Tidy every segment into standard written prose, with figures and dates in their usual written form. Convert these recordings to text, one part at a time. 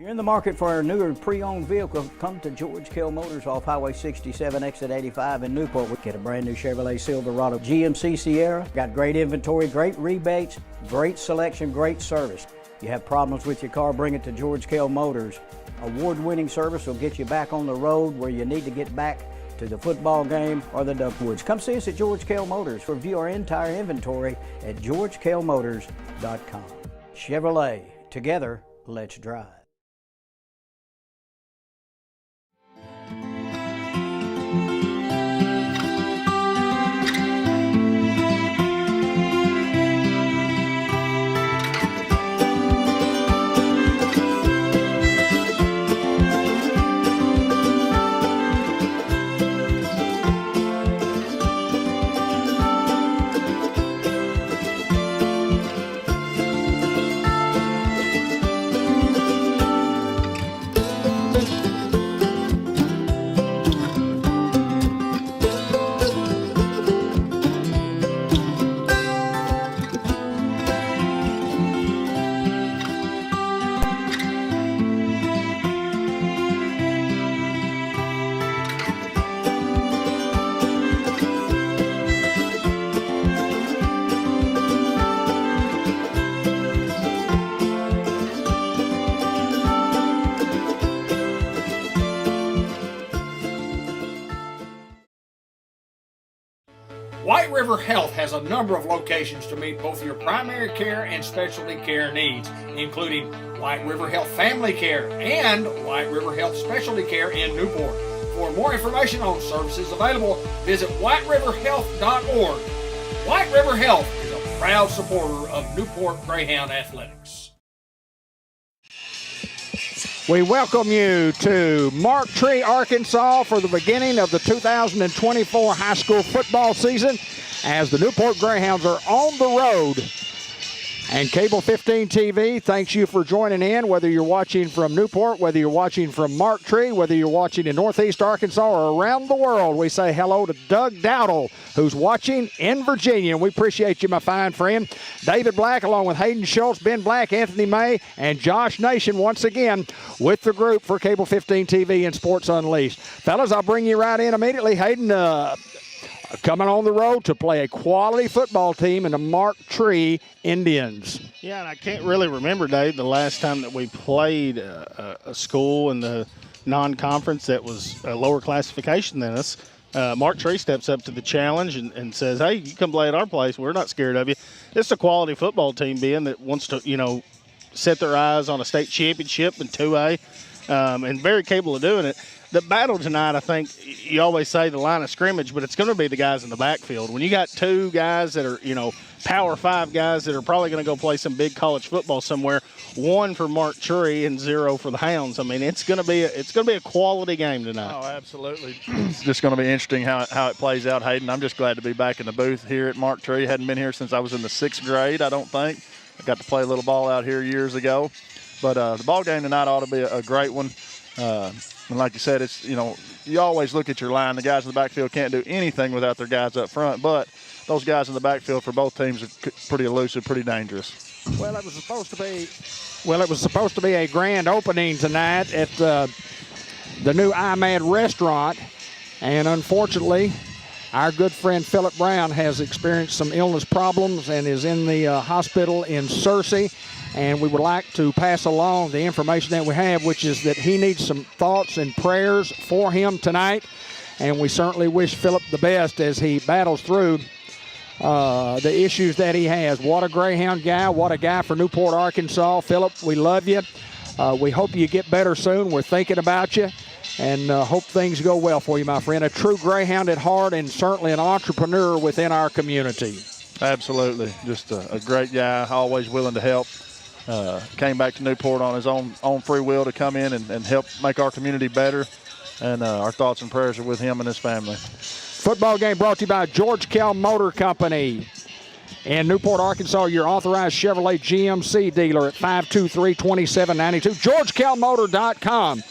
You're in the market for a newer pre-owned vehicle, come to George Kell Motors off Highway 67, exit 85 in Newport. We get a brand new Chevrolet Silverado GMC Sierra. Got great inventory, great rebates, great selection, great service. You have problems with your car, bring it to George Kell Motors. Award-winning service will get you back on the road where you need to get back to the football game or the Duckwoods. Come see us at George Kell Motors. Review our entire inventory at georgekellmotors.com. Chevrolet, together, let's drive. White River Health has a number of locations to meet both your primary care and specialty care needs, including White River Health Family Care and White River Health Specialty Care in Newport. For more information on services available, visit whiteriverhealth.org. White River Health is a proud supporter of Newport Greyhound Athletics. We welcome you to Mark Tree, Arkansas for the beginning of the 2024 high school football season as the Newport Greyhounds are on the road. And Cable 15 TV, thanks you for joining in, whether you're watching from Newport, whether you're watching from Mark Tree, whether you're watching in Northeast Arkansas or around the world. We say hello to Doug Dowdle, who's watching in Virginia. And we appreciate you, my fine friend. David Black, along with Hayden Schultz, Ben Black, Anthony May, and Josh Nation, once again, with the group for Cable 15 TV and Sports Unleashed. Fellas, I'll bring you right in immediately. Hayden, coming on the road to play a quality football team in the Mark Tree Indians. Yeah, and I can't really remember, Dave, the last time that we played a school in the non-conference that was a lower classification than us. Mark Tree steps up to the challenge and says, hey, you come play at our place. We're not scared of you. It's a quality football team, Ben, that wants to, set their eyes on a state championship in 2A and very capable of doing it. The battle tonight, I think, you always say the line of scrimmage, but it's going to be the guys in the backfield. When you got two guys that are, Power 5 guys that are probably going to go play some big college football somewhere, one for Mark Tree and 0 for the Hounds. I mean, it's going to be a quality game tonight. Oh, absolutely. It's just going to be interesting how it plays out, Hayden. I'm just glad to be back in the booth here at Mark Tree. Hadn't been here since I was in the 6th grade, I don't think. I got to play a little ball out here years ago. But the ball game tonight ought to be a great one. And like you said, it's, you always look at your line. The guys in the backfield can't do anything without their guys up front. But those guys in the backfield for both teams are pretty elusive, pretty dangerous. Well, it was supposed to be a grand opening tonight at the new IMAD restaurant. And unfortunately, our good friend Philip Brown has experienced some illness problems and is in the hospital in Searcy. And we would like to pass along the information that we have, which is that he needs some thoughts and prayers for him tonight. And we certainly wish Philip the best as he battles through the issues that he has. What a Greyhound guy. What a guy for Newport, Arkansas. Philip, we love you. We hope you get better soon. We're thinking about you. And hope things go well for you, my friend. A true Greyhound at heart and certainly an entrepreneur within our community. Absolutely. Just a great guy, always willing to help. Came back to Newport on his own free will to come in and help make our community better. And our thoughts and prayers are with him and his family. Football game brought to you by George Kell Motor Company. In Newport, Arkansas, your authorized Chevrolet GMC dealer at 523-2792. GeorgeKellMotor.com.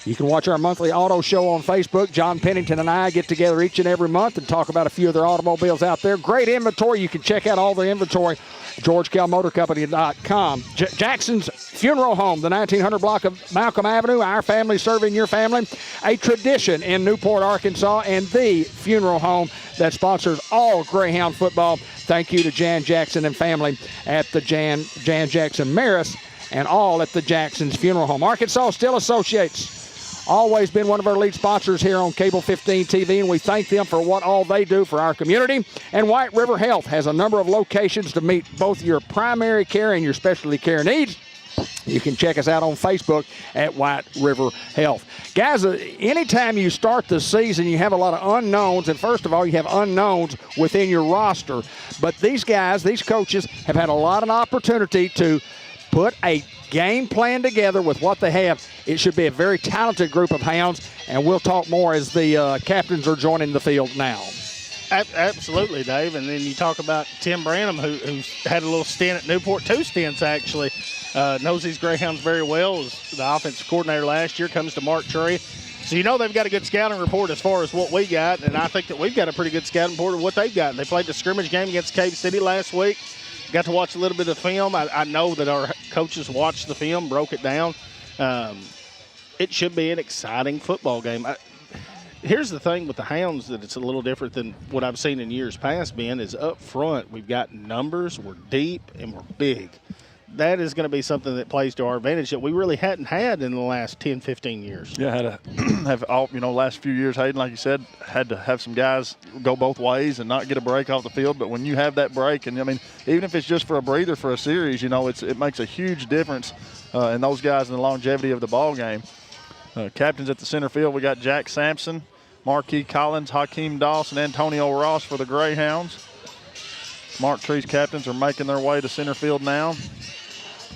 You can watch our monthly auto show on Facebook. John Pennington and I get together each and every month and talk about a few of their automobiles out there. Great inventory. You can check out all the inventory, GeorgeCalMotorCompany.com. Jackson's Funeral Home, the 1900 block of Malcolm Avenue. Our family serving your family. A tradition in Newport, Arkansas, and the funeral home that sponsors all Greyhound football. Thank you to Jan Jackson and family at the Jan Jackson Maris and all at the Jackson's Funeral Home. Arkansas Steel Associates, always been one of our lead sponsors here on Cable 15 TV, and we thank them for what all they do for our community. And White River Health has a number of locations to meet both your primary care and your specialty care needs. You can check us out on Facebook at White River Health. Guys, anytime you start the season, you have a lot of unknowns. And first of all, you have unknowns within your roster. But these guys, these coaches, have had a lot of opportunity to put a game plan together with what they have. It should be a very talented group of hounds, and we'll talk more as the captains are joining the field now. Absolutely, Dave. And then you talk about Tim Branham, who's had a little stint at Newport, 2 stints actually. Knows these Greyhounds very well. Was the offensive coordinator last year, comes to Mark Tree. So you know they've got a good scouting report as far as what we got, and I think that we've got a pretty good scouting report of what they've got. They played the scrimmage game against Cave City last week. Got to watch a little bit of film. I know that our coaches watched the film, broke it down. It should be an exciting football game. Here's the thing with the Hounds that it's a little different than what I've seen in years past, Ben, is up front we've got numbers, we're deep, and we're big. That is going to be something that plays to our advantage that we really hadn't had in the last 10, 15 years. Yeah, had to have all, last few years, Hayden, like you said, had to have some guys go both ways and not get a break off the field. But when you have that break, and even if it's just for a breather for a series, it makes a huge difference in those guys and the longevity of the ball game. Captains at the center field, we got Jack Sampson, Marquis Collins, Hakeem Dawson, Antonio Ross for the Greyhounds. Mark Tree's captains are making their way to center field now.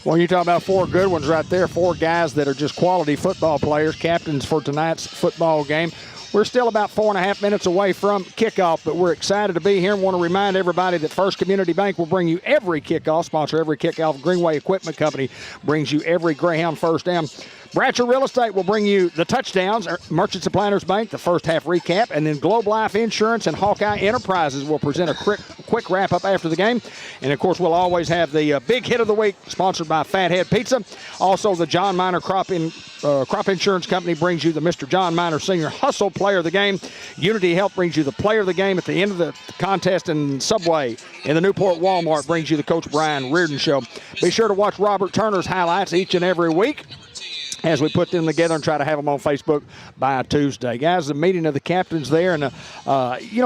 Well, you talk about 4 good ones right there, 4 guys that are just quality football players, captains for tonight's football game. We're still about 4.5 minutes away from kickoff, but we're excited to be here and want to remind everybody that First Community Bank will bring you every kickoff, sponsor every kickoff. Greenway Equipment Company brings you every Greyhound first down. Bratcher Real Estate will bring you the touchdowns. Merchants and Planters Bank, the first half recap, and then Globe Life Insurance and Hawkeye Enterprises will present a quick wrap-up after the game. And, of course, we'll always have the big hit of the week sponsored by Fathead Pizza. Also, the John Minor Crop Insurance Company brings you the Mr. John Minor Senior Hustle Player of the Game. Unity Health brings you the Player of the Game at the end of the contest, and Subway in the Newport Walmart brings you the Coach Brian Reardon Show. Be sure to watch Robert Turner's highlights each and every week as we put them together and try to have them on Facebook by Tuesday. Guys, the meeting of the captains there, and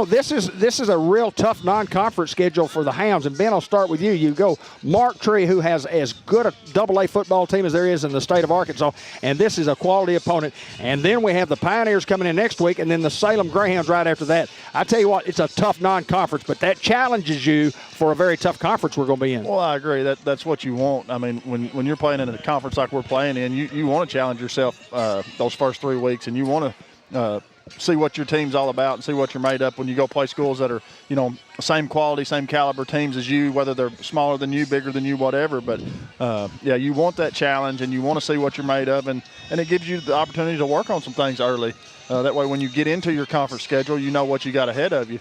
this is a real tough non-conference schedule for the Hounds. And Ben, I'll start with you. You go Mark Tree, who has as good a AA football team as there is in the state of Arkansas, and this is a quality opponent. And then we have the Pioneers coming in next week, and then the Salem Greyhounds right after that. I tell you what, it's a tough non-conference, but that challenges you for a very tough conference we're going to be in. Well, I agree. That's what you want. When you're playing in a conference like we're playing in, you want to challenge yourself those first 3 weeks, and you want to see what your team's all about and see what you're made up when you go play schools that are, same quality, same caliber teams as you, whether they're smaller than you, bigger than you, whatever. But, you want that challenge, and you want to see what you're made of, and it gives you the opportunity to work on some things early. That way when you get into your conference schedule, you know what you got ahead of you.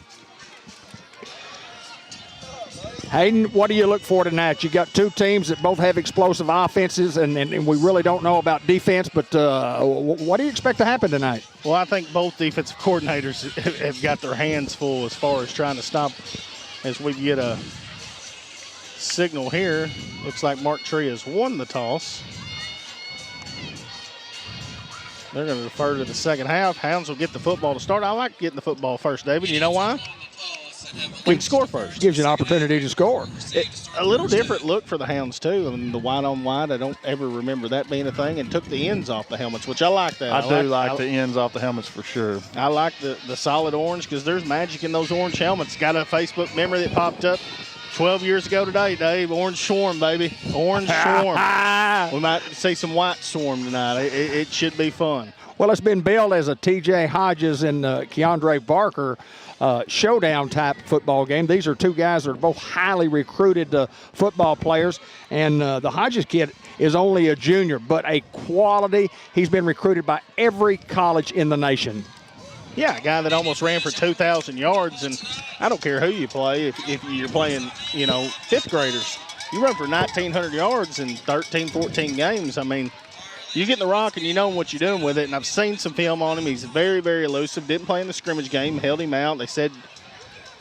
Hayden, what do you look for tonight? You got 2 teams that both have explosive offenses, and we really don't know about defense, but what do you expect to happen tonight? Well, I think both defensive coordinators have got their hands full as far as trying to stop. As we get a signal here, looks like Mark Tree has won the toss. They're going to defer to the second half. Hounds will get the football to start. I like getting the football first, David. You know why? We can score first. Gives you an opportunity to score. A little different look for the Hounds, too. The white-on-white, I don't ever remember that being a thing, and took the ends off the helmets, which I like that. I do like the ends off the helmets for sure. I like the solid orange because there's magic in those orange helmets. Got a Facebook memory that popped up 12 years ago today, Dave. Orange Swarm, baby. Orange Swarm. We might see some white Swarm tonight. It should be fun. Well, it's been billed as a T.J. Hodges and Keandre Barker showdown type football game. These are 2 guys that are both highly recruited football players, and the Hodges kid is only a junior, but a quality. He's been recruited by every college in the nation. Yeah, a guy that almost ran for 2,000 yards, and I don't care who you play. If you're playing, fifth graders, you run for 1,900 yards in 13, 14 games. I mean, you get in the rock and you know what you're doing with it, and I've seen some film on him. He's very, very elusive. Didn't play in the scrimmage game, held him out. They said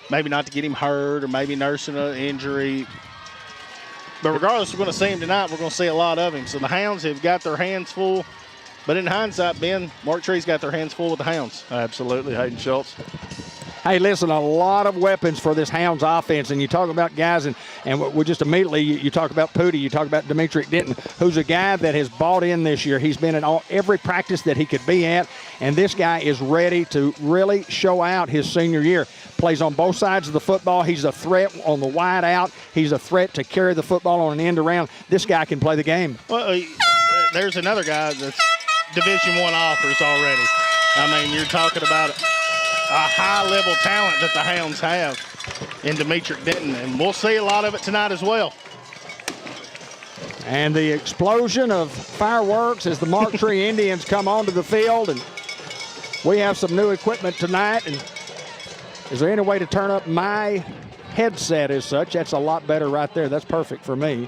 maybe not to get him hurt or maybe nursing an injury. But regardless, we're going to see him tonight. We're going to see a lot of him. So the Hounds have got their hands full. But in hindsight, Ben, Mark Tree's got their hands full with the Hounds. Absolutely, Hayden Schultz. Hey, listen, a lot of weapons for this Hounds offense, and you talk about guys, and we just immediately, you talk about Pooty, you talk about Demetric Denton, who's a guy that has bought in this year. He's been in every practice that he could be at, and this guy is ready to really show out his senior year. Plays on both sides of the football. He's a threat on the wide out. He's a threat to carry the football on an end around. This guy can play the game. Well, there's another guy that's Division I offers already. I mean, you're talking about a high-level talent that the Hounds have in Demetric Denton, and we'll see a lot of it tonight as well. And the explosion of fireworks as the Mark Tree Indians come onto the field, and we have some new equipment tonight. And is there any way to turn up my headset as such? That's a lot better right there. That's perfect for me.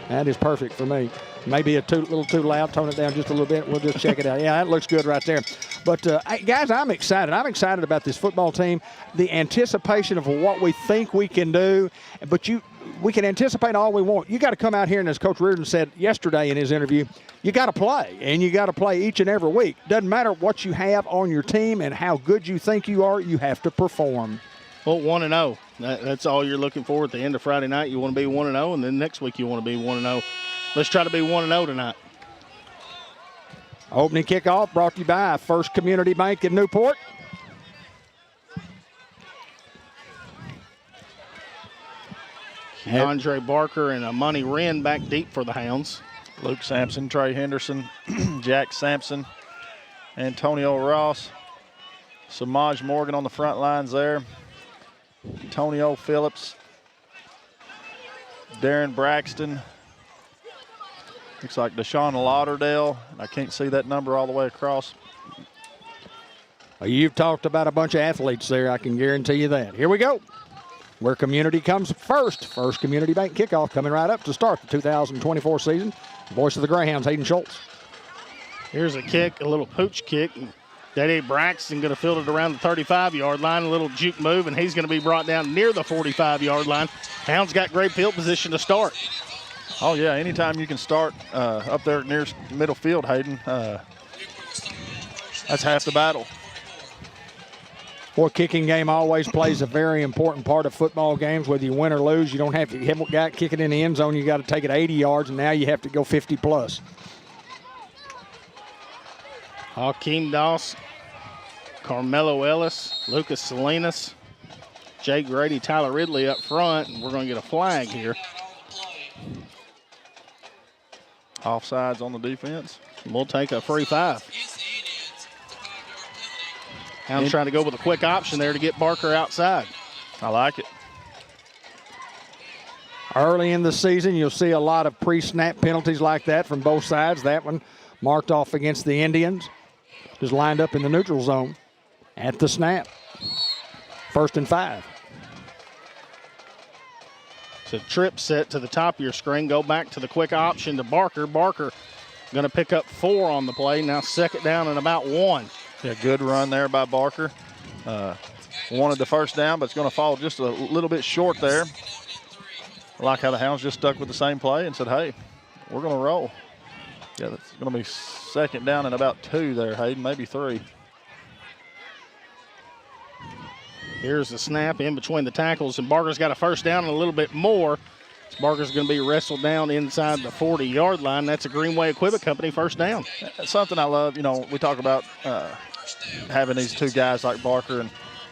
That is perfect for me. Maybe a little too loud. Tone it down just a little bit. We'll just check it out. Yeah, that looks good right there. But, guys, I'm excited. I'm excited about this football team, the anticipation of what we think we can do. But we can anticipate all we want. You got to come out here, and as Coach Reardon said yesterday in his interview, you got to play, and you got to play each and every week. Doesn't matter what you have on your team and how good you think you are, you have to perform. Well, 1-0. That's all you're looking for at the end of Friday night. You want to be 1-0, and then next week you want to be 1-0. Let's try to be 1-0 tonight. Opening kickoff brought to you by First Community Bank in Newport. Andre Barker and Amani Wren back deep for the Hounds. Luke Sampson, Trey Henderson, Jack Sampson, Antonio Ross, Samaj Morgan on the front lines there, Antonio Phillips, Darren Braxton, looks like Deshaun Lauderdale. I can't see that number all the way across. You've talked about a bunch of athletes there, I can guarantee you that. Here we go. Where community comes first. First Community Bank kickoff coming right up to start the 2024 season. Voice of the Greyhounds, Hayden Schultz. Here's a kick, a little pooch kick. Daddy Braxton going to field it around the 35-yard line, a little juke move, and he's going to be brought down near the 45-yard line. Hounds got great field position to start. Oh, yeah, anytime you can start up there near middle field, Hayden, that's half the battle. Boy, kicking game always plays a very important part of football games. Whether you win or lose, you don't have to have a guy kick it in the end zone. You got to take it 80 yards, and now you have to go 50 plus. Hakeem Doss, Carmelo Ellis, Lucas Salinas, Jay Grady, Tyler Ridley up front, and we're going to get a flag here. Offsides on the defense. We'll take a free 5. Hounds trying to go with a quick option there to get Barker outside. I like it. Early in the season, you'll see a lot of pre-snap penalties like that from both sides. That one marked off against the Indians. Just lined up in the neutral zone at the snap. 1st and 5. So trip set to the top of your screen. Go back to the quick option to Barker. Barker going to pick up 4 on the play. Now 2nd down and about 1. Yeah, good run there by Barker. Wanted the first down, but it's going to fall just a little bit short there. I like how the Hounds just stuck with the same play and said, hey, we're going to roll. Yeah, that's going to be 2nd down and about 2 there, Hayden, maybe 3. Here's the snap in between the tackles, and Barker's got a first down and a little bit more. Barker's going to be wrestled down inside the 40-yard line. That's a Greenway Equipment Company first down. It's something I love. You know, we talk about having these 2 guys like Barker,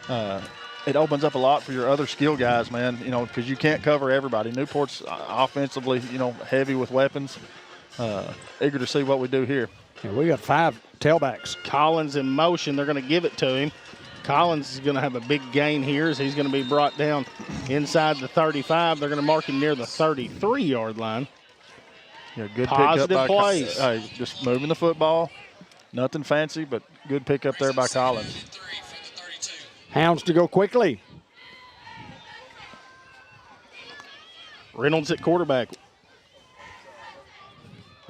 and it opens up a lot for your other skill guys, man, you know, because you can't cover everybody. Newport's offensively, you know, heavy with weapons. Eager to see what we do here. Yeah, we got 5 tailbacks. Collins in motion. They're going to give it to him. Collins is going to have a big gain here as he's going to be brought down inside the 35. They're going to mark him near the 33-yard line. Yeah, good Positive pickup by plays. just moving the football. Nothing fancy, but good pickup there by Collins. Hounds to go quickly. Reynolds at quarterback.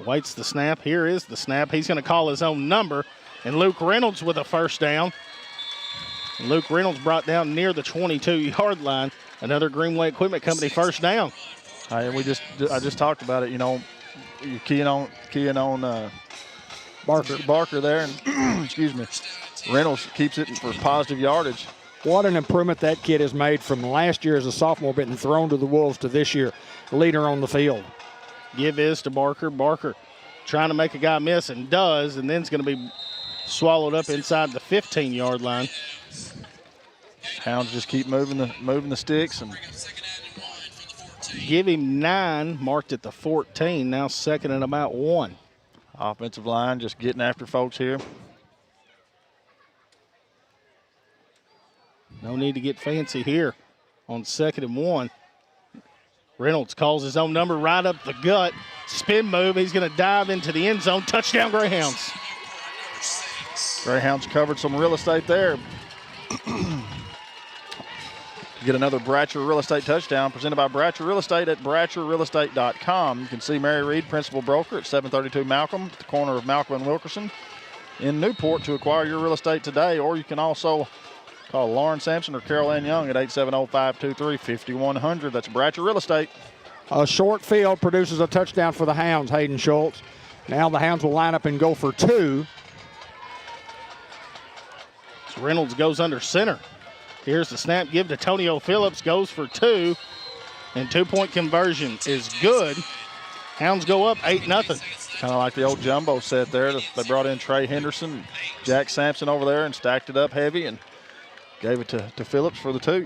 Waits the snap. Here is the snap. He's going to call his own number. And Luke Reynolds with a first down. Luke Reynolds brought down near the 22-yard line. Another Greenway Equipment Company first down. I just talked about it. You know, you're keying on Barker there, and excuse me, Reynolds keeps it for positive yardage. What an improvement that kid has made from last year as a sophomore, being thrown to the Wolves, to this year, leader on the field. Give is to Barker. Barker trying to make a guy miss and does, and then it's going to be swallowed up inside the 15-yard line. Hounds just keep moving the sticks, and give him 9, marked at the 14. Now second and about 1. offensive line just getting after folks here. No need to get fancy here on 2nd and 1. Reynolds calls his own number right up the gut. Spin move. He's going to dive into the end zone. Touchdown, Greyhounds. Greyhounds covered some real estate there. Get another Bratcher Real Estate touchdown presented by Bratcher Real Estate at BratcherRealEstate.com. You can see Mary Reed, Principal Broker, at 732 Malcolm, at the corner of Malcolm and Wilkerson in Newport, to acquire your real estate today. Or you can also call Lauren Sampson or Carol Ann Young at 870-523-5100. That's Bratcher Real Estate. A short field produces a touchdown for the Hounds, Hayden Schultz. Now the Hounds will line up and go for 2. So Reynolds goes under center. Here's the snap. Give to Tonio Phillips. Goes for 2. And 2-point conversion is good. Hounds go up 8-0. Kind of like the old jumbo set there. They brought in Trey Henderson, Jack Sampson over there, and stacked it up heavy and gave it to Phillips for the 2.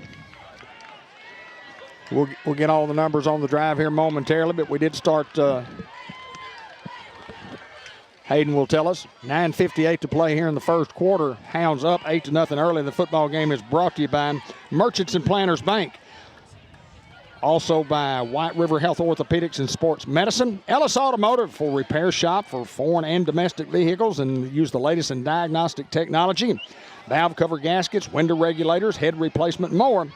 We'll get all the numbers on the drive here momentarily, but we did start. Hayden will tell us. 9:58 to play here in the first quarter. Hounds up 8-0 early. The football game is brought to you by Merchants and Planners Bank. Also by White River Health Orthopedics and Sports Medicine. Ellis Automotive, for repair shop for foreign and domestic vehicles, and use the latest in diagnostic technology. Valve cover gaskets, window regulators, head replacement, and more.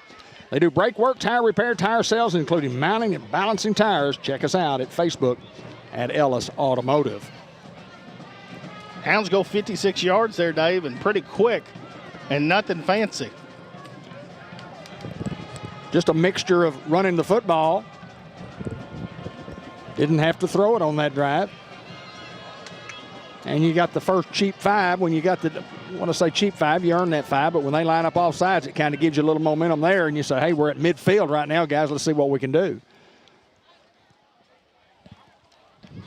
They do brake work, tire repair, tire sales, including mounting and balancing tires. Check us out at Facebook at Ellis Automotive. Hounds go 56 yards there, Dave, and pretty quick and nothing fancy. Just a mixture of running the football. Didn't have to throw it on that drive. And you got the first cheap 5. When you got when I say cheap 5, you earn that 5, but when they line up off sides, it kind of gives you a little momentum there, and you say, hey, we're at midfield right now, guys. Let's see what we can do.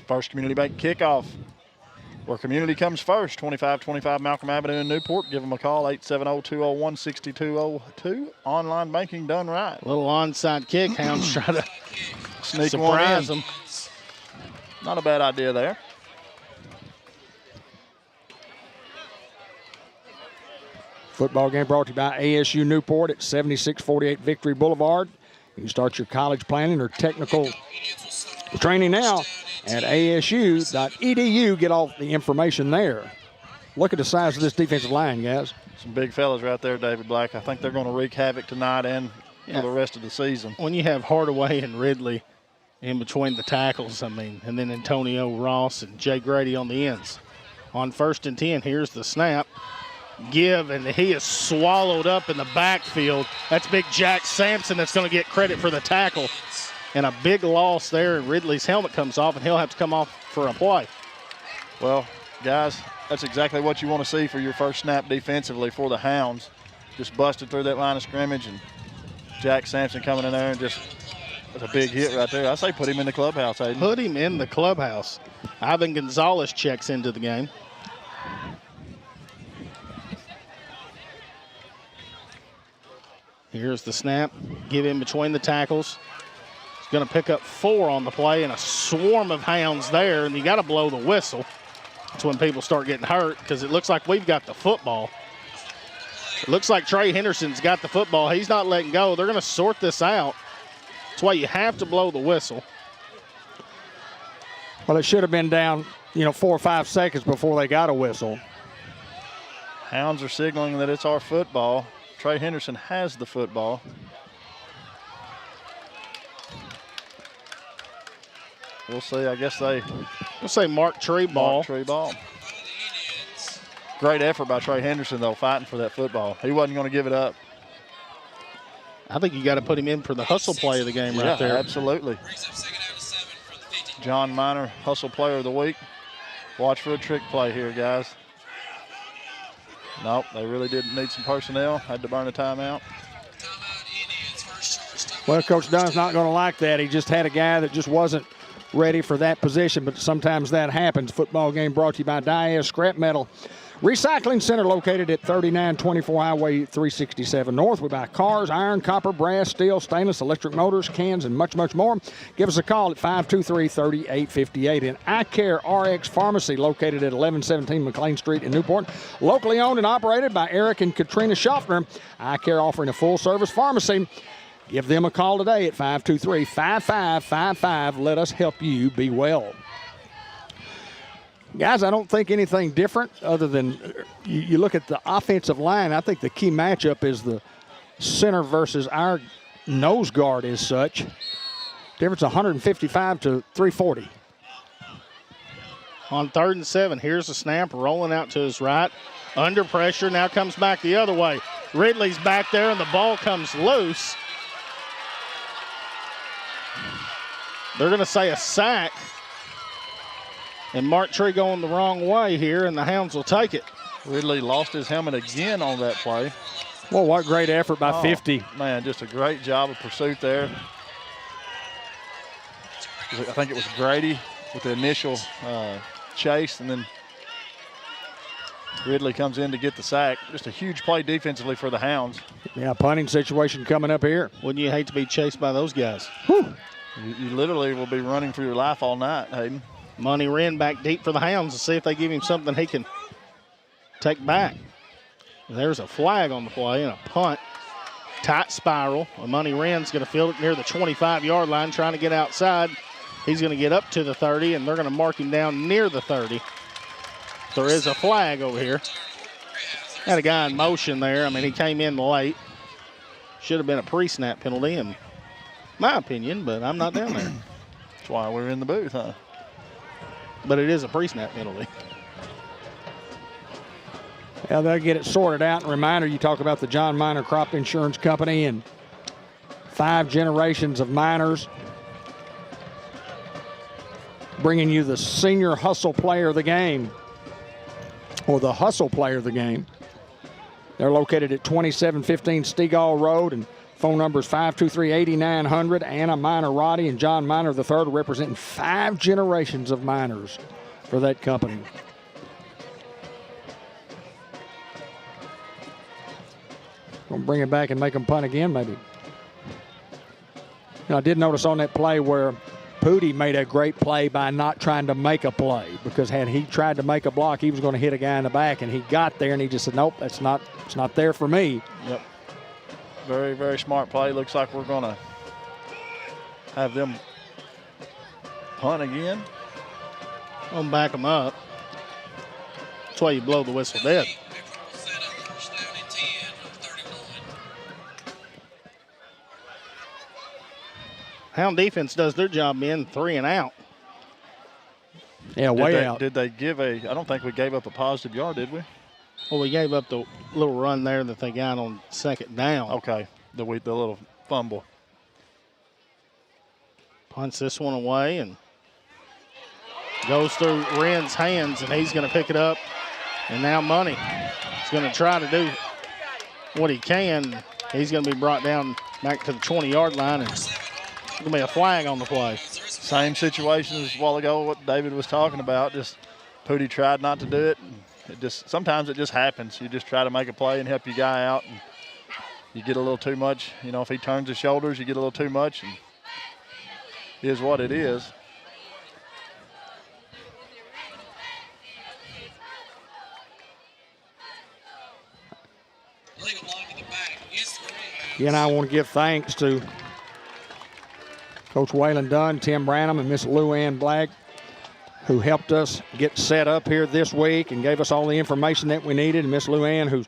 First Community Bank kickoff, where community comes first. 2525 Malcolm Avenue in Newport. Give them a call, 870-201-6202. Online banking done right. A little onside kick. Hounds try to Sneak surprise one in. them. Not a bad idea there. Football game brought to you by ASU Newport at 7648 Victory Boulevard. You can start your college planning or technical training now at asu.edu. Get all the information there. Look at the size of this defensive line, guys. Some big fellas right there, David Black. I think they're going to wreak havoc tonight and for the rest of the season. When you have Hardaway and Ridley in between the tackles, and then Antonio Ross and Jay Grady on the ends. On 1st and 10, here's the snap. Give, and he is swallowed up in the backfield. That's big Jack Sampson that's going to get credit for the tackle. And a big loss there, and Ridley's helmet comes off, and he'll have to come off for a play. Well, guys, that's exactly what you want to see for your first snap defensively for the Hounds. Just busted through that line of scrimmage, and Jack Sampson coming in there and just that's a big hit right there. I say put him in the clubhouse, Hayden. Put him in the clubhouse. Ivan Gonzalez checks into the game. Here's the snap. Give in between the tackles. He's going to pick up 4 on the play, and a swarm of Hounds there, and you got to blow the whistle. That's when people start getting hurt, because it looks like we've got the football. It looks like Trey Henderson's got the football. He's not letting go. They're going to sort this out. That's why you have to blow the whistle. Well, it should have been down, 4 or 5 seconds before they got a whistle. Hounds are signaling that it's our football. Trey Henderson has the football. We'll see. I guess we'll say Mark Tree ball. Mark Tree ball. Great effort by Trey Henderson, though, fighting for that football. He wasn't going to give it up. I think you got to put him in for the hustle play of the game right there. Absolutely. John Miner, hustle player of the week. Watch for a trick play here, guys. Nope, they really didn't need some personnel. Had to burn a timeout. Well, Coach Dunn's not going to like that. He just had a guy that just wasn't ready for that position, but sometimes that happens. Football game brought to you by Diaz Scrap Metal Recycling Center, located at 3924 Highway 367 North. We buy cars, iron, copper, brass, steel, stainless, electric motors, cans, and much, much more. Give us a call at 523-3858. And I Care RX Pharmacy, located at 1117 McLean Street in Newport. Locally owned and operated by Eric and Katrina Schaffner. I Care offering a full-service pharmacy. Give them a call today at 523-5555. Let us help you be well. Guys, I don't think anything different other than you look at the offensive line. I think the key matchup is the center versus our nose guard as such. Difference 155 to 340. On 3rd and 7, here's the snap, rolling out to his right. Under pressure, now comes back the other way. Ridley's back there, and the ball comes loose. They're going to say a sack. And Mark Tree going the wrong way here, and the Hounds will take it. Ridley lost his helmet again on that play. Well, what great effort by 50. Man, just a great job of pursuit there. I think it was Grady with the initial chase, and then Ridley comes in to get the sack. Just a huge play defensively for the Hounds. Yeah, punting situation coming up here. Wouldn't you hate to be chased by those guys? Whew. You literally will be running for your life all night, Hayden. Money Wren back deep for the Hounds to see if they give him something he can take back. There's a flag on the play and a punt. Tight spiral. Money Wren's going to field it near the 25-yard line, trying to get outside. He's going to get up to the 30, and they're going to mark him down near the 30. There is a flag over here. Had a guy in motion there. I mean, he came in late. Should have been a pre-snap penalty, in my opinion, but I'm not down there. That's why we're in the booth, huh? But it is a pre-snap penalty. Yeah, they'll get it sorted out. And reminder, you talk about the John Miner Crop Insurance Company and 5 generations of miners, bringing you the senior hustle player of the game, or the hustle player of the game. They're located at 2715 Stegall Road, and phone number is 523-8900. Anna Miner Roddy and John Miner III representing 5 generations of miners for that company. Gonna bring it back and make them punt again, maybe. I did notice on that play where Pooty made a great play by not trying to make a play, because had he tried to make a block, he was going to hit a guy in the back, and he got there and he just said, nope, it's not there for me. Yep. Very, very smart play. Looks like we're going to have them punt again. Don't back them up. That's why you blow the whistle dead. Hound defense does their job in 3 and out. Yeah, way out. Did they give I don't think we gave up a positive yard, did we? Well, we gave up the little run there that they got on 2nd down. Okay, the little fumble. Punts this one away and goes through Wren's hands, and he's going to pick it up. And now Money is going to try to do what he can. He's going to be brought down back to the 20-yard line, and there's going to be a flag on the play. Same situation as a while ago, what David was talking about. Just Pooty tried not to do it. Sometimes it just happens. You just try to make a play and help your guy out, and you get a little too much. You know, if he turns his shoulders, you get a little too much, and it is what it is. Again, I want to give thanks to Coach Waylon Dunn, Tim Branham, and Miss Lou Ann Black who helped us get set up here this week and gave us all the information that we needed, and Miss Luann, who's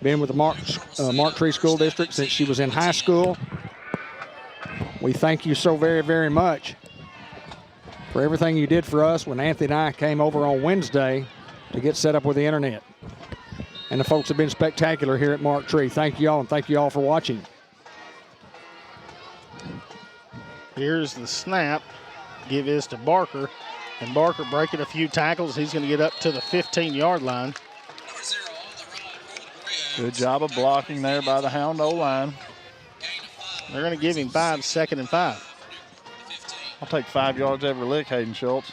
been with the Mark Tree School District since she was in high school. We thank you so very, very much for everything you did for us when Anthony and I came over on Wednesday to get set up with the internet. And the folks have been spectacular here at Mark Tree. Thank you all, and thank you all for watching. Here's the snap. Give is to Barker. And Barker breaking a few tackles. He's going to get up to the 15-yard line. Good job of blocking there by the Hound O-line. They're going to give him 5, 2nd and 5. I'll take 5 yards every lick, Hayden Schultz.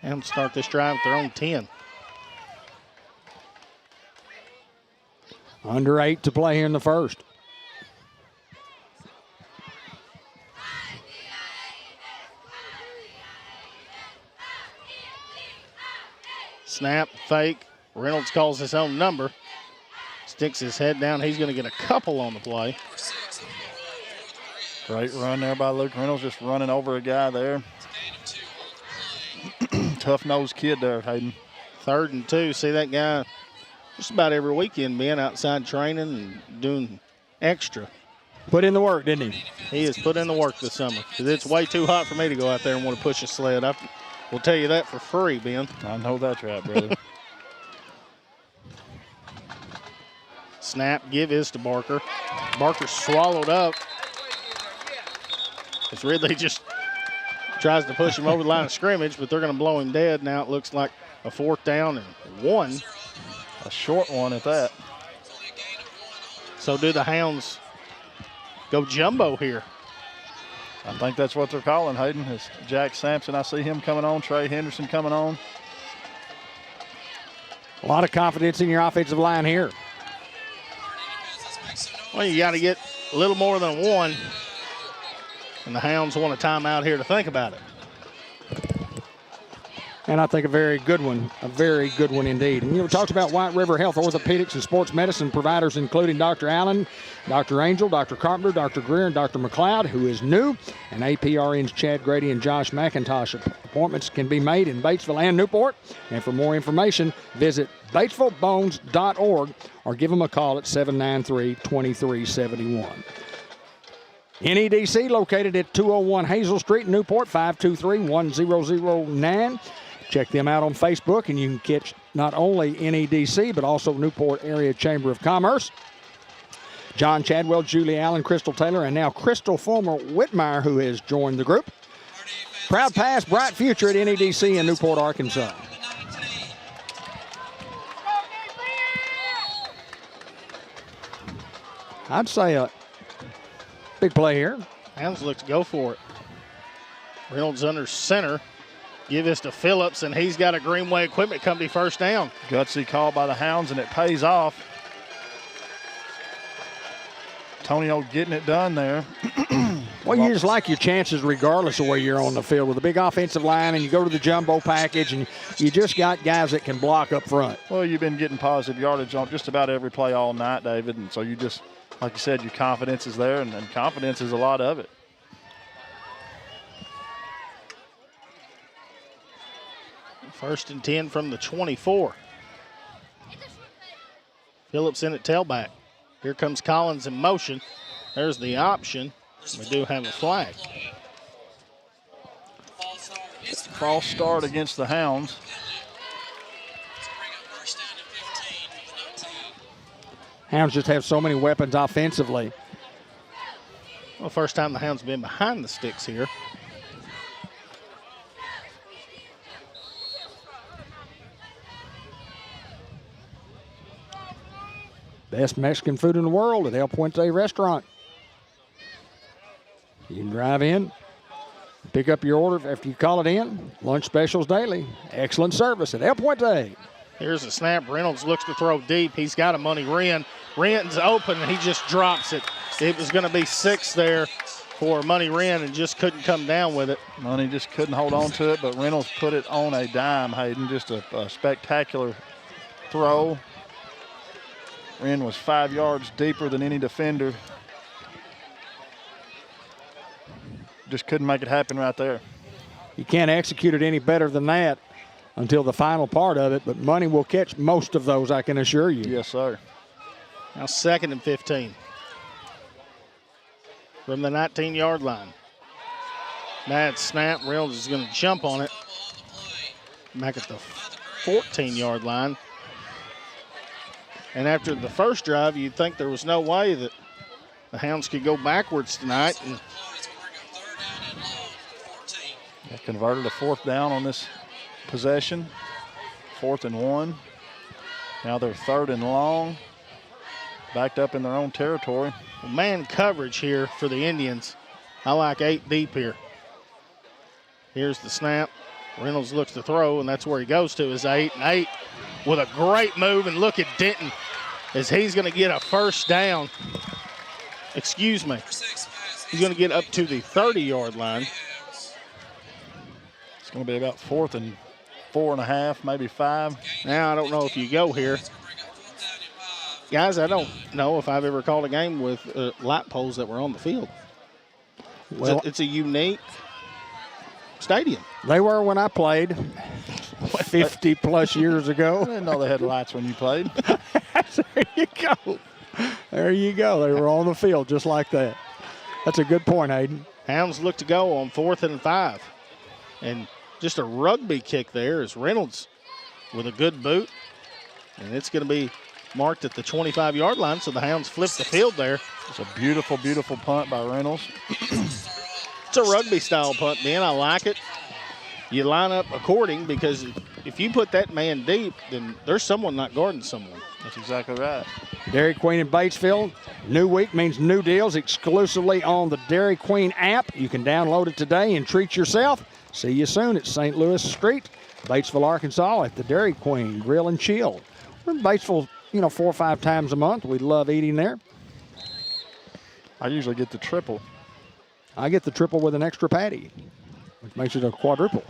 And start this drive at their own 10. Under 8 to play here in the first. Snap, fake. Reynolds calls his own number. Sticks his head down. He's going to get a couple on the play. Great run there by Luke Reynolds, just running over a guy there. Tough-nosed kid there, Hayden. 3rd and 2. See that guy just about every weekend being outside training and doing extra. Put in the work, didn't he? He has put in the work this summer because it's way too hot for me to go out there and want to push a sled. I will tell you that for free, Ben. I know that's right, brother. Snap, give is to Barker. Barker swallowed up. It's Ridley just tries to push him over the line of scrimmage, but they're going to blow him dead. Now it looks like a 4th down and 1. A short one at that. So do the Hounds go jumbo here? I think that's what they're calling, Hayden. It's Jack Sampson. I see him coming on. Trey Henderson coming on. A lot of confidence in your offensive line here. Well, you got to get a little more than 1. And the Hounds want a timeout here to think about it. And I think a very good one indeed. And we talked about White River Health Orthopedics and Sports Medicine providers, including Dr. Allen, Dr. Angel, Dr. Carpenter, Dr. Greer, and Dr. McLeod, who is new, and APRN's Chad Grady and Josh McIntosh. Appointments can be made in Batesville and Newport. And for more information, visit batesvillebones.org or give them a call at 793-2371. NEDC located at 201 Hazel Street, Newport, 523-1009. Check them out on Facebook, and you can catch not only NEDC, but also Newport Area Chamber of Commerce. John Chadwell, Julie Allen, Crystal Taylor, and now Crystal Fulmer Whitmire, who has joined the group. Proud past, bright future at NEDC in Newport, Arkansas. I'd say a big play here. Hounds look to go for it. Reynolds under center. Give this to Phillips, and he's got a Greenway Equipment Company first down. Gutsy call by the Hounds, and it pays off. Tonio getting it done there. Well, you just like your chances regardless of where you're on the field with a big offensive line, and you go to the jumbo package, and you just got guys that can block up front. Well, you've been getting positive yardage on just about every play all night, David, and so you just, like you said, your confidence is there, and confidence is a lot of it. First and 10 from the 24. Phillips in at tailback. Here comes Collins in motion. There's the option. We do have a flag. False start against the Hounds. Hounds just have so many weapons offensively. Well, first time the Hounds have been behind the sticks here. Best Mexican food in the world at El Puente Restaurant. You can drive in, pick up your order after you call it in. Lunch specials daily. Excellent service at El Puente. Here's a snap. Reynolds looks to throw deep. He's got a Money Wren. Wren's open, and he just drops it. It was going to be 6 there for Money Wren and just couldn't come down with it. Money just couldn't hold on to it, but Reynolds put it on a dime, Hayden. Just a spectacular throw. Wren was 5 yards deeper than any defender. Just couldn't make it happen right there. You can't execute it any better than that until the final part of it, but Money will catch most of those, I can assure you. Yes, sir. Now 2nd and 15 from the 19-yard line. Bad snap. Reynolds is going to jump on it. Back at the 14-yard line. And after the first drive, you'd think there was no way that the Hounds could go backwards tonight. And They converted a 4th down on this possession. 4th and 1. Now they're 3rd and long. Backed up in their own territory. man coverage here for the Indians. I like 8 deep here. Here's the snap. Reynolds looks to throw, and that's where he goes to, is 8. And 8 with a great move, and look at Denton as he's going to get a first down. Excuse me. He's going to get up to the 30-yard line. It's going to be about 4th and 4.5, maybe 5. Now, I don't know if you go here. Guys, I don't know if I've ever called a game with light poles that were on the field. Well, it's a unique stadium. They were when I played 50-plus years I ago. didn't know they had lights when you played. There you go. There you go. They were on the field just like that. That's a good point, Hayden. Hounds look to go on 4th and 5. And just a rugby kick there is Reynolds with a good boot. And it's going to be marked at the 25-yard line, so the Hounds flip the field there. It's a beautiful, beautiful punt by Reynolds. It's a rugby-style punt, Ben. I like it. You line up according, because if you put that man deep, then there's someone not guarding someone. That's exactly right. Dairy Queen in Batesville. New week means new deals exclusively on the Dairy Queen app. You can download it today and treat yourself. See you soon at St. Louis Street, Batesville, Arkansas, at the Dairy Queen Grill and Chill. We're in Batesville, 4 or 5 times a month. We love eating there. I usually get the triple. I get the triple with an extra patty, which makes it a quadruple,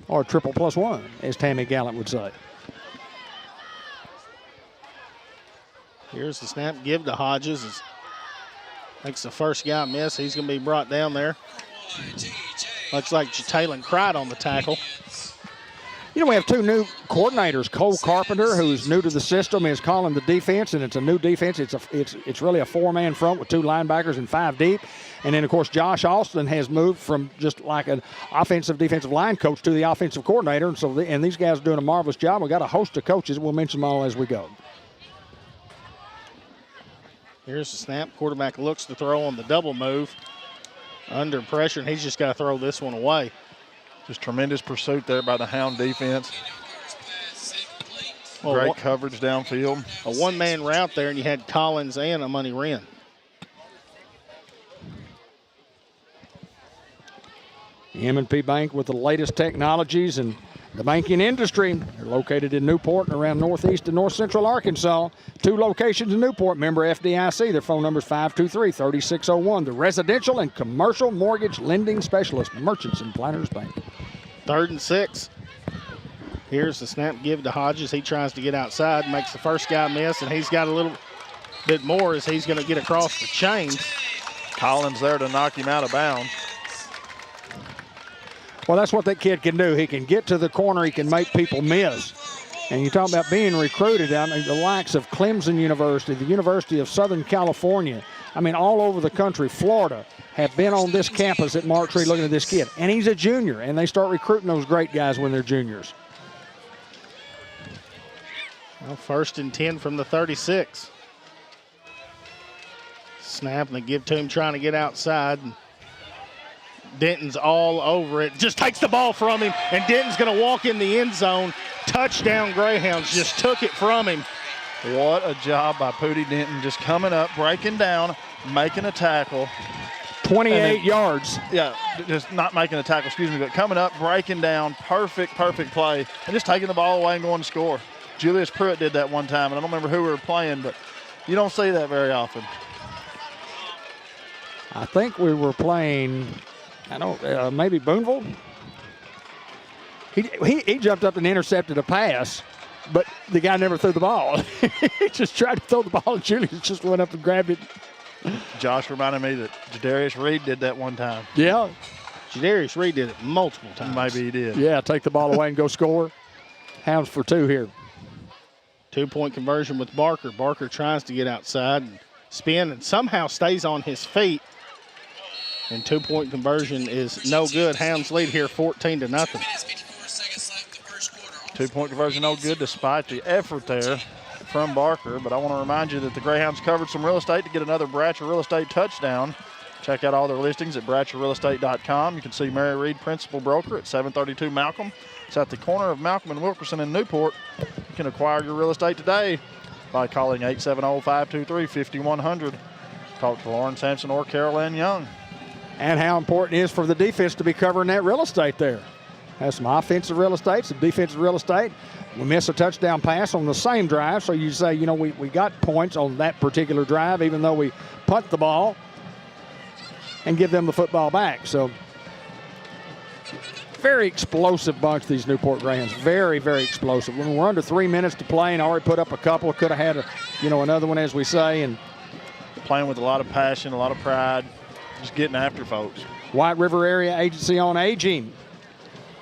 or a triple plus one, as Tammy Gallant would say. Here's the snap. Give to Hodges. Makes the first guy miss. He's going to be brought down there. Looks like Jalen cried on the tackle. We have 2 new coordinators. Cole Carpenter, who's new to the system, is calling the defense, and it's a new defense. It's really a 4-man front with 2 linebackers and 5 deep. And then, of course, Josh Austin has moved from just like an defensive line coach to the offensive coordinator. And so, these guys are doing a marvelous job. We've got a host of coaches. We'll mention them all as we go. Here's the snap. Quarterback looks to throw on the double move. Under pressure, and he's just got to throw this one away. Just tremendous pursuit there by the Hound defense. Well, Great coverage downfield. A 1-man route there, and you had Collins and Amani Wren. The M&P Bank with the latest technologies and the banking industry. They're located in Newport and around northeast and north central Arkansas. 2 locations in Newport. Member FDIC. Their phone number is 523-3601. The residential and commercial mortgage lending specialist, Merchants and Planners Bank. 3rd and 6. Here's the snap. Give to Hodges. He tries to get outside, makes the first guy miss, and he's got a little bit more as he's going to get across the chains. Collins there to knock him out of bounds. Well, that's what that kid can do. He can get to the corner. He can make people miss. And you talk about being recruited. I mean, the likes of Clemson University, the University of Southern California, all over the country, Florida, have been on this campus at Martree looking at this kid. And he's a junior, and they start recruiting those great guys when they're juniors. Well, 1st and 10 from the 36. Snap, and they give to him trying to get outside. Denton's all over it. Just takes the ball from him, and Denton's going to walk in the end zone. Touchdown Greyhounds, just took it from him. What a job by Pootie Denton, just coming up, breaking down, making a tackle. 28 yards. Yeah, just not making a tackle, but coming up, breaking down, perfect play, and just taking the ball away and going to score. Julius Pruitt did that one time, and I don't remember who we were playing, but you don't see that very often. I think we were playing, maybe Boonville. He jumped up and intercepted a pass, but the guy never threw the ball. He just tried to throw the ball, and Julius just went up and grabbed it. Josh reminded me that Jadarius Reed did that one time. Yeah. Jadarius Reed did it multiple times. Maybe he did. Yeah, take the ball away and go score. Hounds for 2 here. 2-point conversion with Barker. Barker tries to get outside and spin and somehow stays on his feet. And 2-point conversion is no good. Hounds lead here 14-0. 2-point conversion no good despite the effort there from Barker. But I want to remind you that the Greyhounds covered some real estate to get another Bratcher Real Estate touchdown. Check out all their listings at BratcherRealEstate.com. You can see Mary Reed, Principal Broker, at 732 Malcolm. It's at the corner of Malcolm and Wilkerson in Newport. You can acquire your real estate today by calling 870-523-5100. Talk to Lauren Sampson or Carol Ann Young. And how important it is for the defense to be covering that real estate there. Has some offensive real estate, some defensive real estate. We miss a touchdown pass on the same drive, so you say, you know, we got points on that particular drive, even though we punt the ball and give them the football back. So very explosive bunch, these Newport Greyhounds. Very, very explosive. When we're under 3 minutes to play and already put up a couple, could have had another one, as we say. And playing with a lot of passion, a lot of pride, just getting after folks. White River Area Agency on Aging.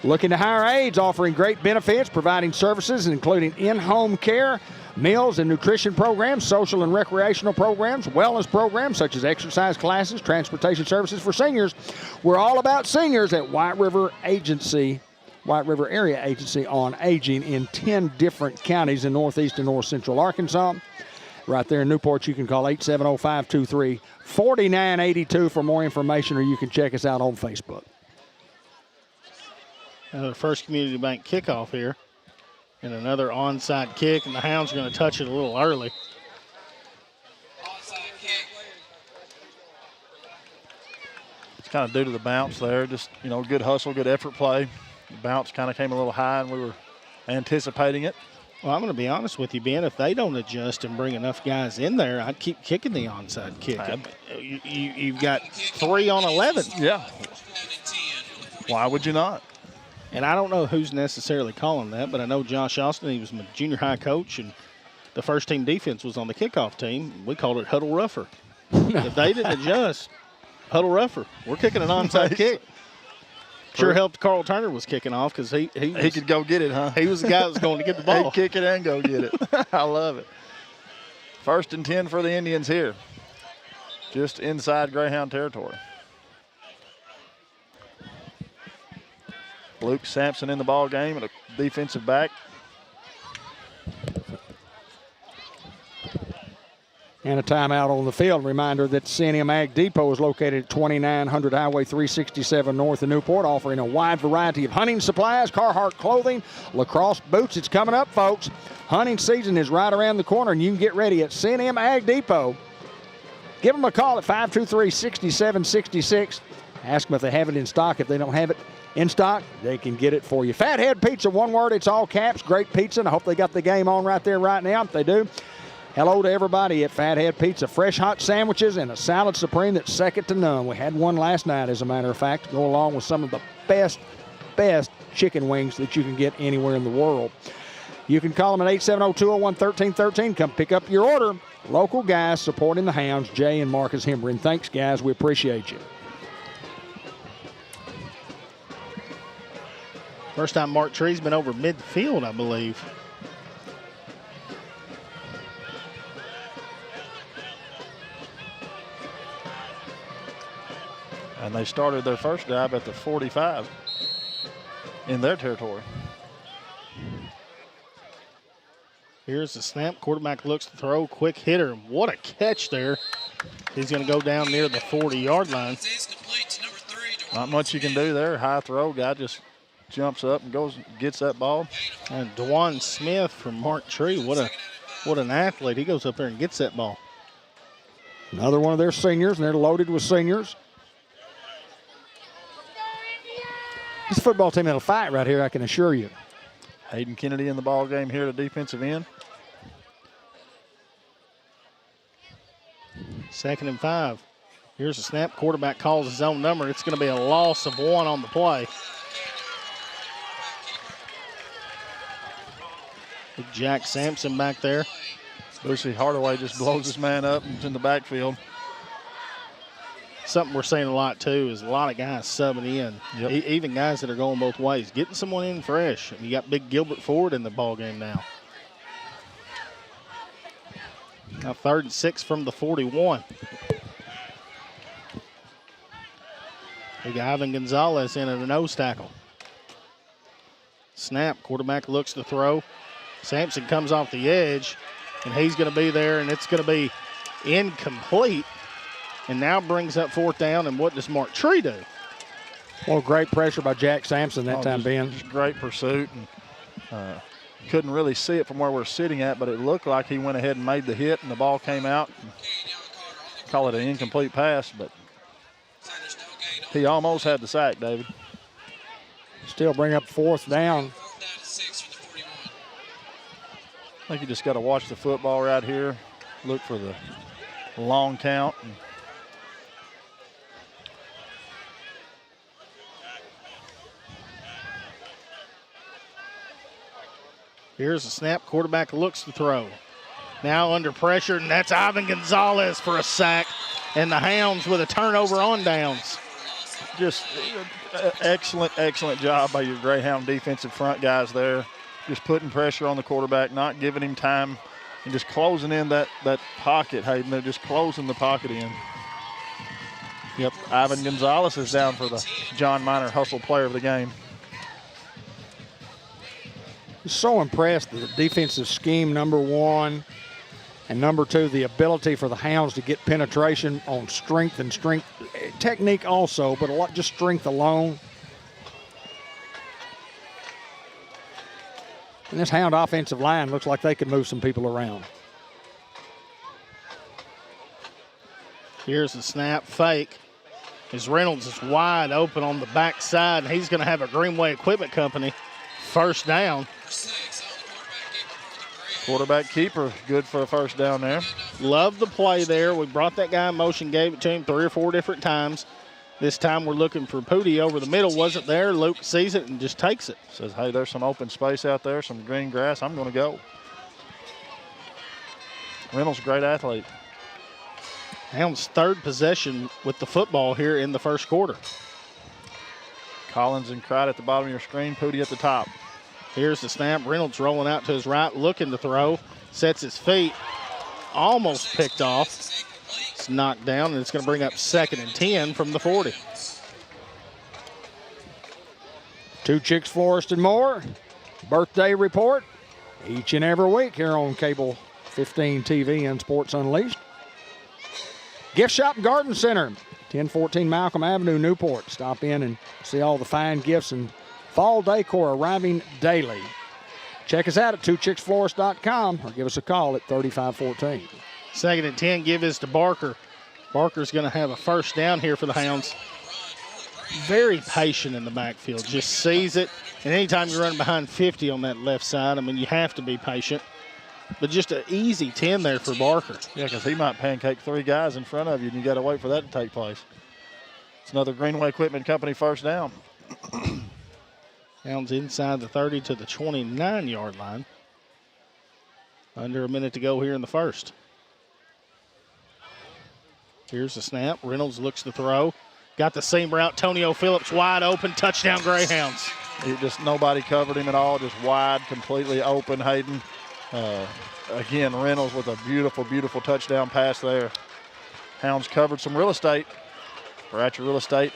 Looking to hire aides, offering great benefits, providing services including in-home care, meals and nutrition programs, social and recreational programs, wellness programs such as exercise classes, transportation services for seniors. We're all about seniors at White River Area Agency on Aging in 10 different counties in northeast and north central Arkansas. Right there in Newport, you can call 870-523-4982 for more information, or you can check us out on Facebook. The First Community Bank kickoff here. And another onside kick, and the Hounds are going to touch it a little early. It's kind of due to the bounce there. Just, good hustle, good effort play. The bounce kind of came a little high, and we were anticipating it. Well, I'm going to be honest with you, Ben. If they don't adjust and bring enough guys in there, I'd keep kicking the onside kick. You've got 3 on 11. Yeah. Why would you not? And I don't know who's necessarily calling that, but I know Josh Austin, he was my junior high coach, and the first team defense was on the kickoff team. We called it huddle rougher. If they didn't adjust, huddle rougher. We're kicking an onside kick. Sure helped Carl Turner was kicking off because he could go get it, huh? He was the guy that was going to get the ball. He'd kick it and go get it. I love it. 1st and 10 for the Indians here. Just inside Greyhound territory. Luke Sampson in the ball game at a defensive back. And a timeout on the field. Reminder that CNM Ag Depot is located at 2900 Highway 367 north of Newport, offering a wide variety of hunting supplies, Carhartt clothing, lacrosse boots. It's coming up, folks. Hunting season is right around the corner, and you can get ready at CNM Ag Depot. Give them a call at 523-6766. Ask them if they have it in stock. If they don't have it in stock, they can get it for you. Fathead Pizza, one word, it's all caps. Great pizza, and I hope they got the game on right there right now. If they do, hello to everybody at Fathead Pizza. Fresh hot sandwiches and a salad supreme that's second to none. We had one last night, as a matter of fact, to go along with some of the best chicken wings that you can get anywhere in the world. You can call them at 870-201-1313. Come pick up your order. Local guys supporting the Hounds, Jay and Marcus Hembren. Thanks, guys. We appreciate you. First time Mark Tree's been over midfield, I believe. And they started their first drive at the 45 in their territory. Here's the snap. Quarterback looks to throw. Quick hitter. What a catch there. He's going to go down near the 40-yard line. Not much you can do there. High throw. Guy just jumps up and goes, gets that ball. And Dwan Smith from Mark Tree. What an athlete. He goes up there and gets that ball. Another one of their seniors, and they're loaded with seniors. This football team will fight right here, I can assure you. Hayden Kennedy in the ball game here at defensive end. 2nd and 5. Here's a snap. Quarterback calls his own number. It's going to be a loss of 1 on the play. Big Jack Sampson back there. Lucy Hardaway just blows this man up in the backfield. something we're seeing a lot too is a lot of guys subbing in, even guys that are going both ways, getting someone in fresh. And you got Big Gilbert Ford in the ball game now. Now 3rd and 6 from the 41. We got Ivan Gonzalez in at a nose tackle. Snap, quarterback looks to throw. Sampson comes off the edge, and he's going to be there, and it's going to be incomplete. And now brings up 4th down, and what does Mark Tree do? Well, great pressure by Jack Sampson that time, Ben. Just great pursuit. And, couldn't really see it from where we're sitting at, but it looked like he went ahead and made the hit, and the ball came out. Call it an incomplete pass, but he almost had the sack, David. Still bring up 4th down. I think you just got to watch the football right here, look for the long count. Here's the snap. Quarterback looks to throw. Now under pressure, and that's Ivan Gonzalez for a sack. And the Hounds with a turnover on downs. Just excellent, excellent job by your Greyhound defensive front guys there. Just putting pressure on the quarterback, not giving him time, and just closing in that pocket, Hayden. They're just closing the pocket in. Yep, Ivan Gonzalez is down for the John Minor Hustle Player of the Game. So impressed with the defensive scheme, number 1, and number 2, the ability for the Hounds to get penetration on strength and technique also, but a lot just strength alone. And this Hound offensive line looks like they could move some people around. Here's the snap fake. As Reynolds is wide open on the backside, and he's going to have a Greenway Equipment Company 1st down. Quarterback keeper, good for a 1st down there. Love the play there. We brought that guy in motion, gave it to him 3 or 4 different times. This time we're looking for Pooty over the middle. Wasn't there. Luke sees it and just takes it. Says, hey, there's some open space out there, some green grass. I'm going to go. Reynolds, great athlete. Hounds' 3rd possession with the football here in the 1st quarter. Collins and Cried at the bottom of your screen, Pooty at the top. Here's the snap. Reynolds rolling out to his right, looking to throw. Sets his feet. Almost picked off. It's knocked down, and it's going to bring up 2nd and 10 from the 40. 2 Chicks, Florist, and more. Birthday report each and every week here on Cable 15 TV and Sports Unleashed. Gift Shop and Garden Center, 1014 Malcolm Avenue, Newport. Stop in and see all the fine gifts and fall decor arriving daily. Check us out at 2chicksflorist.com or give us a call at 3514. 2nd and 10, give this to Barker. Barker's going to have a 1st down here for the Hounds. Very patient in the backfield, just sees it. And anytime you're running behind 50 on that left side, I mean, you have to be patient. But just an easy 10 there for Barker. Yeah, because he might pancake 3 guys in front of you, and you got to wait for that to take place. It's another Greenway Equipment Company 1st down. Hounds inside the 30 to the 29-yard line. Under a minute to go here in the 1st. Here's the snap. Reynolds looks to throw. Got the seam route. Tonio Phillips wide open. Touchdown Greyhounds. Just nobody covered him at all. Just wide, completely open. Hayden. Again, Reynolds with a beautiful, beautiful touchdown pass there. Hounds covered some real estate. Bratcher Real Estate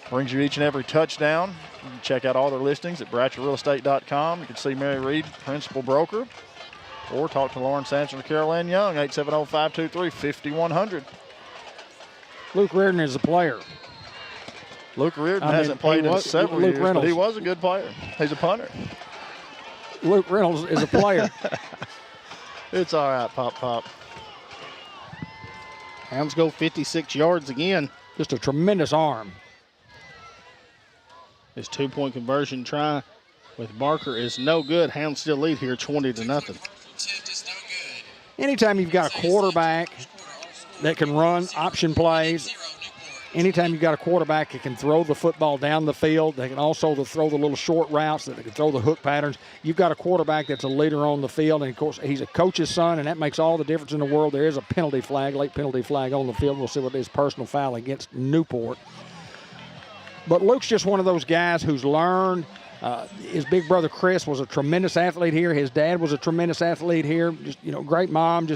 brings you each and every touchdown. You can check out all their listings at bratcherrealestate.com. You can see Mary Reed, principal broker, or talk to Lauren Sampson or Carol Ann Young, 870-523-5100. Luke Reardon is a player. Luke Reardon hasn't played in several years, but he was a good player. He's a punter. Luke Reynolds is a player. It's all right, Pop. Hounds go 56 yards again. Just a tremendous arm. His 2-point conversion try with Barker is no good. Hounds still lead here 20-0. Anytime you've got a quarterback that can run option plays, anytime you got a quarterback that can throw the football down the field, they can also throw the little short routes, that they can throw the hook patterns. You've got a quarterback that's a leader on the field, and of course he's a coach's son, and that makes all the difference in the world. There is a penalty flag, late penalty flag on the field. We'll see what is personal foul against Newport. But Luke's just one of those guys who's learned. His big brother Chris was a tremendous athlete here. His dad was a tremendous athlete here. Just, great mom.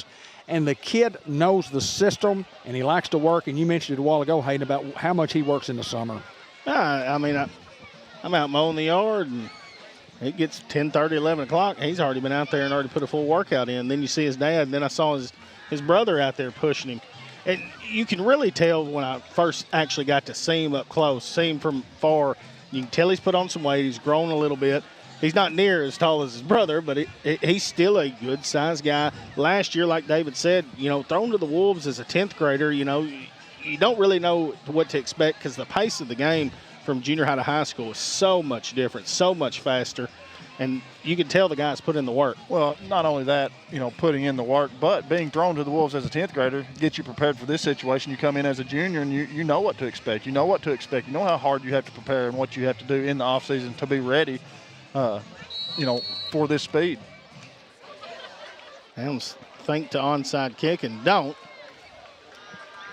And the kid knows the system, and he likes to work. And you mentioned it a while ago, Hayden, about how much he works in the summer. I'm out mowing the yard, and it gets 10:30, 11 o'clock. He's already been out there and already put a full workout in. Then you see his dad, and then I saw his brother out there pushing him. And you can really tell when I first actually got to see him up close, see him from far. You can tell he's put on some weight. He's grown a little bit. He's not near as tall as his brother, but he's still a good-sized guy. Last year, like David said, thrown to the Wolves as a 10th grader, you don't really know what to expect because the pace of the game from junior high to high school is so much different, so much faster. And you can tell the guy's put in the work. Well, not only that, putting in the work, but being thrown to the Wolves as a 10th grader gets you prepared for this situation. You come in as a junior, and you know what to expect. You know what to expect. You know how hard you have to prepare and what you have to do in the offseason to be ready, for this speed. Helms think to onside kick and don't.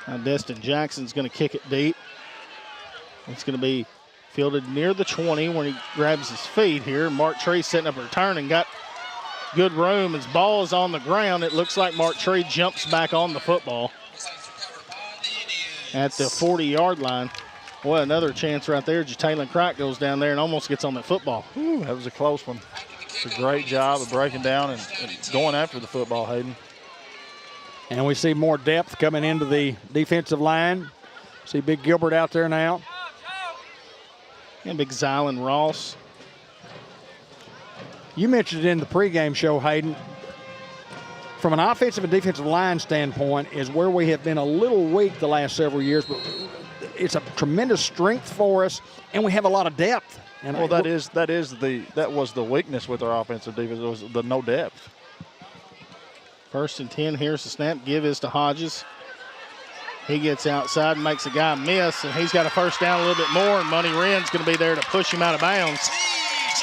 Now Destin Jackson's going to kick it deep. It's going to be fielded near the 20 when he grabs his feet here. Mark Tree setting up a return and got good room. His ball is on the ground. It looks like Mark Tree jumps back on the football at the 40-yard line. Boy, another chance right there. Jalen Crack goes down there and almost gets on that football. Ooh, that was a close one. It's a great job of breaking down and going after the football, Hayden. And we see more depth coming into the defensive line. See Big Gilbert out there now. And Big Zylan Ross. You mentioned it in the pregame show, Hayden. From an offensive and defensive line standpoint is where we have been a little weak the last several years, but it's a tremendous strength for us, and we have a lot of depth. And well, that was the weakness with our offensive defense, was the no depth. 1st and 10. Here's the snap. Give is to Hodges. He gets outside and makes a guy miss, and he's got a first down a little bit more, and Money Wren's going to be there to push him out of bounds.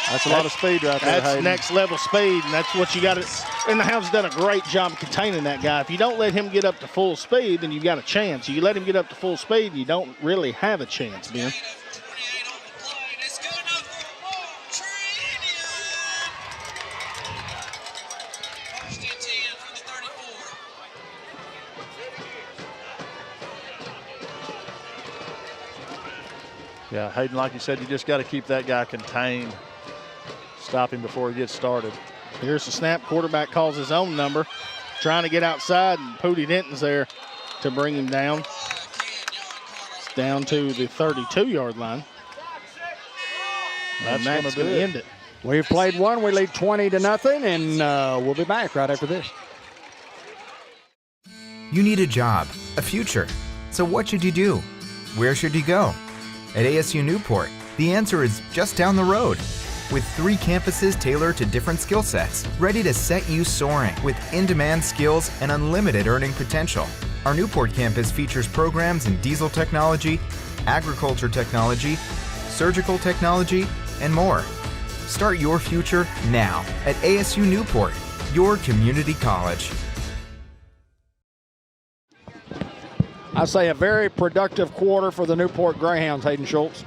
That's a lot of speed right there, That's Hayden. Next level speed, and that's what you got to. And the Hounds done a great job containing that guy. If you don't let him get up to full speed, then you've got a chance. You let him get up to full speed, you don't really have a chance, Ben. Yeah, Hayden, like you said, you just got to keep that guy contained. Stop him before he gets started. Here's the snap. Quarterback calls his own number. Trying to get outside, and Pooty Denton's there to bring him down. It's down to the 32-yard line. And that's going to end it. We've played one. We lead 20-0, and we'll be back right after this. You need a job, a future. So what should you do? Where should you go? At ASU Newport, the answer is just down the road. With 3 campuses tailored to different skill sets, ready to set you soaring with in-demand skills and unlimited earning potential. Our Newport campus features programs in diesel technology, agriculture technology, surgical technology, and more. Start your future now at ASU Newport, your community college. I say a very productive quarter for the Newport Greyhounds, Hayden Schultz.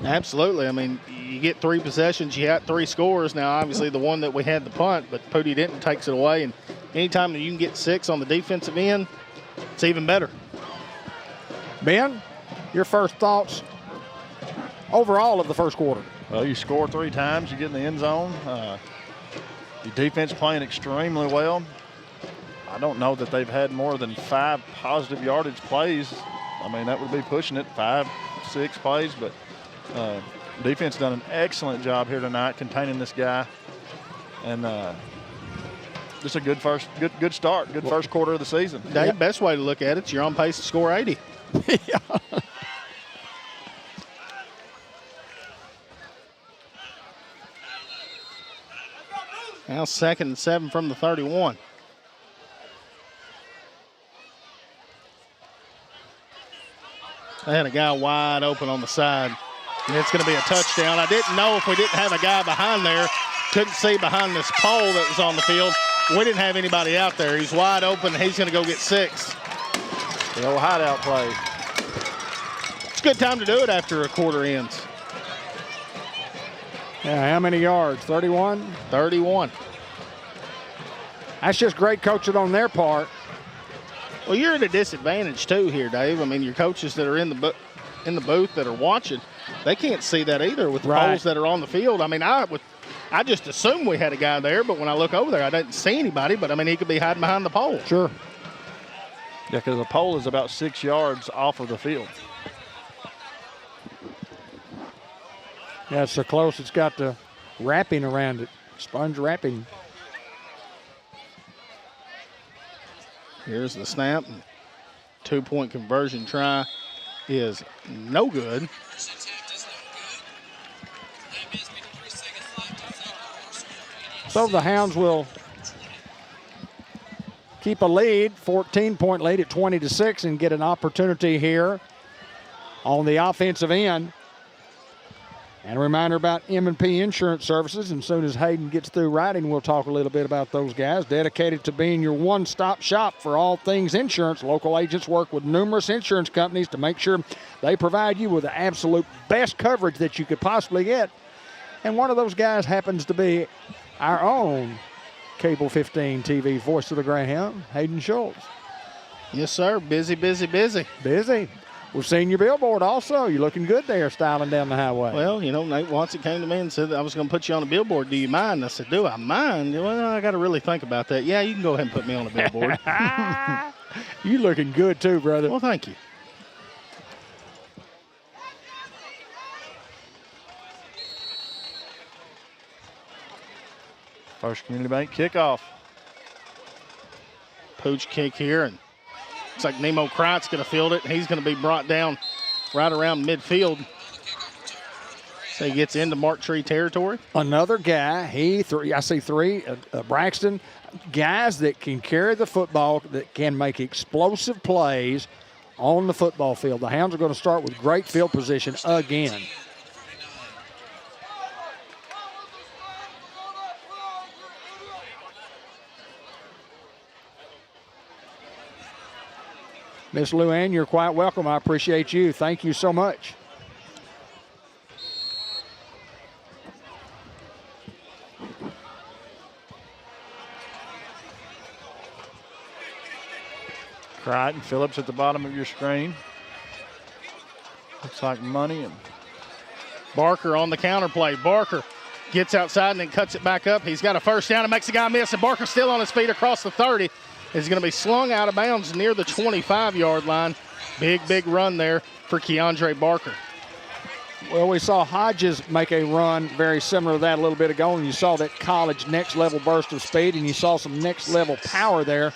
Absolutely. I mean, you get 3 possessions, you got 3 scores. Now, obviously, the one that we had the punt, but Pooty Denton takes it away. And anytime that you can get 6 on the defensive end, it's even better. Ben, your first thoughts overall of the first quarter? Well, you score 3 times, you get in the end zone. Your defense playing extremely well. I don't know that they've had more than 5 positive yardage plays. I mean, that would be pushing it, 5, 6 plays, but defense done an excellent job here tonight containing this guy. And just a good start, good first quarter of the season. Dave, best way to look at it, you're on pace to score 80. Yeah. Now 2nd and 7 from the 31. They had a guy wide open on the side, and it's going to be a touchdown. I didn't know if we didn't have a guy behind there. Couldn't see behind this pole that was on the field. We didn't have anybody out there. He's wide open. He's going to go get 6. The old hideout play. It's a good time to do it after a quarter ends. Yeah, how many yards? 31? 31. That's just great coaching on their part. Well, you're at a disadvantage too here, Dave. I mean, your coaches that are in the booth that are watching, they can't see that either with the poles that are on the field. I mean, I just assumed we had a guy there, but when I look over there, I didn't see anybody. But I mean, he could be hiding behind the pole. Sure. Yeah, because the pole is about 6 yards off of the field. Yeah, it's so close. It's got the wrapping around it, sponge wrapping. Here's the snap. 2-point conversion try is no good. So the Hounds will keep a lead, 14-point lead at 20-6, and get an opportunity here on the offensive end. And a reminder about M&P Insurance Services. And as soon as Hayden gets through writing, we'll talk a little bit about those guys. Dedicated to being your one-stop shop for all things insurance. Local agents work with numerous insurance companies to make sure they provide you with the absolute best coverage that you could possibly get. And one of those guys happens to be our own Cable 15 TV voice of the Greyhound, Hayden Schultz. Yes, sir. Busy, busy, busy. Busy. We've seen your billboard also. You're looking good there styling down the highway. Well, you know, Nate Watson came to me and said I was going to put you on a billboard. Do you mind? I said, do I mind? Well, I got to really think about that. Yeah, you can go ahead and put me on a billboard. You looking good too, brother. Well, thank you. First Community Bank kickoff. Pooch kick here, and looks like Nemo Kreitz going to field it. He's going to be brought down right around midfield. So he gets into Mark Tree territory. Another guy, I see three, Braxton, guys that can carry the football, that can make explosive plays on the football field. The Hounds are going to start with great field position again. Miss Luann, you're quite welcome. I appreciate you. Thank you so much. Crichton, Phillips at the bottom of your screen. Looks like money. And Barker on the counter play. Barker gets outside and then cuts it back up. He's got a first down and makes the guy miss. And Barker still on his feet across the 30. Is going to be slung out of bounds near the 25-yard line. Big run there for Keandre Barker. Well, we saw Hodges make a run very similar to that a little bit ago, and you saw that college next-level burst of speed, and you saw some next-level power there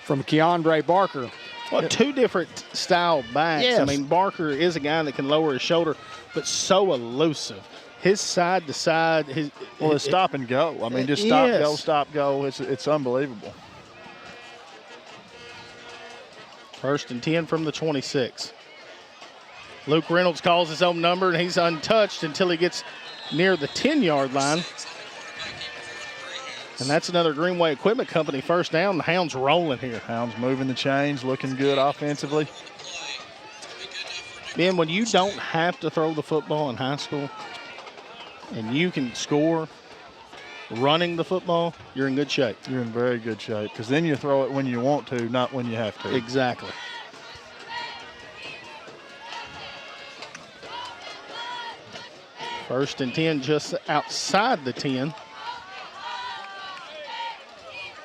from Keandre Barker. Well, two different style backs. Yes. I mean, Barker is a guy that can lower his shoulder, but so elusive. His side to side. His stop and go. I mean, just stop, go. It's unbelievable. 1st and 10 from the 26. Luke Reynolds calls his own number, and he's untouched until he gets near the 10-yard line. And that's another Greenway Equipment Company first down. The Hounds rolling here. Hounds moving the chains, looking good offensively. Ben, when you don't have to throw the football in high school and you can score running the football, you're in good shape. You're in very good shape because then you throw it when you want to, not when you have to. Exactly. First and 10 just outside the 10.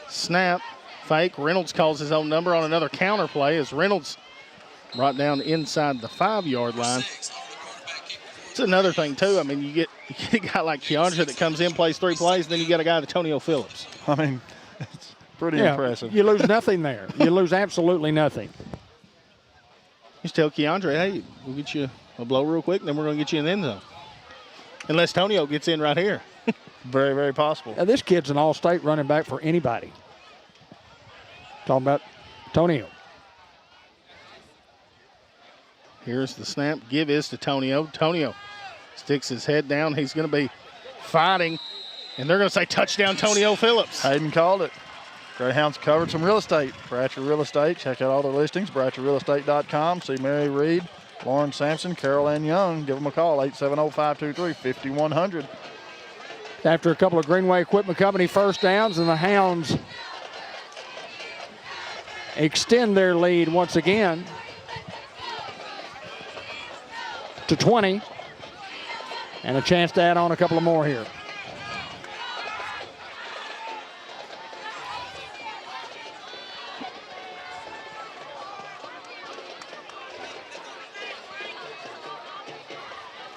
Snap, fake. Reynolds calls his own number on another counter play as Reynolds brought down inside the 5-yard line. It's another thing, too. I mean, you get a guy like Keandre that comes in, plays 3 plays, and then you got a guy, Antonio Phillips. I mean, it's pretty impressive. You lose nothing there. You lose absolutely nothing. Just tell Keandre, hey, we'll get you a blow real quick, and then we're going to get you in the end zone. Unless Tonio gets in right here. Very, very possible. Now, this kid's an all-state running back for anybody. Talking about Tonio. Here's the snap. Give is to Tonio. Tonio sticks his head down. He's going to be fighting, and they're going to say touchdown, Tonio Phillips. Hayden called it. Greyhounds covered some real estate. Bratcher Real Estate. Check out all their listings, BratcherRealEstate.com. See Mary Reed, Lauren Sampson, Carol Ann Young. Give them a call, 870-523-5100. After a couple of Greenway Equipment Company first downs, and the Hounds extend their lead once again to 20, and a chance to add on a couple of more here.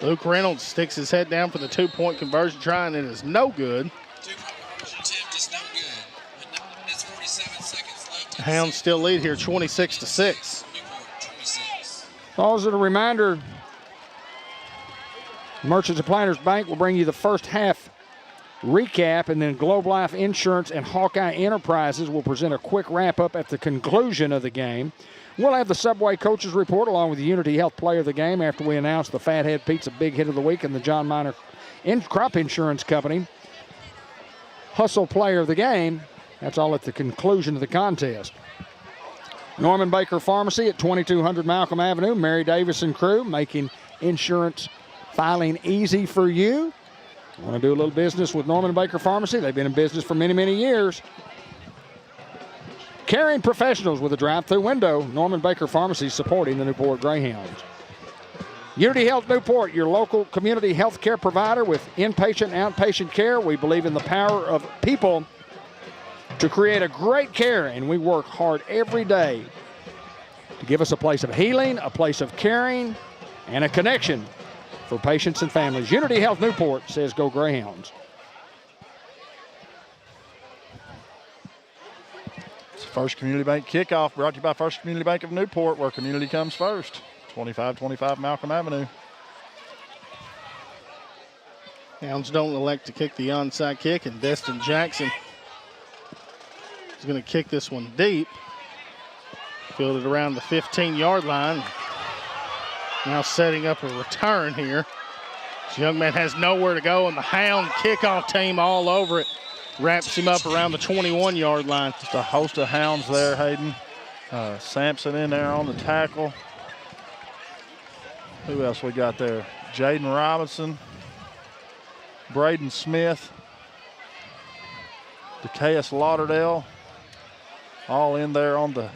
Luke Reynolds sticks his head down for the two-point conversion try, and it is no good. Two-point conversion attempt is no good. With 9 minutes 47 seconds left. Hounds still lead here, 26-6. Newport 26. Also, a reminder, Merchants of Planters Bank will bring you the first half recap, and then Globe Life Insurance and Hawkeye Enterprises will present a quick wrap-up at the conclusion of the game. We'll have the Subway Coaches Report along with the Unity Health Player of the Game after we announce the Fathead Pizza Big Hit of the Week and the John Minor Crop Insurance Company Hustle Player of the Game. That's all at the conclusion of the contest. Norman Baker Pharmacy at 2200 Malcolm Avenue. Mary Davis and crew making insurance filing easy for you. Want to do a little business with Norman Baker Pharmacy? They've been in business for many, many years. Caring professionals with a drive-through window. Norman Baker Pharmacy supporting the Newport Greyhounds. Unity Health Newport, your local community health care provider with inpatient and outpatient care. We believe in the power of people to create a great care, and we work hard every day to give us a place of healing, a place of caring, and a connection for patients and families. Unity Health Newport says go Greyhounds. First Community Bank kickoff brought to you by First Community Bank of Newport, where community comes first. 2525 Malcolm Avenue. Hounds don't elect to kick the onside kick, and Destin Jackson is going to kick this one deep. Fielded around the 15-yard line. Now setting up a return here. This young man has nowhere to go, and the Hound kickoff team all over it. Wraps him up around the 21-yard line. Just a host of Hounds there, Hayden. Sampson in there on the tackle. Who else we got there? Jaden Robinson, Braden Smith, DeKayas Lauderdale, all in there on the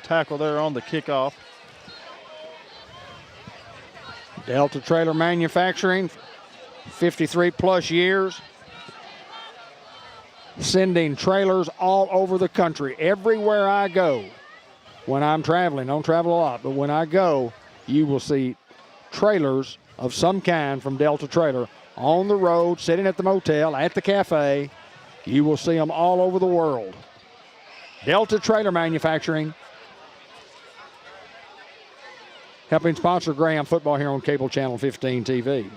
tackle there on the kickoff. Delta Trailer Manufacturing, 53-plus years. Sending trailers all over the country. Everywhere I go, when I'm traveling, I don't travel a lot, but when I go, you will see trailers of some kind from Delta Trailer on the road, sitting at the motel, at the cafe. You will see them all over the world. Delta Trailer Manufacturing, helping sponsor Greyhound football here on Cable Channel 15 TV.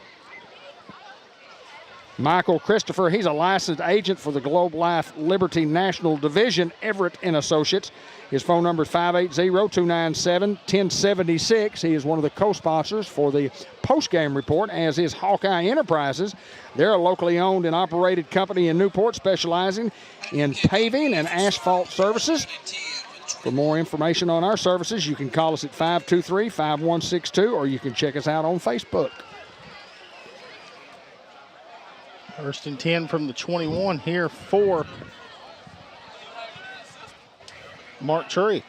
Michael Christopher, he's a licensed agent for the Globe Life Liberty National Division, Everett & Associates. His phone number is 580-297-1076. He is one of the co-sponsors for the post-game report, as is Hawkeye Enterprises. They're a locally owned and operated company in Newport specializing in paving and asphalt services. For more information on our services, you can call us at 523-5162, or you can check us out on Facebook. First and 10 from the 21 here for Mark Tree.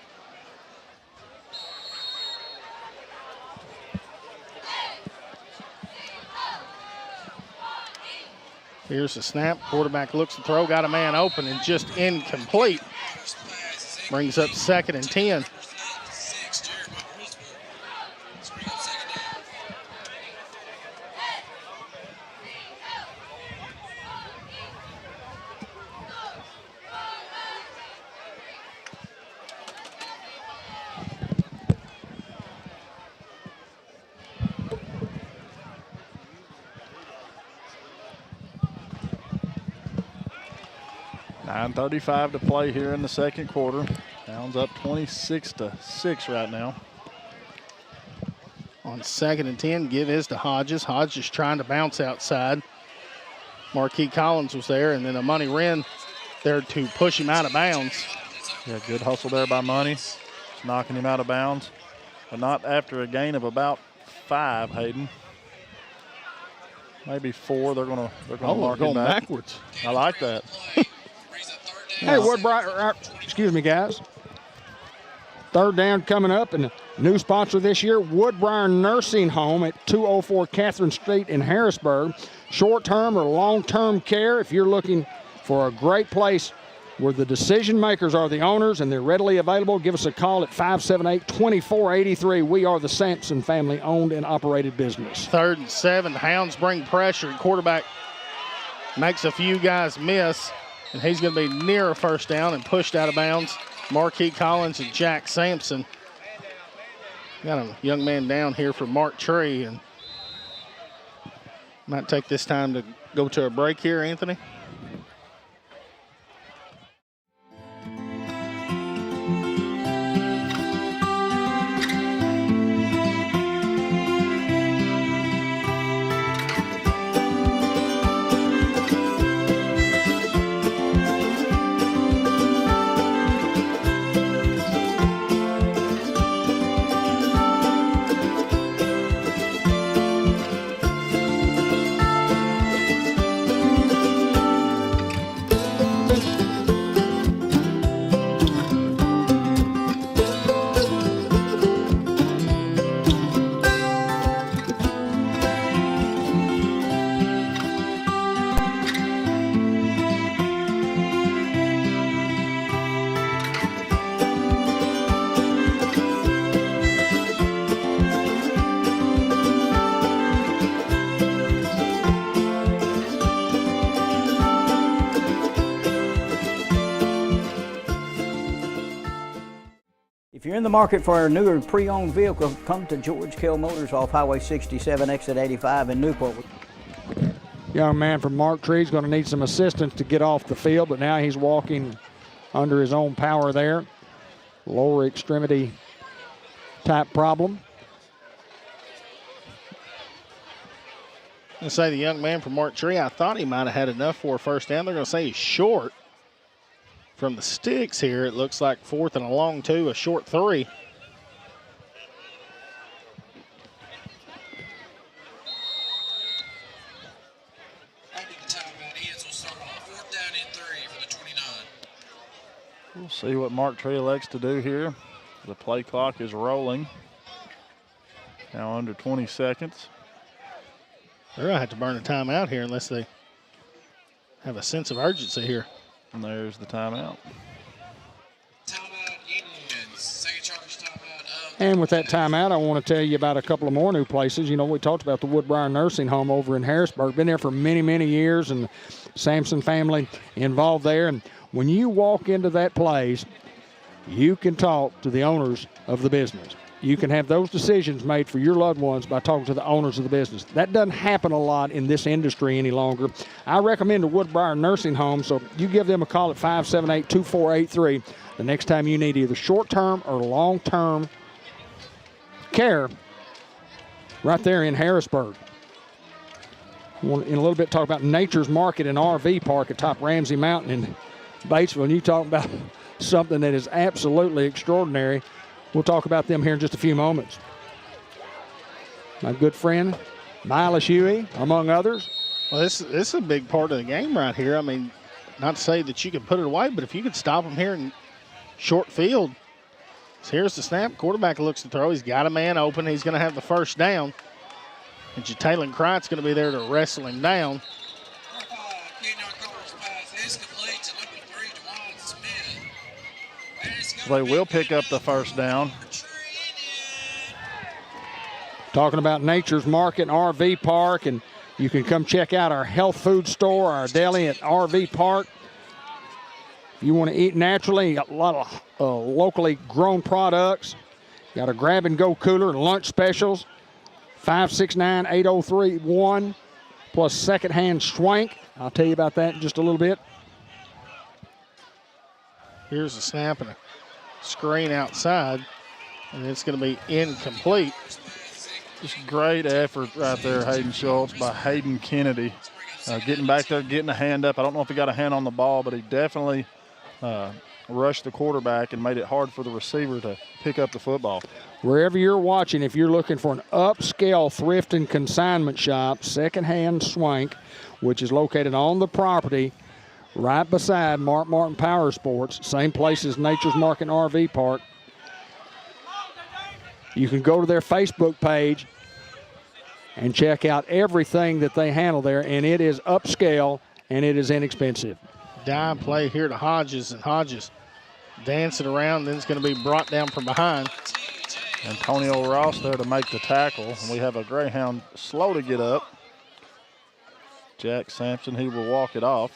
Here's the snap. Quarterback looks to throw, got a man open, and just incomplete. Brings up 2nd and 10. .9:35 to play here in the second quarter. Hounds up 26-6 right now. On 2nd and 10, give his to Hodges. Hodges trying to bounce outside. Marquis Collins was there, and then Amani Wren there to push him out of bounds. Yeah, good hustle there by Money. Just knocking him out of bounds. But not after a gain of about 5, Hayden. Maybe 4. They're gonna mark him going back. backwards. I like that. Hey, Woodbriar, excuse me, guys. 3rd down coming up, and a new sponsor this year, Woodbriar Nursing Home at 204 Catherine Street in Harrisburg. Short-term or long-term care, if you're looking for a great place where the decision makers are the owners and they're readily available, give us a call at 578-2483. We are the Sampson family owned and operated business. 3rd and 7, Hounds bring pressure. Quarterback makes a few guys miss, and he's going to be near a 1st down and pushed out of bounds. Marquis Collins and Jack Sampson. Got a young man down here for Mark Tree, and might take this time to go to a break here, Anthony. If you're in the market for a newer pre-owned vehicle, come to George Kell Motors off Highway 67, exit 85 in Newport. Young man from Mark Tree is going to need some assistance to get off the field, but now he's walking under his own power there. Lower extremity type problem. I'm going to say the young man from Mark Tree, I thought he might have had enough for a 1st down. They're going to say he's short. From the sticks here, it looks like 4th and a long 2, a short 3. After the timeout ends, we'll start on 4th down and 3 for the 29. We'll see what Mark Tree elects to do here. The play clock is rolling. Now under 20 seconds. They're going to have to burn a timeout here unless they have a sense of urgency here. And there's the timeout. Timeout ends. Second charge timeout of. And with that timeout, I want to tell you about a couple of more new places. You know, we talked about the Woodbriar Nursing Home over in Harrisburg. Been there for many, many years, and the Sampson family involved there. And when you walk into that place, you can talk to the owners of the business. You can have those decisions made for your loved ones by talking to the owners of the business. That doesn't happen a lot in this industry any longer. I recommend the Woodbriar Nursing Home, so you give them a call at 578-2483 the next time you need either short-term or long-term care right there in Harrisburg. I want to, in a little bit, talk about Nature's Market and RV Park at top Ramsey Mountain in Batesville. And you talk about something that is absolutely extraordinary. We'll talk about them here in just a few moments. My good friend, Miles Huey, among others. Well, this is a big part of the game right here. I mean, not to say that you can put it away, but if you could stop them here in short field. So here's the snap. Quarterback looks to throw. He's got a man open. He's going to have the 1st down. And Jalen Kreitz going to be there to wrestle him down. They will pick up the 1st down. Talking about Nature's Market and RV Park, and you can come check out our health food store, our deli at RV Park. If you want to eat naturally, a lot of locally grown products. Got a grab-and-go cooler and lunch specials. 569-8031 plus secondhand swank. I'll tell you about that in just a little bit. Here's a snap and a screen outside, and it's going to be incomplete. Just great effort right there, Hayden Schultz, by Hayden Kennedy. Getting back there, getting a hand up. I don't know if he got a hand on the ball, but he definitely rushed the quarterback and made it hard for the receiver to pick up the football. Wherever you're watching, if you're looking for an upscale thrift and consignment shop, Secondhand Swank, which is located on the property right beside Mark Martin Power Sports, same place as Nature's Market and RV Park. You can go to their Facebook page and check out everything that they handle there, and it is upscale and it is inexpensive. Dime play here to Hodges, and Hodges dancing around, then it's going to be brought down from behind. Antonio Ross there to make the tackle. And we have a Greyhound slow to get up. Jack Sampson, he will walk it off.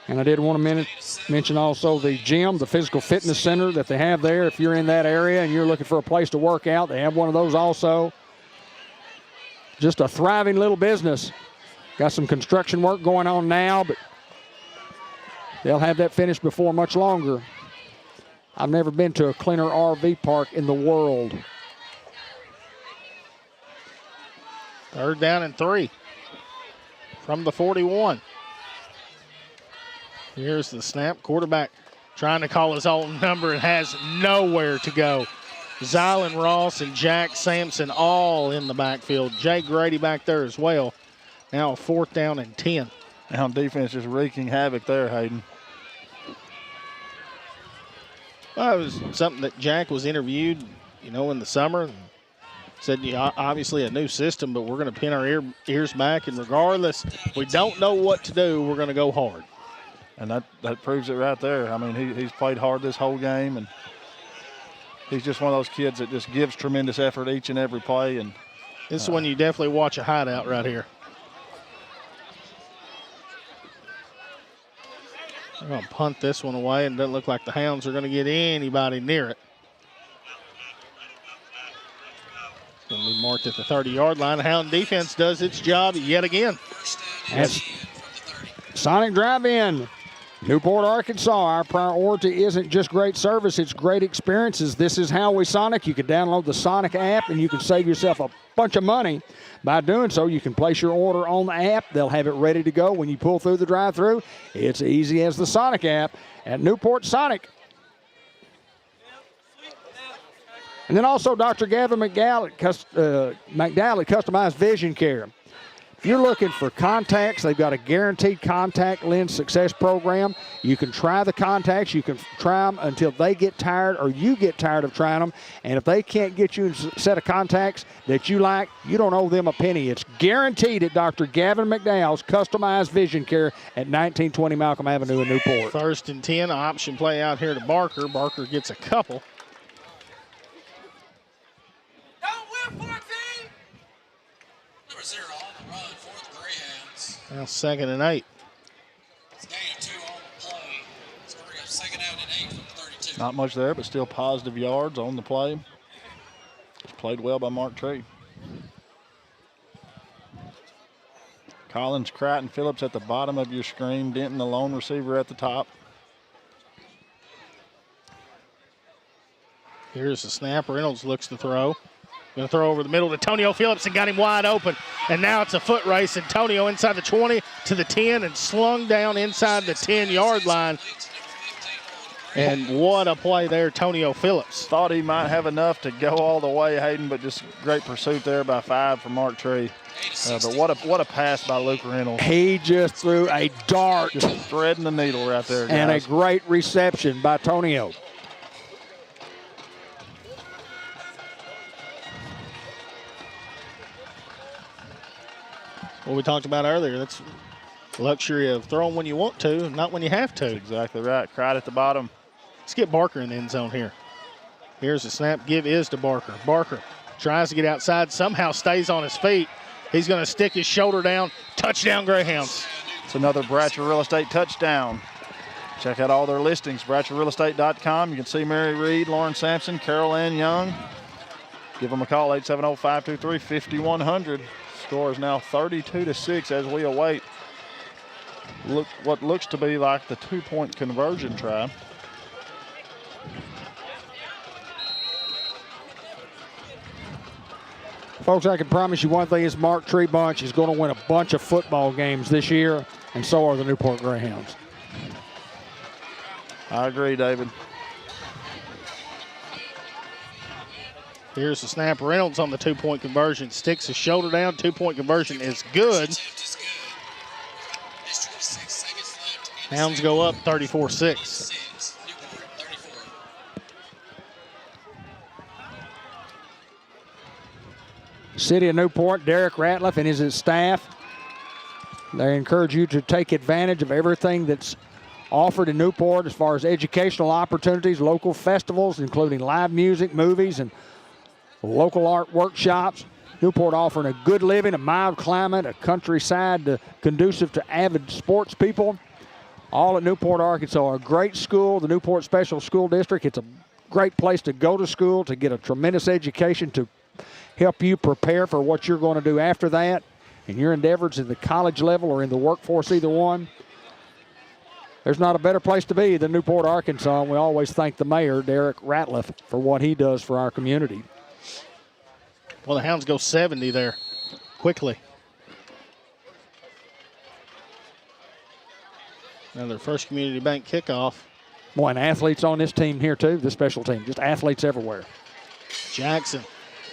And I did want to mention also the gym, the physical fitness center that they have there. If you're in that area and you're looking for a place to work out, they have one of those also. Just a thriving little business. Got some construction work going on now, but they'll have that finished before much longer. I've never been to a cleaner RV park in the world. 3rd down and 3 from the 41. Here's the snap. Quarterback trying to call his own number and has nowhere to go. Zylan Ross and Jack Sampson all in the backfield. Jay Grady back there as well. Now a 4th down and 10. Now defense just wreaking havoc there, Hayden. Well, it was something that Jack was interviewed, in the summer. And said, obviously a new system, but we're going to pin our ears back, and regardless, we don't know what to do, we're going to go hard. And that proves it right there. I mean, he's played hard this whole game, and he's just one of those kids that just gives tremendous effort each and every play. And this is when you definitely watch a hideout right here. They're going to punt this one away, and it doesn't look like the Hounds are going to get anybody near it. It's going to be marked at the 30-yard line. The Hound defense does its job yet again. That's Sonic Drive-In, Newport, Arkansas. Our priority isn't just great service, it's great experiences. This is how we Sonic. You can download the Sonic app and you can save yourself a bunch of money. By doing so, you can place your order on the app. They'll have it ready to go when you pull through the drive-thru. It's easy as the Sonic app at Newport Sonic. And then also Dr. Gavin McDowell at Customized Vision Care. If you're looking for contacts, they've got a guaranteed contact lens success program. You can try the contacts. You can try them until they get tired or you get tired of trying them. And if they can't get you a set of contacts that you like, you don't owe them a penny. It's guaranteed at Dr. Gavin McDowell's Customized Vision Care at 1920 Malcolm Avenue in Newport. 1st and 10, option play out here to Barker. Barker gets a couple. Number 0 on the run for the Greyhounds. Now 2nd and 8. It's a gain of 2 on the play. So we're going to have 2nd down and 8 from the 32. not much there, but still positive yards on the play. It's played well by Mark Tree. Collins, Crichton, Phillips at the bottom of your screen. Denton, the lone receiver, at the top. Here's the snap. Reynolds looks to throw. Going to throw over the middle to Antonio Phillips and got him wide open. And now it's a foot race. Antonio inside the 20 to the 10 and slung down inside the 10-yard line. And what a play there, Antonio Phillips. Thought he might have enough to go all the way, Hayden, but just great pursuit there by 5 for Mark Tree. But what a pass by Luke Reynolds. He just threw a dart. Just threading the needle right there, guys. And a great reception by Antonio. What we talked about earlier, that's the luxury of throwing when you want to, not when you have to. Exactly right. Cried at the bottom. Let's get Barker in the end zone here. Here's the snap. Give is to Barker. Barker tries to get outside, somehow stays on his feet. He's going to stick his shoulder down. Touchdown, Greyhounds. It's another Bratcher Real Estate touchdown. Check out all their listings, BratcherRealEstate.com. You can see Mary Reed, Lauren Sampson, Carol Ann Young. Give them a call, 870-523-5100. Score is now 32-6 as we await what looks to be like the 2-point conversion try. Folks, I can promise you one thing, this Mark Tree bunch is going to win a bunch of football games this year, and so are the Newport Greyhounds. I agree, David. Here's the snap. Reynolds on the two-point conversion. Sticks his shoulder down. Two-point conversion is good. Hounds go up 34-6. City of Newport, Derek Ratliff and his staff, they encourage you to take advantage of everything that's offered in Newport as far as educational opportunities, local festivals, including live music, movies, and local art workshops. Newport offering a good living, a mild climate, a countryside conducive to avid sports people. All at Newport, Arkansas. A great school, the Newport Special School District. It's a great place to go to school, to get a tremendous education, to help you prepare for what you're going to do after that in your endeavors at the college level or in the workforce, either one. There's not a better place to be than Newport, Arkansas, and we always thank the mayor, Derek Ratliff, for what he does for our community. Well, the Hounds go 70 there quickly. Another First Community Bank kickoff. Boy, and athletes on this team here, too, this special team. Just athletes everywhere. Jackson,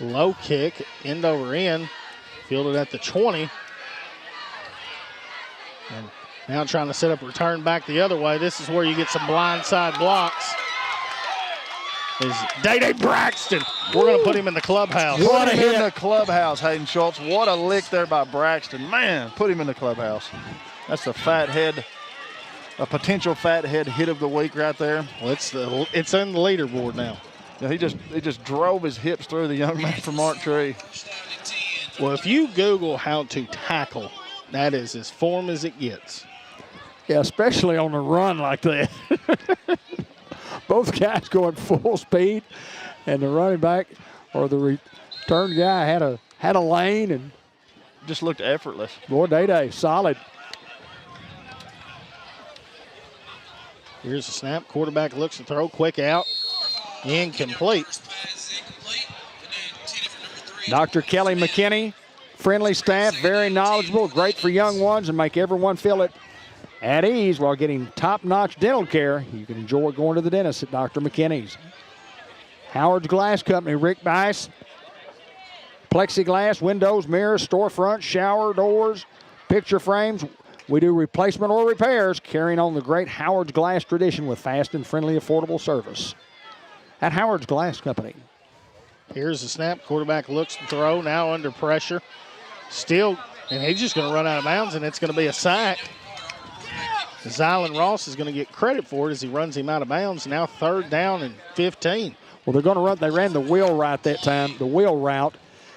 low kick, end over end, fielded at the 20. And now trying to set up a return back the other way. This is where you get some blindside blocks. Is Day-Day Braxton. We're going to put him in the clubhouse. Put him in the clubhouse, Hayden Schultz. What a lick there by Braxton. Man, put him in the clubhouse. That's a fat head, a potential fat head hit of the week right there. Well, it's on the leaderboard now. Yeah, he just drove his hips through the young man from Mark Tree. Well, if you Google how to tackle, that is as form as it gets. Yeah, especially on a run like that. Both guys going full speed, and the running back or the return guy had a lane and just looked effortless. Boy, Day-Day, solid. Here's the snap. Quarterback looks to throw. Quick out. Incomplete. Dr. Kelly McKinney, friendly staff, very knowledgeable, great for young ones and make everyone feel it at ease while getting top-notch dental care. You can enjoy going to the dentist at Dr. McKinney's. Howard's Glass Company, Rick Bice. Plexiglass, windows, mirrors, storefront, shower doors, picture frames. We do replacement or repairs, carrying on the great Howard's Glass tradition with fast and friendly, affordable service at Howard's Glass Company. Here's the snap. Quarterback looks to throw, now under pressure. Still, and he's just going to run out of bounds, and it's going to be a sack. Zylan Ross is going to get credit for it as he runs him out of bounds. Now 3rd down and 15. Well, they're going to run. They ran the wheel right that time, the wheel route,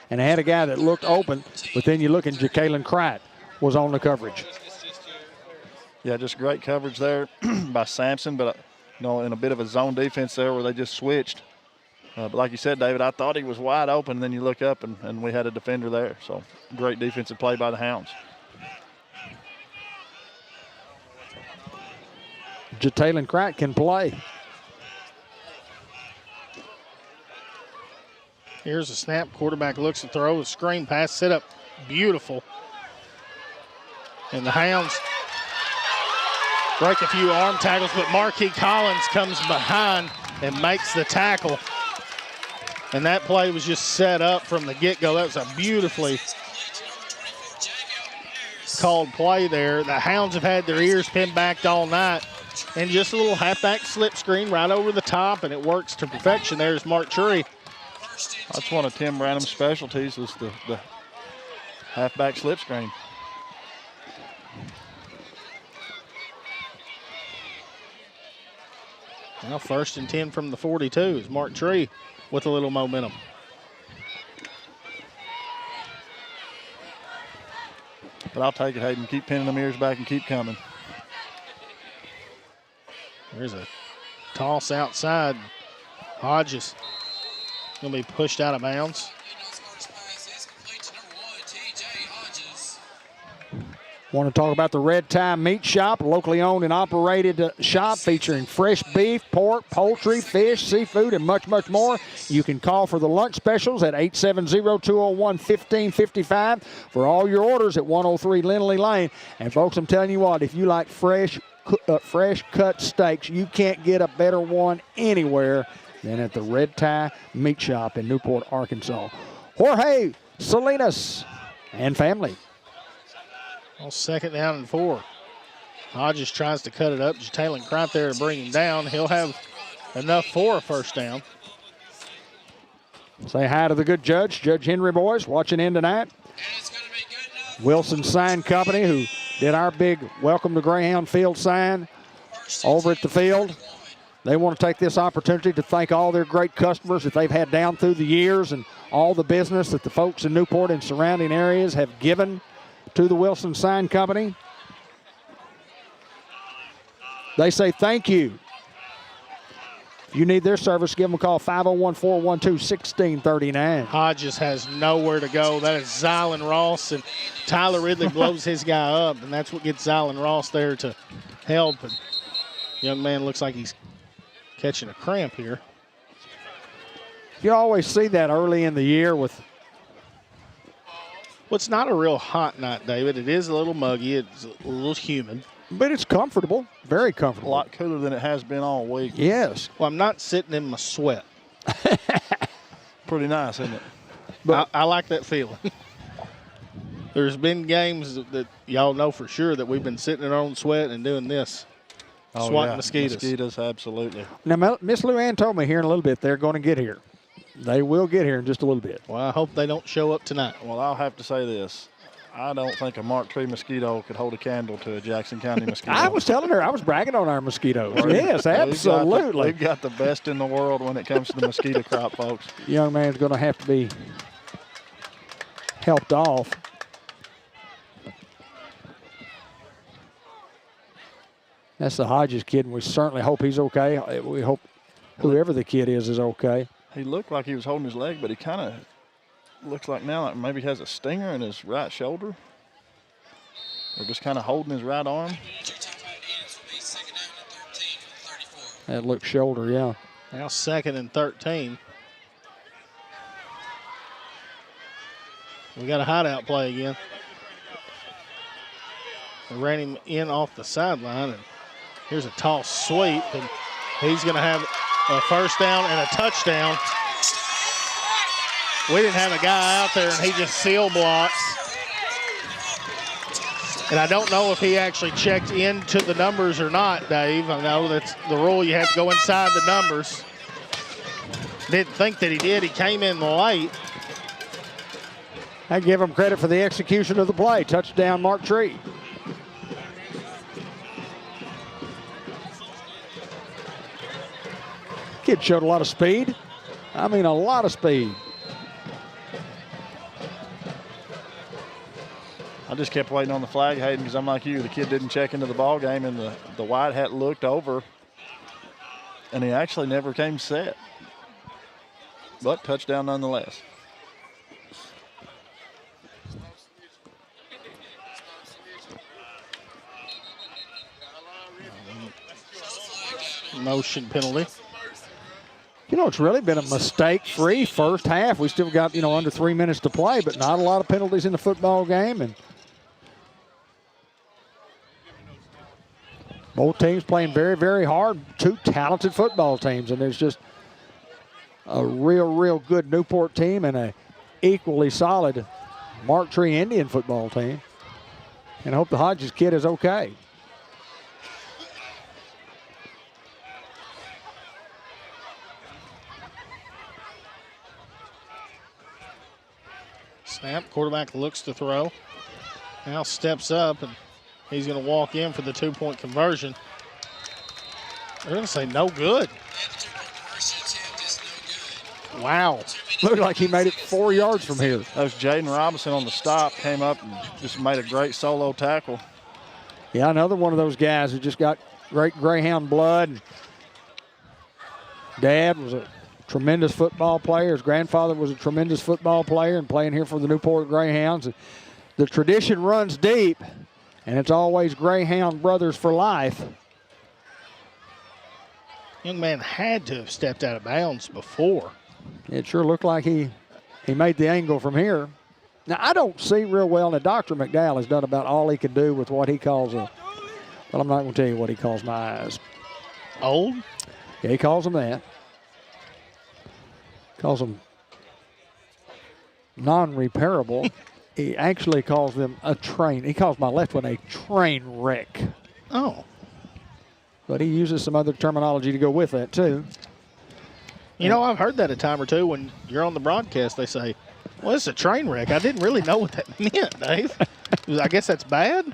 and they had a guy that looked open, but then you look and Jacalen Cright was on the coverage. Yeah, just great coverage there by Sampson, but in a bit of a zone defense there where they just switched. But like you said, David, I thought he was wide open, and then you look up and we had a defender there. So great defensive play by the Hounds. Jacalen Cright can play. Here's a snap. Quarterback looks to throw. A screen pass set up. Beautiful. And the Hounds break a few arm tackles, but Marquis Collins comes behind and makes the tackle. And that play was just set up from the get-go. That was a beautifully called play there. The Hounds have had their ears pinned back all night. And just a little halfback slip screen right over the top, and it works to perfection. There's Mark Tree. That's one of Tim Branham's specialties, was the halfback slip screen. Now 1st and 10 from the 42 is Mark Tree with a little momentum. But I'll take it, Hayden. Keep pinning them ears back and keep coming. There's a toss outside. Hodges going to be pushed out of bounds. Want to talk about the Red Tie Meat Shop, a locally owned and operated shop featuring fresh beef, pork, poultry, fish, seafood, and much, much more. You can call for the lunch specials at 870-201-1555 for all your orders at 103 Lindley Lane. And, folks, I'm telling you what, if you like fresh cut steaks, you can't get a better one anywhere than at the Red Tie Meat Shop in Newport, Arkansas. Jorge Salinas and family. Well, 2nd down and 4. Hodges tries to cut it up. Jalen Crott there to bring him down. He'll have enough for a 1st down. Say hi to the good judge, Judge Henry Boyce, watching in tonight. Wilson Sign Company, who did our big Welcome to Greyhound Field sign over at the field. They want to take this opportunity to thank all their great customers that they've had down through the years and all the business that the folks in Newport and surrounding areas have given to the Wilson Sign Company. They say thank you. If you need their service, give them a call, 501-412-1639. Hodges has nowhere to go. That is Zylan Ross, and Tyler Ridley blows his guy up, and that's what gets Zylan Ross there to help. And young man looks like he's catching a cramp here. You always see that early in the year with. Well, it's not a real hot night, David. It is a little muggy. It's a little humid. But it's comfortable, very A comfortable. lot cooler than it has been all week. Yes. Well, I'm not sitting in my sweat. Pretty nice, isn't it? But I like that feeling. There's been games that y'all know for sure that we've been sitting in our own sweat and doing this. Swatting mosquitoes. Mosquitoes, absolutely. Now, Miss Luann told me here in a little bit they're going to get here. They will get here in just a little bit. Well, I hope they don't show up tonight. Well, I'll have to say this. I don't think a Mark Tree mosquito could hold a candle to a Jackson County mosquito. I was telling her, I was bragging on our mosquitoes. Yes, absolutely. We've got the best in the world when it comes to the mosquito crop, folks. Young man's going to have to be helped off. That's the Hodges kid, and we certainly hope he's okay. We hope whoever the kid is okay. He looked like he was holding his leg, but he kind of looks like now like maybe he has a stinger in his right shoulder. Or just kind of holding his right arm. That looks shoulder, yeah. Now 2nd and 13. We got a hideout play again. They ran him in off the sideline, and here's a toss sweep, and he's going to have a 1st down and a touchdown. We didn't have a guy out there, and he just seal blocks. And I don't know if he actually checked into the numbers or not, Dave. I know that's the rule. You have to go inside the numbers. Didn't think that he did. He came in late. I give him credit for the execution of the play. Touchdown, Mark Tree. Kid showed a lot of speed. I mean, a lot of speed. I just kept waiting on the flag, Hayden, because I'm like you. The kid didn't check into the ball game, and the white hat looked over, and he actually never came set. But touchdown nonetheless. Motion penalty. You know, it's really been a mistake-free first half. We still got, under 3 minutes to play, but not a lot of penalties in the football game. And both teams playing very, very hard. Two talented football teams, and there's just a real good Newport team and a equally solid Mark Tree Indian football team. And I hope the Hodges kid is okay. Snap, quarterback looks to throw. Now steps up, and he's going to walk in for the 2-point conversion. They're going to say no good. Wow. Looked like he made it 4 yards from here. That was Jaden Robinson on the stop, came up and just made a great solo tackle. Yeah, another one of those guys who just got great Greyhound blood. Dad was a tremendous football player. His grandfather was a tremendous football player and playing here for the Newport Greyhounds. The tradition runs deep, And it's always Greyhound brothers for life. Young man had to have stepped out of bounds before. It sure looked like he made the angle from here. Now, I don't see real well that Dr. McDowell has done about all he can do with what he calls well, I'm not going to tell you what he calls my eyes. Old? Yeah, he calls them that. Calls them non-repairable. He actually calls them he calls my left one a train wreck. Oh. But he uses some other terminology to go with that, too. You know, I've heard that a time or two when you're on the broadcast. They say, well, it's a train wreck. I didn't really know what that meant, Dave. I guess that's bad?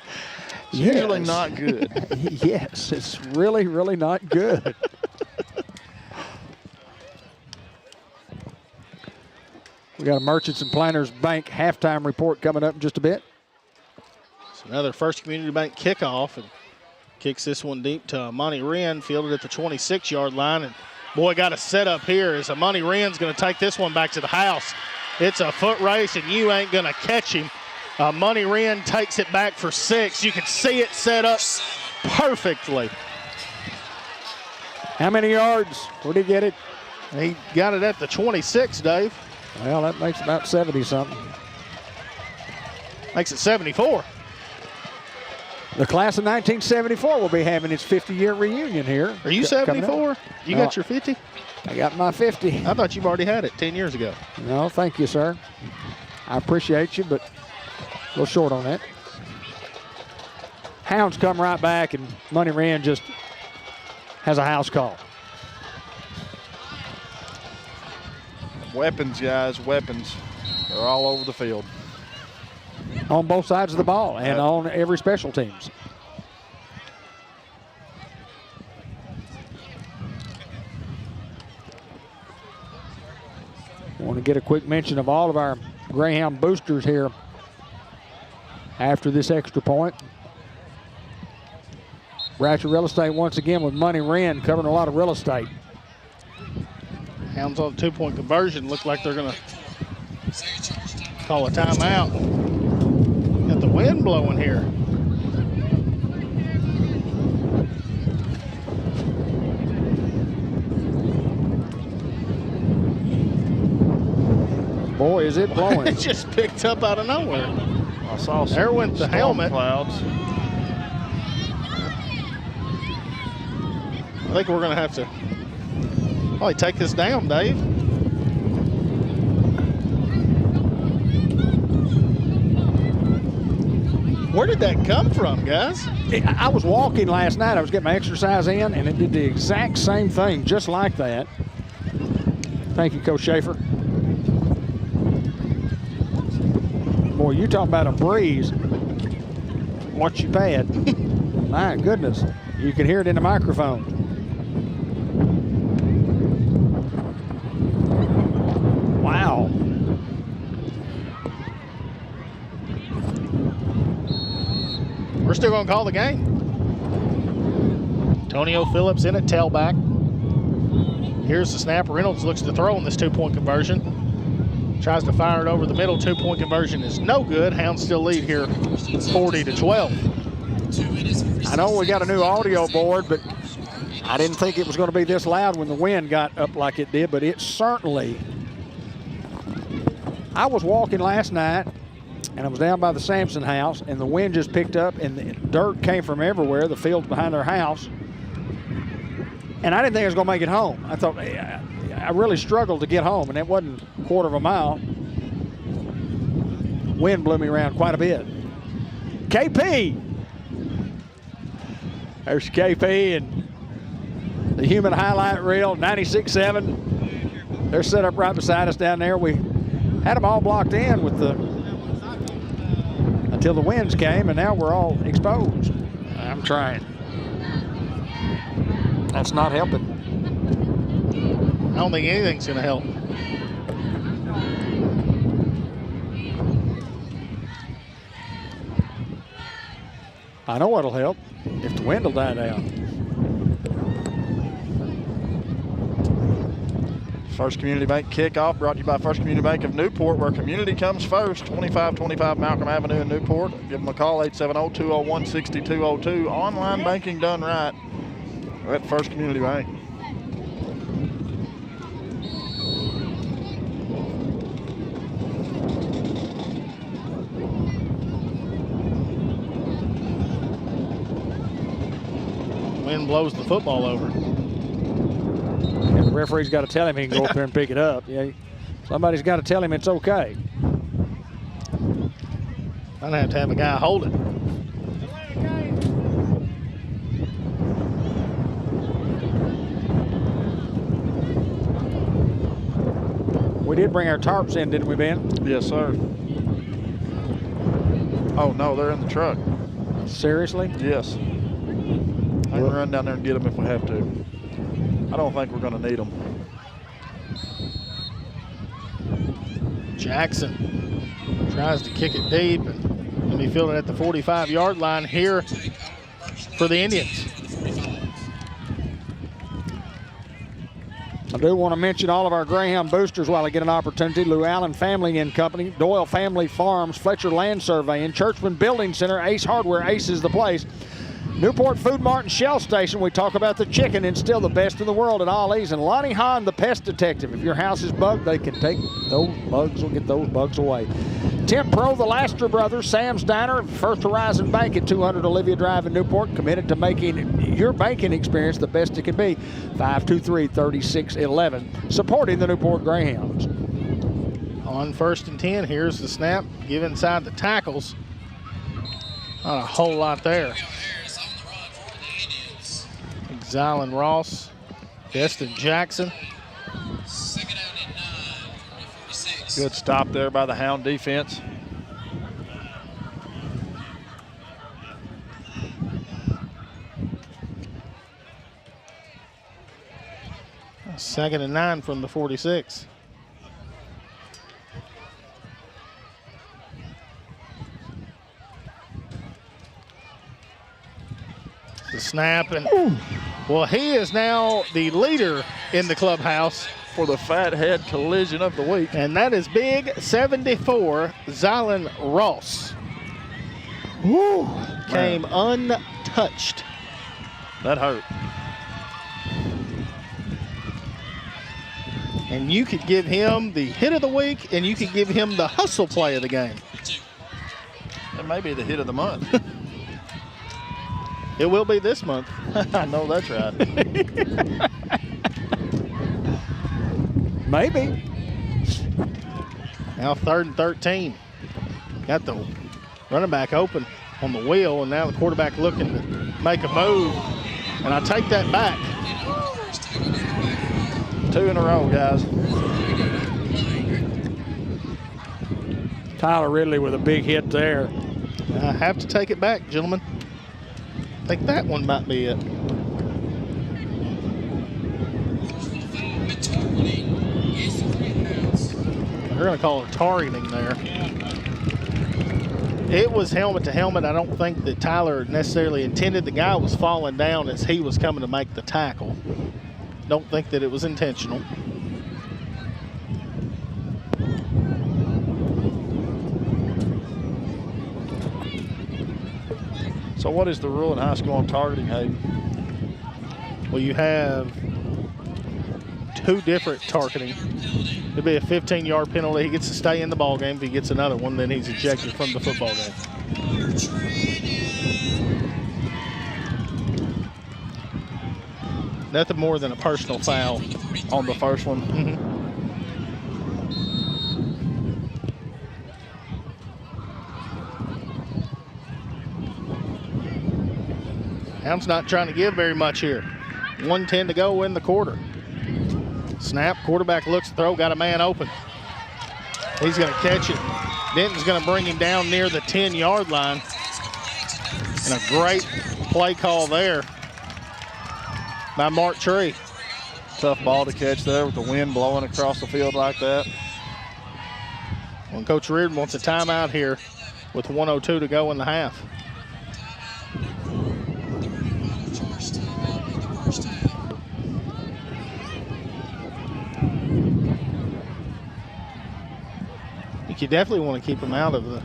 It's usually not good. Yes, it's really, really not good. We got a Merchants and Planners Bank halftime report coming up in just a bit. It's another First Community Bank kickoff, and kicks this one deep to Monty Wren, fielded at the 26-yard line. And boy, got a setup here as Monty Wren's going to take this one back to the house. It's a foot race, and you ain't going to catch him. Monty Wren takes it back for 6. You can see it set up perfectly. How many yards? Where did he get it? He got it at the 26, Dave. Well, that makes about 70-something. Makes it 74. The class of 1974 will be having its 50-year reunion here. Are you 74? You got your 50? I got my 50. I thought you've already had it 10 years ago. No, thank you, sir. I appreciate you, but a little short on that. Hounds come right back, and Monty Wren just has a house call. Weapons, guys, weapons. They're all over the field. On both sides of the ball and on every special teams. I want to get a quick mention of all of our Greyhound boosters here after this extra point. Bratcher Real Estate once again with Monty Wren covering a lot of real estate. Hounds on the 2-point conversion. Look like they're going to call a timeout. Got the wind blowing here. Boy, is it blowing. It just picked up out of nowhere. I saw some There went the storm helmet. clouds. I think we're going to have to probably take this down, Dave. Where did that come from, guys? I was walking last night. I was getting my exercise in, and it did the exact same thing, just like that. Thank you, Coach Schaefer. Boy, you talking about a breeze. Watch your pad. My goodness. You can hear it in the microphone. Wow. We're still going to call the game. Antonio Phillips in at tailback. Here's the snap. Reynolds looks to throw in this 2-point conversion. Tries to fire it over the middle. 2-point conversion is no good. Hounds still lead here 40-12. I know we got a new audio board, but I didn't think it was going to be this loud when the wind got up like it did, but it certainly. I was walking last night, and I was down by the Sampson house, and the wind just picked up, and the dirt came from everywhere, the fields behind their house. And I didn't think I was going to make it home. I thought, I really struggled to get home, and it wasn't a quarter of a mile. Wind blew me around quite a bit. KP! There's KP and the human highlight reel, 96.7. They're set up right beside us down there. We had them all blocked in with until the winds came, and now we're all exposed. I'm trying. That's not helping. I don't think anything's going to help. I know what'll help, if the wind will die down. First Community Bank kickoff brought to you by First Community Bank of Newport, where community comes first. 2525 Malcolm Avenue in Newport. Give them a call, 870-201-6202. Online banking done right at First Community Bank. Wind blows the football over. And the referee's got to tell him he can go up there and pick it up. Yeah, somebody's got to tell him it's okay. I'd have to have a guy hold it. We did bring our tarps in, didn't we, Ben? Yes, sir. Oh, no, they're in the truck. Seriously? Yes. I can run down there and get them if we have to. I don't think we're going to need them. Jackson tries to kick it deep, and he'll be fielding at the 45-yard line here for the Indians. I do want to mention all of our Greyhound boosters while I get an opportunity. Lou Allen Family and Company, Doyle Family Farms, Fletcher Land Surveying, Churchman Building Center, Ace Hardware, Ace is the place. Newport Food Mart and Shell Station, we talk about the chicken and still the best in the world at Ollie's. And Lonnie Hahn, the pest detective. If your house is bugged, they can take those bugs, will get those bugs away. Temp Pro, the Laster Brothers, Sam's Diner, First Horizon Bank at 200 Olivia Drive in Newport, committed to making your banking experience the best it can be. 523-3611, supporting the Newport Greyhounds. On 1st and 10, here's the snap. Give inside the tackles. Not a whole lot there. Zylan Ross, Destin Jackson. Second down and 9 from the 46. Good stop there by the Hound defense. Second and 9 from the 46. The snap, and well, he is now the leader in the clubhouse For the fathead collision of the week. and that is big 74, Zylan Ross. Woo, came untouched. That hurt. And you could give him the hit of the week, and you could give him the hustle play of the game. That may be the hit of the month. It will be this month. I know that's right. Maybe. Now 3rd and 13. Got the running back open on the wheel, and now the quarterback looking to make a move. And I take that back. 2 in a row, guys. Tyler Ridley with a big hit there. I have to take it back, gentlemen. I think that one might be it. They're going to call it targeting there. It was helmet to helmet. I don't think that Tyler necessarily intended. The guy was falling down as he was coming to make the tackle. Don't think that it was intentional. So what is the rule in high school on targeting, Hayden? Well, you have 2 different targeting. It'll be a 15-yard penalty. He gets to stay in the ball game. If he gets another one, then he's ejected from the football game. Nothing more than a personal foul On the first one. Hound's not trying to give very much here. 1:10 to go in the quarter. Snap, quarterback looks to throw, got a man open. He's going to catch it. Denton's going to bring him down near the 10-yard line. And a great play call there by Mark Tree. Tough ball to catch there with the wind blowing across the field like that. Well, Coach Reardon wants a timeout here with 1:02 to go in the half. you definitely want to keep them out of the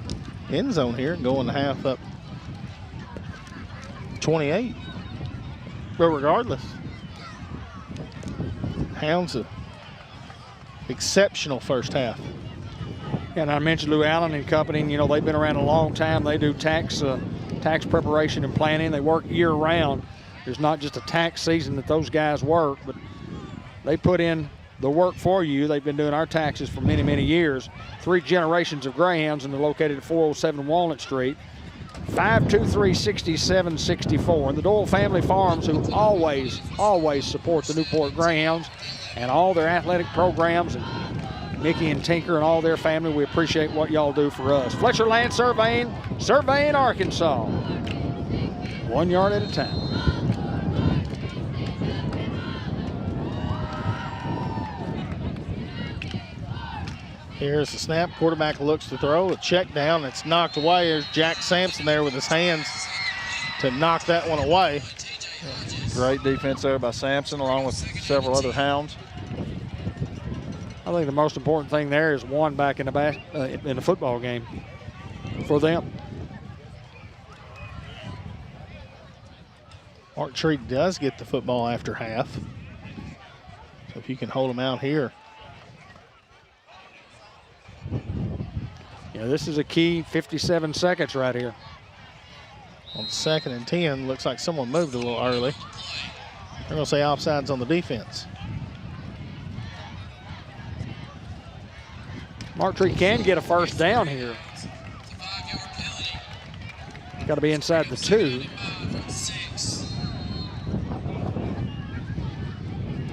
end zone here and go in the half up 28. But regardless, Hounds a exceptional first half. And I mentioned Lou Allen and company, you know, they've been around a long time. They do tax preparation and planning. They work year round. There's not just a tax season that those guys work, but they put in the work for you. They've been doing our taxes for many, many years. 3 generations of Greyhounds, and they're located at 407 Walnut Street. 523-6764. And the Doyle Family Farms, who always support the Newport Greyhounds and all their athletic programs, and Mickey and Tinker and all their family, we appreciate what y'all do for us. Fletcher Land Surveying, Arkansas. 1 yard at a time. Here's the snap. Quarterback looks to throw. A check down. It's knocked away. There's Jack Sampson there with his hands to knock that one away. Great defense there by Sampson, along with several other Hounds. I think the most important thing there is one back in the football game for them. Mark Tree does get the football after half. So if you can hold them out here. Yeah, this is a key 57 seconds right here. On 2nd and 10, looks like someone moved a little early. They're going to say offsides on the defense. Mark Tree can get a first down here. Got to be inside the 2.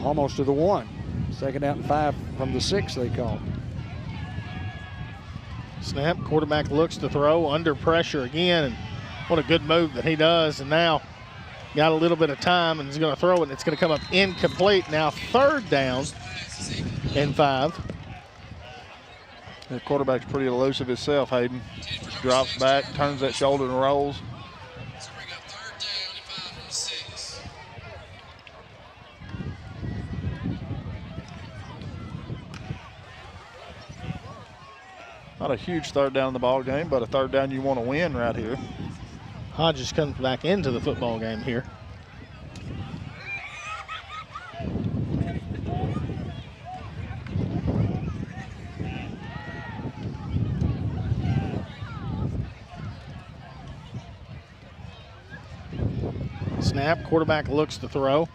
Almost to the 1. 2nd out and 5 from the 6 they called. Snap, quarterback looks to throw, under pressure again, and what a good move that he does. And now got a little bit of time and he's going to throw it, and it's going to come up incomplete. Now 3rd down and 5. The quarterback's pretty elusive himself, Hayden. Just drops back, turns that shoulder and rolls. So bring up 3rd down and 5 from the 6. Not a huge 3rd down in the ball game, but a 3rd down you want to win right here. Hodges comes back into the football game here. Snap, quarterback looks to throw.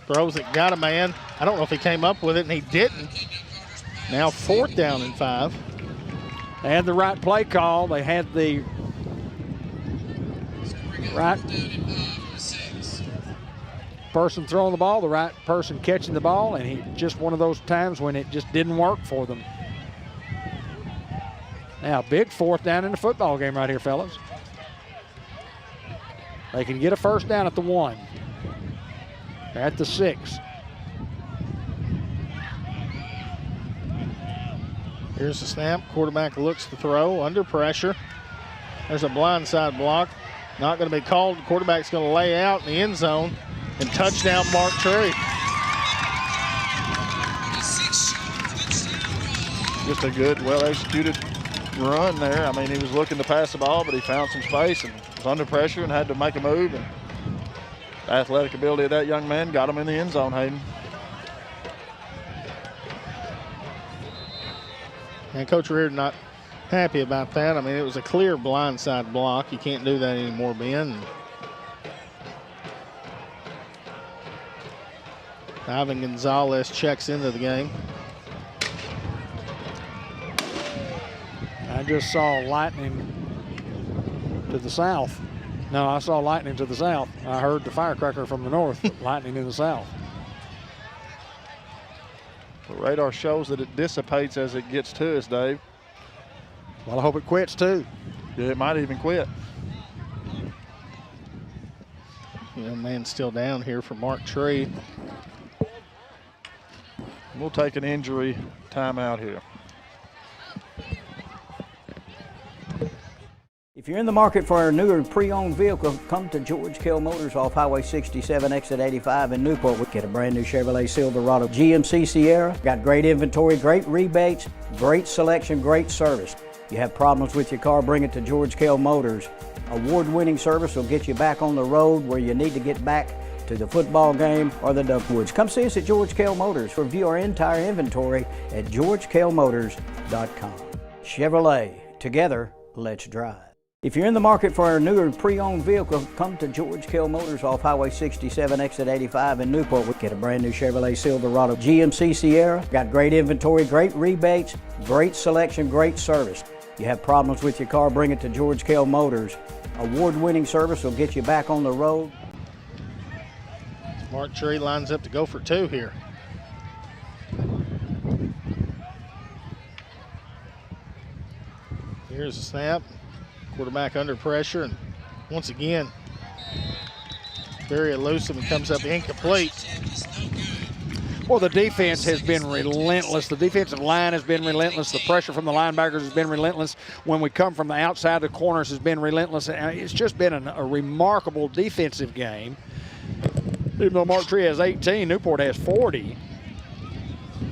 Throws it, got a man. I don't know if he came up with it, and he didn't. Now 4th down and 5. They had the right play call. They had the right person throwing the ball, the right person catching the ball, and he just one of those times when it just didn't work for them. Now, big 4th down in the football game right here, fellas. They can get a first down at the 1. They're at the 6. Here's the snap. Quarterback looks to throw, under pressure. There's a blindside block. Not going to be called. The quarterback's going to lay out in the end zone, and touchdown Mark Tree. Just a good, well-executed run there. I mean, he was looking to pass the ball, but he found some space and was under pressure and had to make a move. And the athletic ability of that young man got him in the end zone, Hayden. And Coach Reardon not happy about that. I mean, it was a clear blindside block. You can't do that anymore, Ben. Ivan Gonzalez checks into the game. I just saw lightning to the south. No, I saw lightning to the south. I heard the firecracker from the north, but lightning in the south. The radar shows that it dissipates as it gets to us, Dave. Well, I hope it quits too. Yeah, it might even quit. Young man still down here for Mark Tree. We'll take an injury timeout here. If you're in the market for a newer pre-owned vehicle, come to George Kell Motors off Highway 67, exit 85 in Newport. We get a brand new Chevrolet Silverado GMC Sierra. Got great inventory, great rebates, great selection, great service. You have problems with your car, bring it to George Kell Motors. Award-winning service will get you back on the road where you need to get back to the football game or the Duckwoods. Come see us at George Kell Motors. Review our entire inventory at georgekellmotors.com. Chevrolet, together, let's drive. If you're in the market for a newer pre-owned vehicle, come to George Kell Motors off Highway 67, exit 85 in Newport. We'll get a brand new Chevrolet Silverado GMC Sierra. Got great inventory, great rebates, great selection, great service. You have problems with your car, bring it to George Kell Motors. Award-winning service will get you back on the road. Mark Tree lines up to go for two here. Here's a snap. Quarterback under pressure, and once again, very elusive and comes up incomplete. Well, the defense has been relentless. The defensive line has been relentless. The pressure from the linebackers has been relentless. When we come from the outside, the corners has been relentless. And it's just been a remarkable defensive game. Even though Mark Tree has 18, Newport has 40.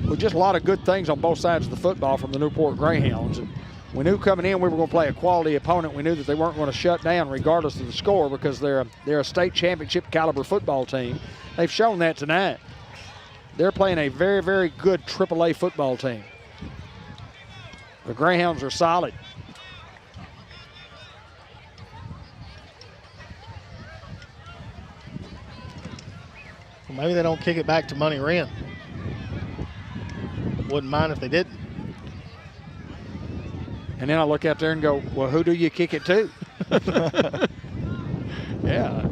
With just a lot of good things on both sides of the football from the Newport Greyhounds. And we knew coming in we were going to play a quality opponent. We knew that they weren't going to shut down regardless of the score because they're a state championship caliber football team. They've shown that tonight. They're playing a very, very good AAA football team. The Greyhounds are solid. Well, maybe they don't kick it back to Money Wren. Wouldn't mind if they didn't. And then I look out there and go, well, who do you kick it to? Yeah.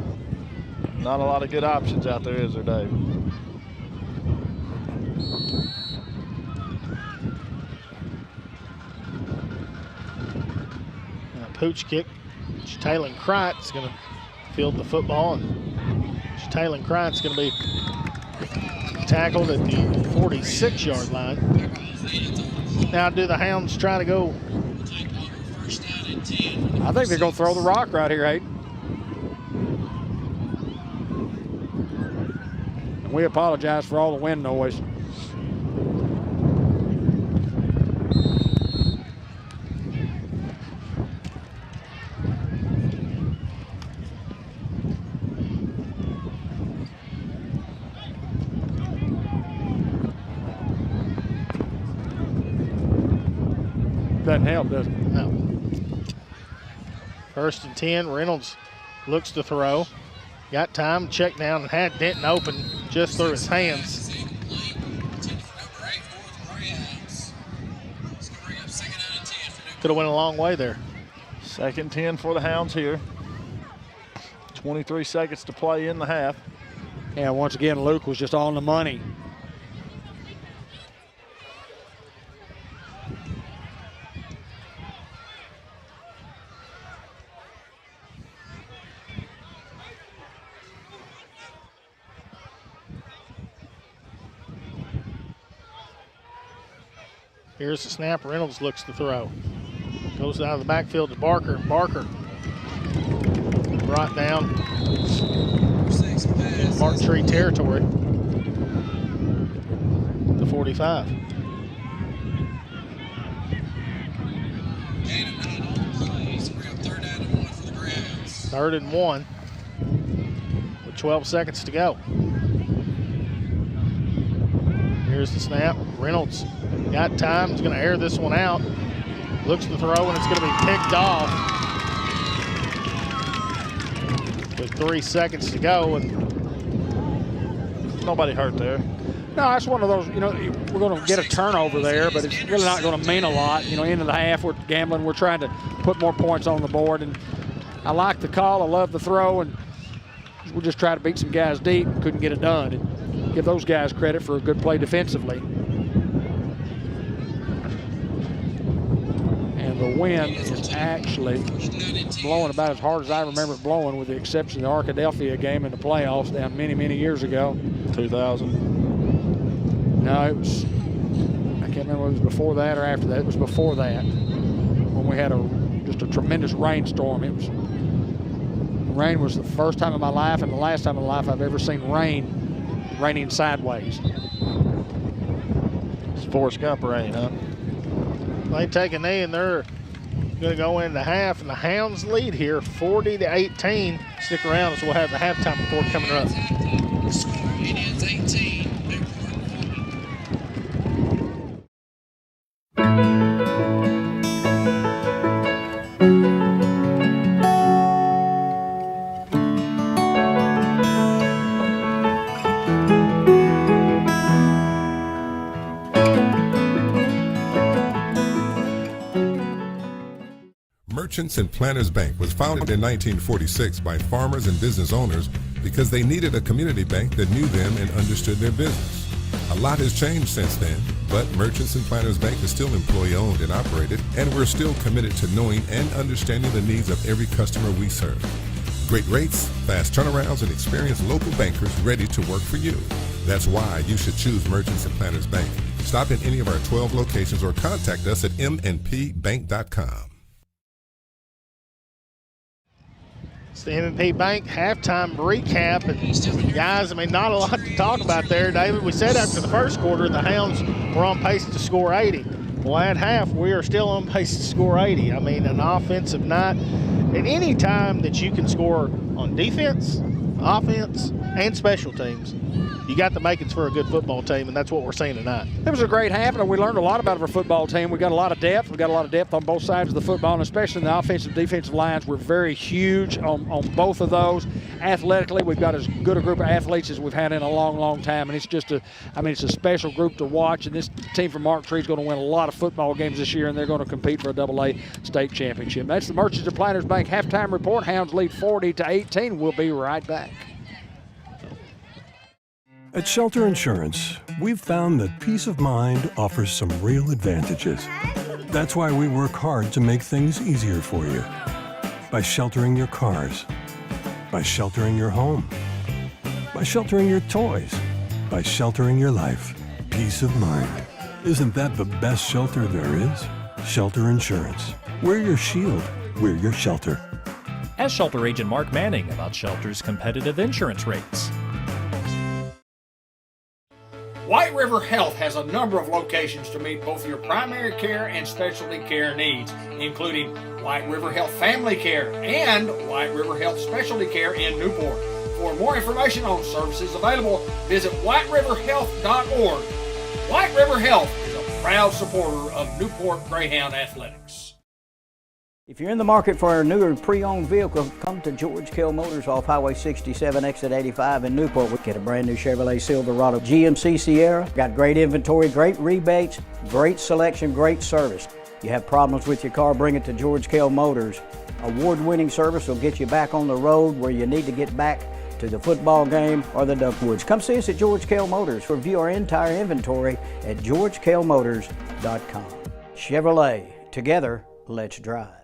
Not a lot of good options out there, is there, Dave? Pooch kick. Jalen Kreitz going to field the football, and Jalen Kreitz going to be tackled at the 46-yard line. Now do the Hounds try to go? I think they're going to throw the rock right here, Hayden. And we apologize for all the wind noise. Doesn't help, does it? No. 1st and 10. Reynolds looks to throw. Got time, check down, and had Denton open just through his hands. Could have went a long way there. 2nd and 10 for the Hounds here. 23 seconds to play in the half. Yeah, once again, Luke was just on the money. Here's the snap. Reynolds looks to throw. Goes out of the backfield to Barker. Barker brought down in Mark Tree territory. The 45. Third and 1 with 12 seconds to go. Here's the snap. Reynolds got time. He's going to air this one out. Looks to throw, and it's going to be picked off with 3 seconds to go. And nobody hurt there. No, that's one of those, we're going to get a turnover there, but it's really not going to mean a lot. End of the half, we're gambling. We're trying to put more points on the board. And I like the call. I love the throw. And we'll just try to beat some guys deep. Couldn't get it done. And give those guys credit for a good play defensively. And the wind is actually blowing about as hard as I remember it blowing, with the exception of the Arkadelphia game in the playoffs down many, many years ago. 2000. No, it was, I can't remember if it was before that or after that. It was before that, when we had just a tremendous rainstorm. Rain was the first time in my life and the last time in my life I've ever seen raining sideways. It's Forrest Gump rain, huh? they take a knee, and they're going to go into half, and the Hounds lead here 40-18. Stick around as we'll have the halftime report coming up. Indians 18, Newport 40. Merchants and Planters Bank was founded in 1946 by farmers and business owners because they needed a community bank that knew them and understood their business. A lot has changed since then, but Merchants and Planters Bank is still employee-owned and operated, and we're still committed to knowing and understanding the needs of every customer we serve. Great rates, fast turnarounds, and experienced local bankers ready to work for you. That's why you should choose Merchants and Planters Bank. Stop in any of our 12 locations or contact us at mnpbank.com. It's the M&P Bank halftime recap. And guys, not a lot to talk about there, David. We said after the first quarter the Hounds were on pace to score 80. Well, at half, we are still on pace to score 80. An offensive night. At any time that you can score on defense, offense, and special teams, you got the makings for a good football team, and that's what we're seeing tonight. It was a great half, and we learned a lot about our football team. We got a lot of depth. We got a lot of depth on both sides of the football, and especially in the offensive defensive lines. We're very huge on both of those. Athletically, we've got as good a group of athletes as we've had in a long, long time, and it's just it's a special group to watch. And this team from Mark Tree is going to win a lot of football games this year, and they're going to compete for a AA state championship. That's the Merchants and Planters Bank halftime report. Hounds lead 40-18. We'll be right back. At Shelter Insurance, we've found that peace of mind offers some real advantages. That's why we work hard to make things easier for you. By sheltering your cars, by sheltering your home, by sheltering your toys, by sheltering your life. Peace of mind. Isn't that the best shelter there is? Shelter Insurance. We're your shield. We're your shelter. Ask Shelter Agent Mark Manning about Shelter's competitive insurance rates. White River Health has a number of locations to meet both your primary care and specialty care needs, including White River Health Family Care and White River Health Specialty Care in Newport. For more information on services available, visit whiteriverhealth.org. White River Health is a proud supporter of Newport Greyhound Athletics. If you're in the market for a newer pre-owned vehicle, come to George Kell Motors off Highway 67, exit 85 in Newport. We get a brand new Chevrolet Silverado GMC Sierra. Got great inventory, great rebates, great selection, great service. You have problems with your car, bring it to George Kell Motors. Award-winning service will get you back on the road where you need to get back to the football game or the Duckwoods. Come see us at George Kell Motors. Review our entire inventory at georgekellmotors.com. Chevrolet, together, let's drive.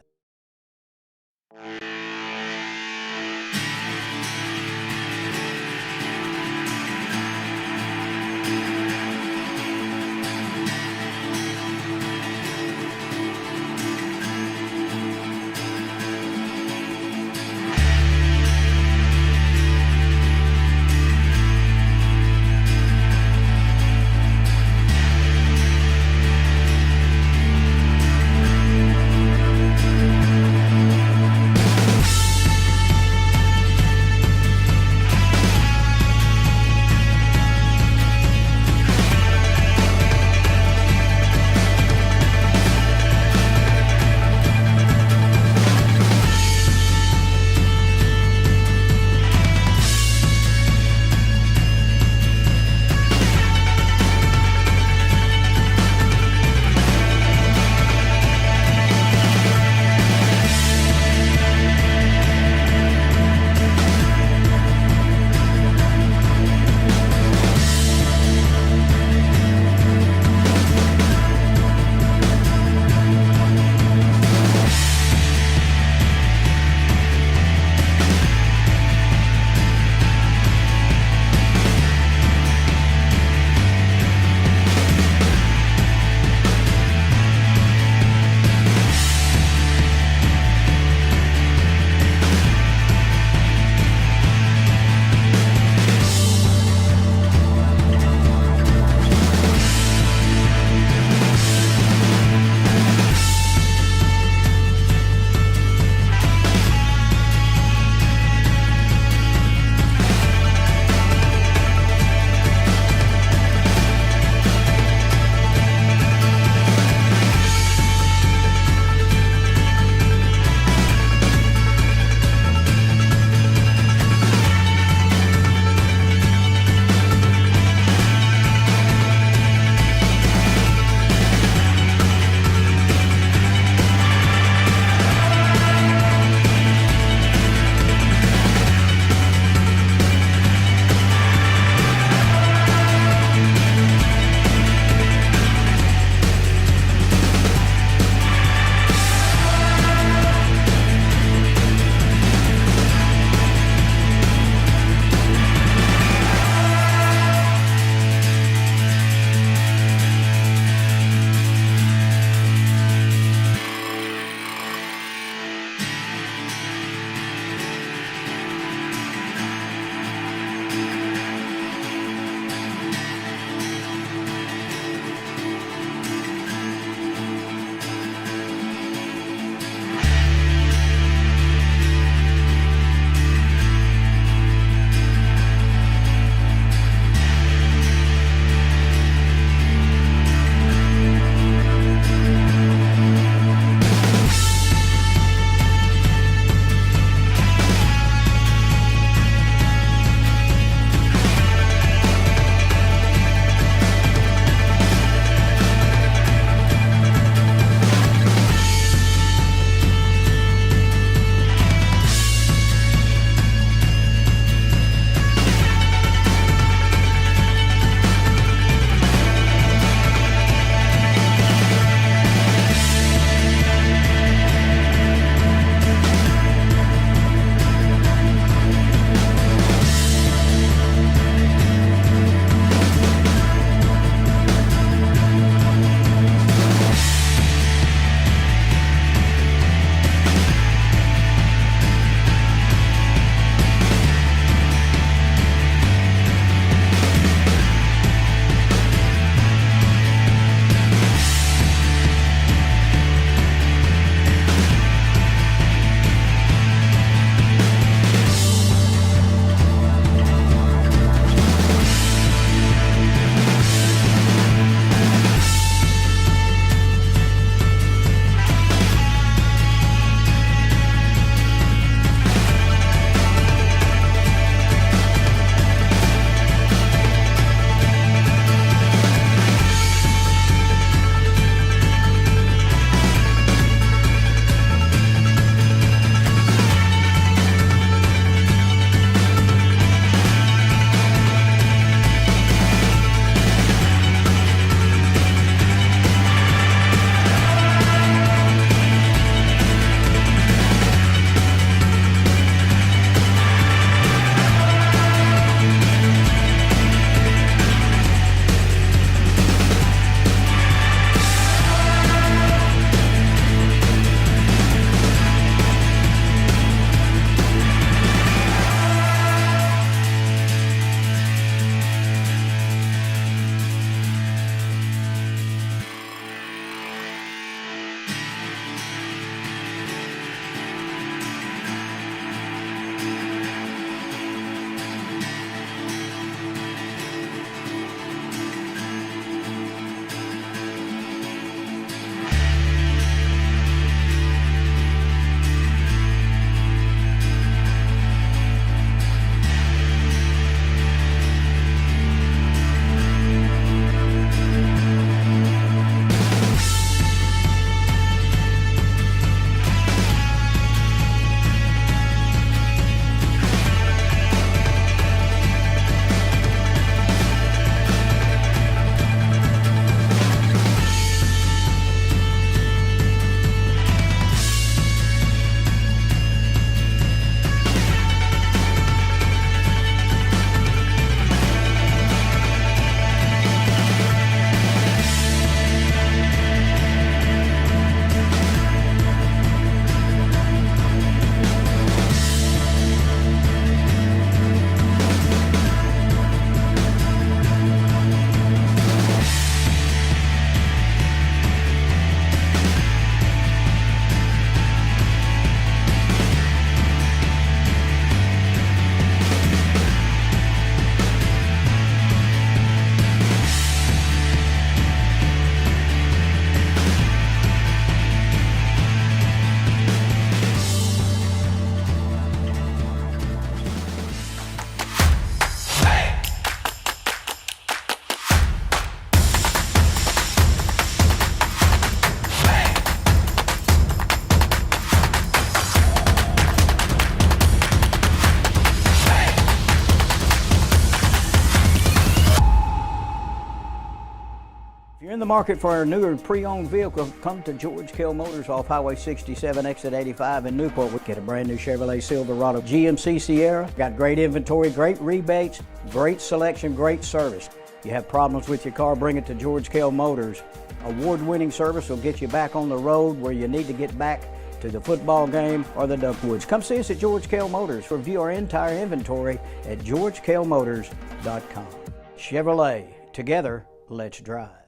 In the market for a newer pre-owned vehicle, come to George Kell Motors off Highway 67, exit 85 in Newport. We get a brand new Chevrolet Silverado GMC Sierra. Got great inventory, great rebates, great selection, great service. You have problems with your car, bring it to George Kell Motors. Award-winning service will get you back on the road where you need to get back to the football game or the Duckwoods. Come see us at George Kell Motors. Review our entire inventory at georgekellmotors.com. Chevrolet, together, let's drive.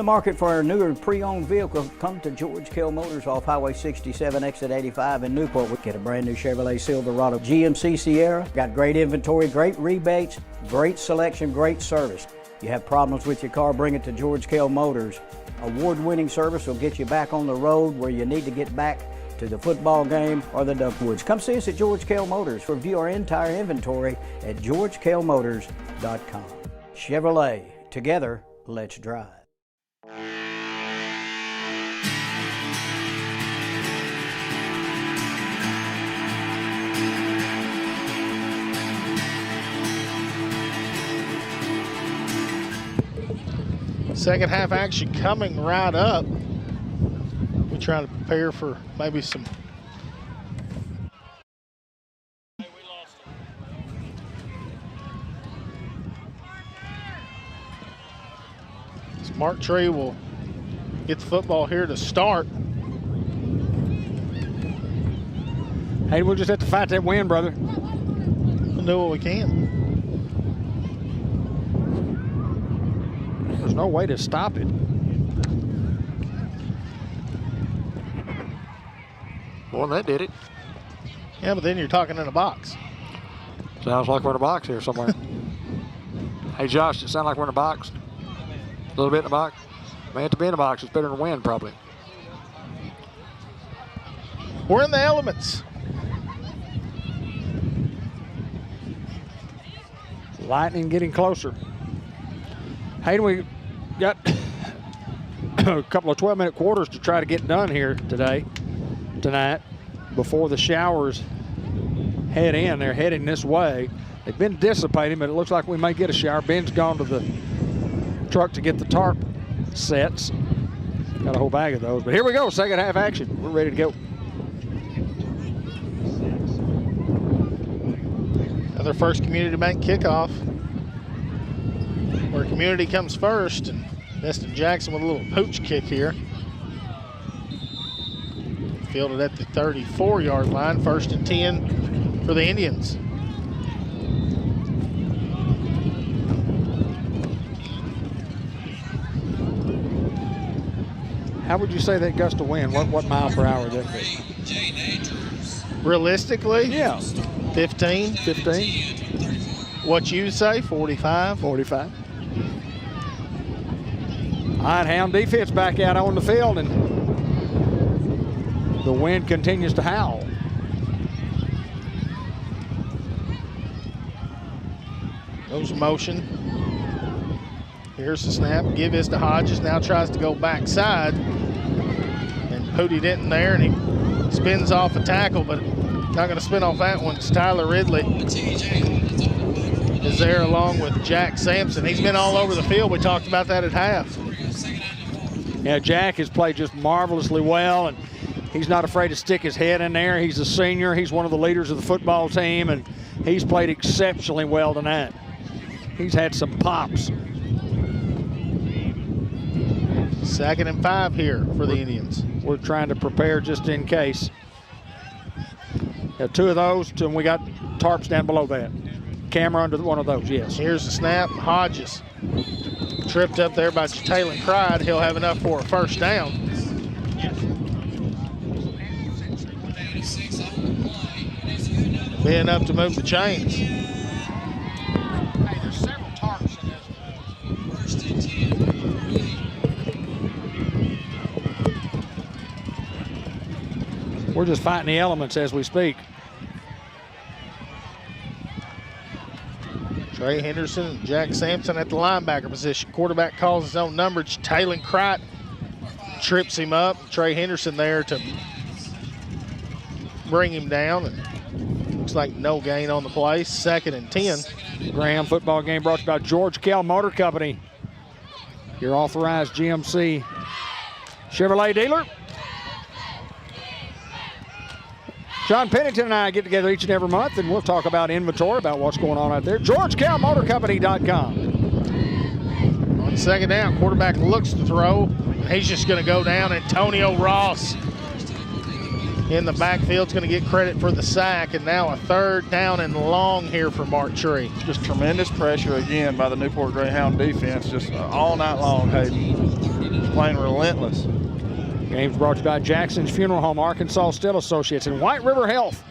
the market for a newer pre-owned vehicle, come to George Kell Motors off Highway 67, exit 85 in Newport. We get a brand new Chevrolet Silverado GMC Sierra. Got great inventory, great rebates, great selection, great service. You have problems with your car, bring it to George Kell Motors. Award-winning service will get you back on the road where you need to get back to the football game or the Duckwoods. Come see us at George Kell Motors. Review our entire inventory at georgekellmotors.com. Chevrolet, together, let's drive. Second half action coming right up. We're trying to prepare for maybe some. Mark Tree will get the football here to start. Hey, we'll just have to fight that win, brother. We'll do what we can. There's no way to stop it. Well, that did it. Yeah, but then you're talking in a box. Sounds like we're in a box here somewhere. Hey, Josh, does it sound like we're in a box? A little bit in the box? Man, to be in a box, it's better than win, probably. We're in the elements. Lightning getting closer. Hey, we got a couple of 12-minute quarters to try to get done here tonight, before the showers head in. They're heading this way. They've been dissipating, but it looks like we may get a shower. Ben's gone to the truck to get the tarp sets. Got a whole bag of those. But here we go, second half action. We're ready to go. Another First Community Bank kickoff, where Community comes first, and Destin Jackson with a little pooch kick here. Fielded at the 34-yard line, 1st and 10 for the Indians. How would you say that gust of wind? What mile per hour would that be? Realistically? Yeah. 15. 15. What you say, 45? 45. All right, Hound defense back out on the field, and the wind continues to howl. Goes motion. Here's the snap. Give this to Hodges. Now tries to go backside. And Pooty Denton there, and he spins off a tackle, but not going to spin off that one. It's Tyler Ridley is there along with Jack Sampson. He's been all over the field. We talked about that at half. Yeah, Jack has played just marvelously well, and he's not afraid to stick his head in there. He's a senior. He's one of the leaders of the football team, and he's played exceptionally well tonight. He's had some pops. 2nd and 5 here for the Indians. We're trying to prepare just in case. Got 2 of those, and we got tarps down below that. Camera under one of those, yes. Here's the snap. Hodges tripped up there by Jalen Cried. He'll have enough for a 1st down. Be enough to move the chains. There's several tarps in this. We're just fighting the elements as we speak. Trey Henderson and Jack Sampson at the linebacker position. Quarterback calls his own number. Taylor Cright trips him up. Trey Henderson there to bring him down. And looks like no gain on the play. 2nd and 10. Graham football game brought to you by George Kell Motor Company, your authorized GMC Chevrolet dealer. John Pennington and I get together each and every month, and we'll talk about inventory, about what's going on out there. GeorgeKellMotorCompany.com. On 2nd down, quarterback looks to throw. He's just going to go down. Antonio Ross in the backfield's going to get credit for the sack, and now a 3rd down and long here for Mark Tree. Just tremendous pressure again by the Newport Greyhound defense, just all night long, Hayden. He's playing relentless. Game's brought to you by Jackson's Funeral Home, Arkansas Still Associates, and White River Health.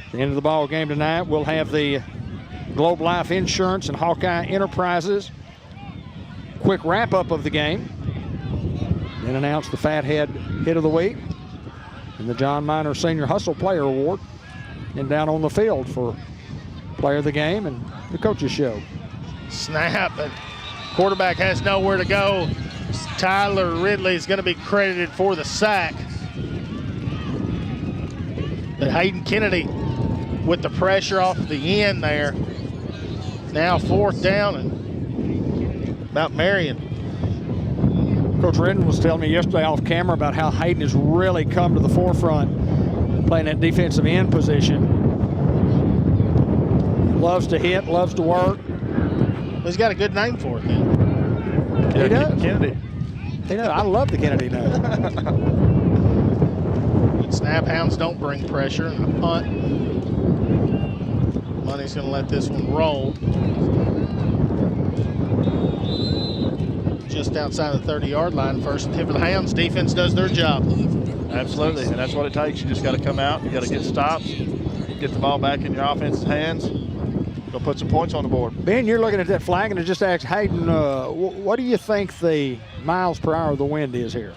At the end of the ball game tonight, we'll have the Globe Life Insurance and Hawkeye Enterprises quick wrap-up of the game. Then announce the Fathead Hit of the Week and the John Miner Senior Hustle Player Award. And down on the field for Player of the Game and the Coaches Show. Snap, but quarterback has nowhere to go. Tyler Ridley is going to be credited for the sack. But Hayden Kennedy with the pressure off the end there. Now 4th down and about Marion. Coach Redden was telling me yesterday off camera about how Hayden has really come to the forefront playing that defensive end position. Loves to hit, loves to work. He's got a good name for it then. He does. Kennedy. He does. I love the Kennedy name. Good snap. Hounds don't bring pressure. And a punt. Money's going to let this one roll. Just outside the 30-yard line. First and 10 for the Hounds. Defense does their job. Absolutely, and that's what it takes. You just got to come out. You got to get stops, get the ball back in your offense's hands, go put some points on the board. Ben, you're looking at that flag, and I just asked Hayden, what do you think the miles per hour of the wind is here?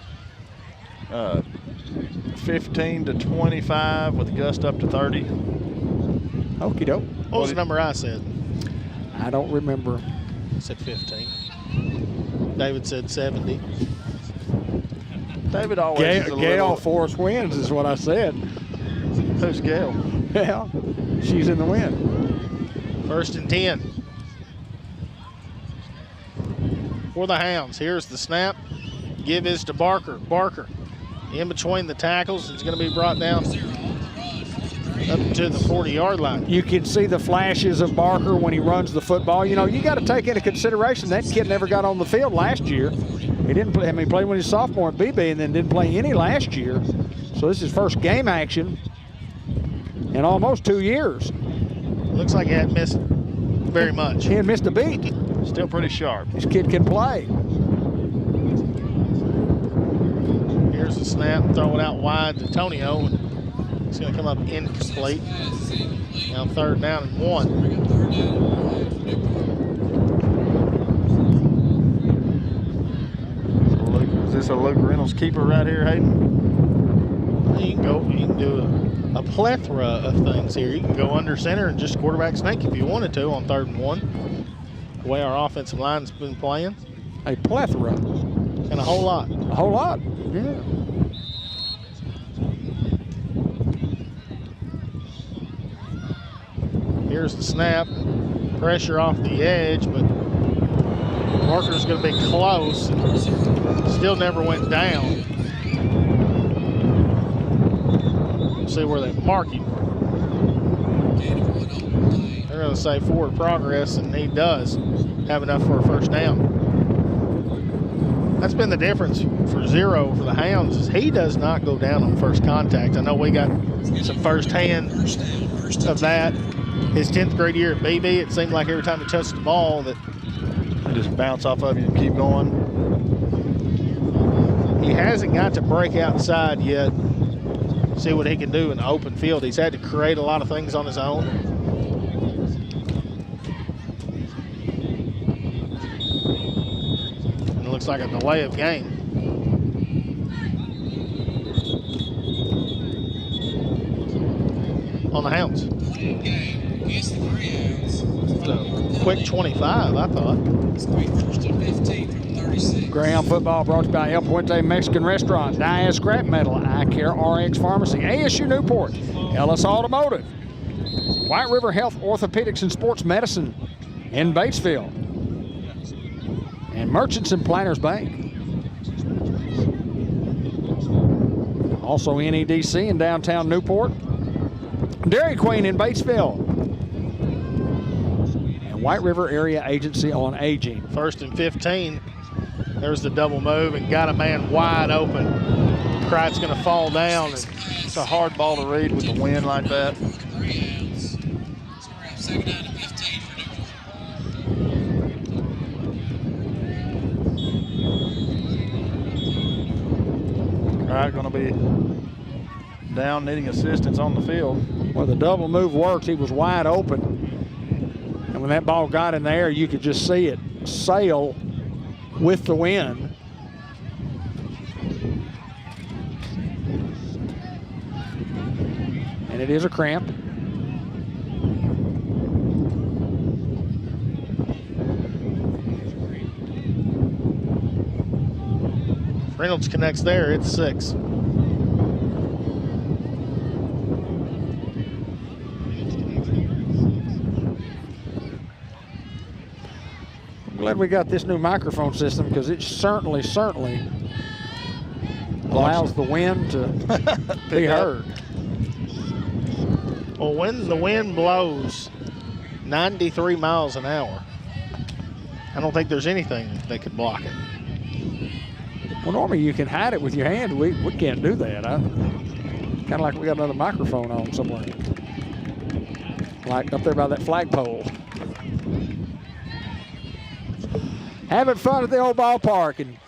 15 to 25 with a gust up to 30. Okie doke. What was the number I said? I don't remember. I said 15. David said 70. David always is a Gale force winds is what I said. Who's Gale? Yeah, she's in the wind. 1st and 10 for the Hounds. Here's the snap. Give is to Barker. Barker in between the tackles. It's going to be brought down up to the 40-yard line. You can see the flashes of Barker when he runs the football. You know, you got to take into consideration that kid never got on the field last year. He didn't play. I mean, he played when he was a sophomore at BB and then didn't play any last year. So this is his first game action in almost 2 years. Looks like he hadn't missed very much. He hadn't missed a beat. Still pretty sharp. This kid can play. Here's the snap. Throw it out wide to Tonio. It's going to come up incomplete. Now 3rd down and 1. Is this a Luke Reynolds keeper right here, Hayden? You can do a plethora of things here. You can go under center and just quarterback sneak if you wanted to on 3rd and 1. The way our offensive line's been playing. A plethora. And a whole lot. A whole lot, yeah. Here's the snap. Pressure off the edge, but Barker's going to be close. Still never went down. See where they mark him. They're going to say forward progress, and he does have enough for a 1st down. That's been the difference for Zero for the Hounds, is he does not go down on first contact. I know we got some firsthand of that. His 10th grade year at BB, it seemed like every time he touched the ball that They just bounce off of you and keep going. he hasn't got to break outside yet. See what he can do in the open field. He's had to create a lot of things on his own. And it looks like a delay of game. On the Hounds. Against the Greyhounds. Quick 25, I thought. It's going to be 1st and 15 from 36. Greyhound football brought to you by El Puente Mexican Restaurant, Diaz Scrap Metal, Eye Care RX Pharmacy, ASU Newport, Ellis Automotive, White River Health Orthopedics and Sports Medicine in Batesville, and Merchants and Planners Bank. Also NEDC in downtown Newport, Dairy Queen in Batesville, and White River Area Agency on Aging. 1st and 15. There's the double move and got a man wide open. Kreit's going to fall down. And it's a hard ball to read with the wind like that. right, going to be down, needing assistance on the field. Well, the double move works. He was wide open. And when that ball got in the air, you could just see it sail with the wind. And it is a cramp. Reynolds connects there, it's 6. I'm glad we got this new microphone system because it certainly allows the wind to be heard. Well, when the wind blows 93 miles an hour, I don't think there's anything that could block it. Well, normally you can hide it with your hand. We can't do that. Kind of like we got another microphone on somewhere. Like up there by that flagpole. Having fun at the old ballpark. And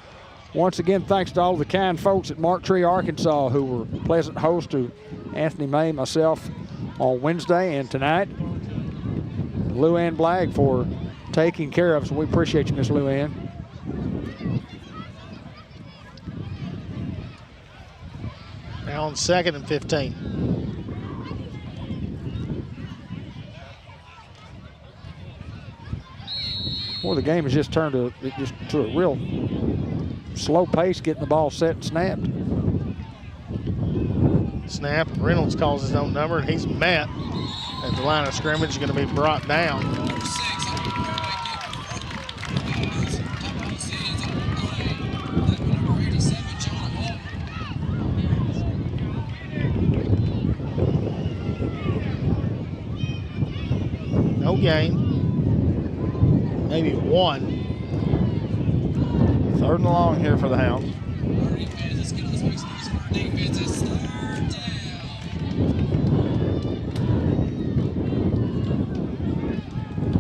once again, thanks to all the kind folks at Mark Tree, Arkansas, who were pleasant hosts to Anthony May, myself, on Wednesday and tonight. Lou Ann Blagg for taking care of us. We appreciate you, Miss Lou Ann. Now on 2nd and 15. Well, the game has just turned to a real slow pace, getting the ball set and snapped. Snap. Reynolds calls his own number, and he's met at the line of scrimmage. Going to be brought down. No gain. Maybe 1. 3rd and long here for the Hounds.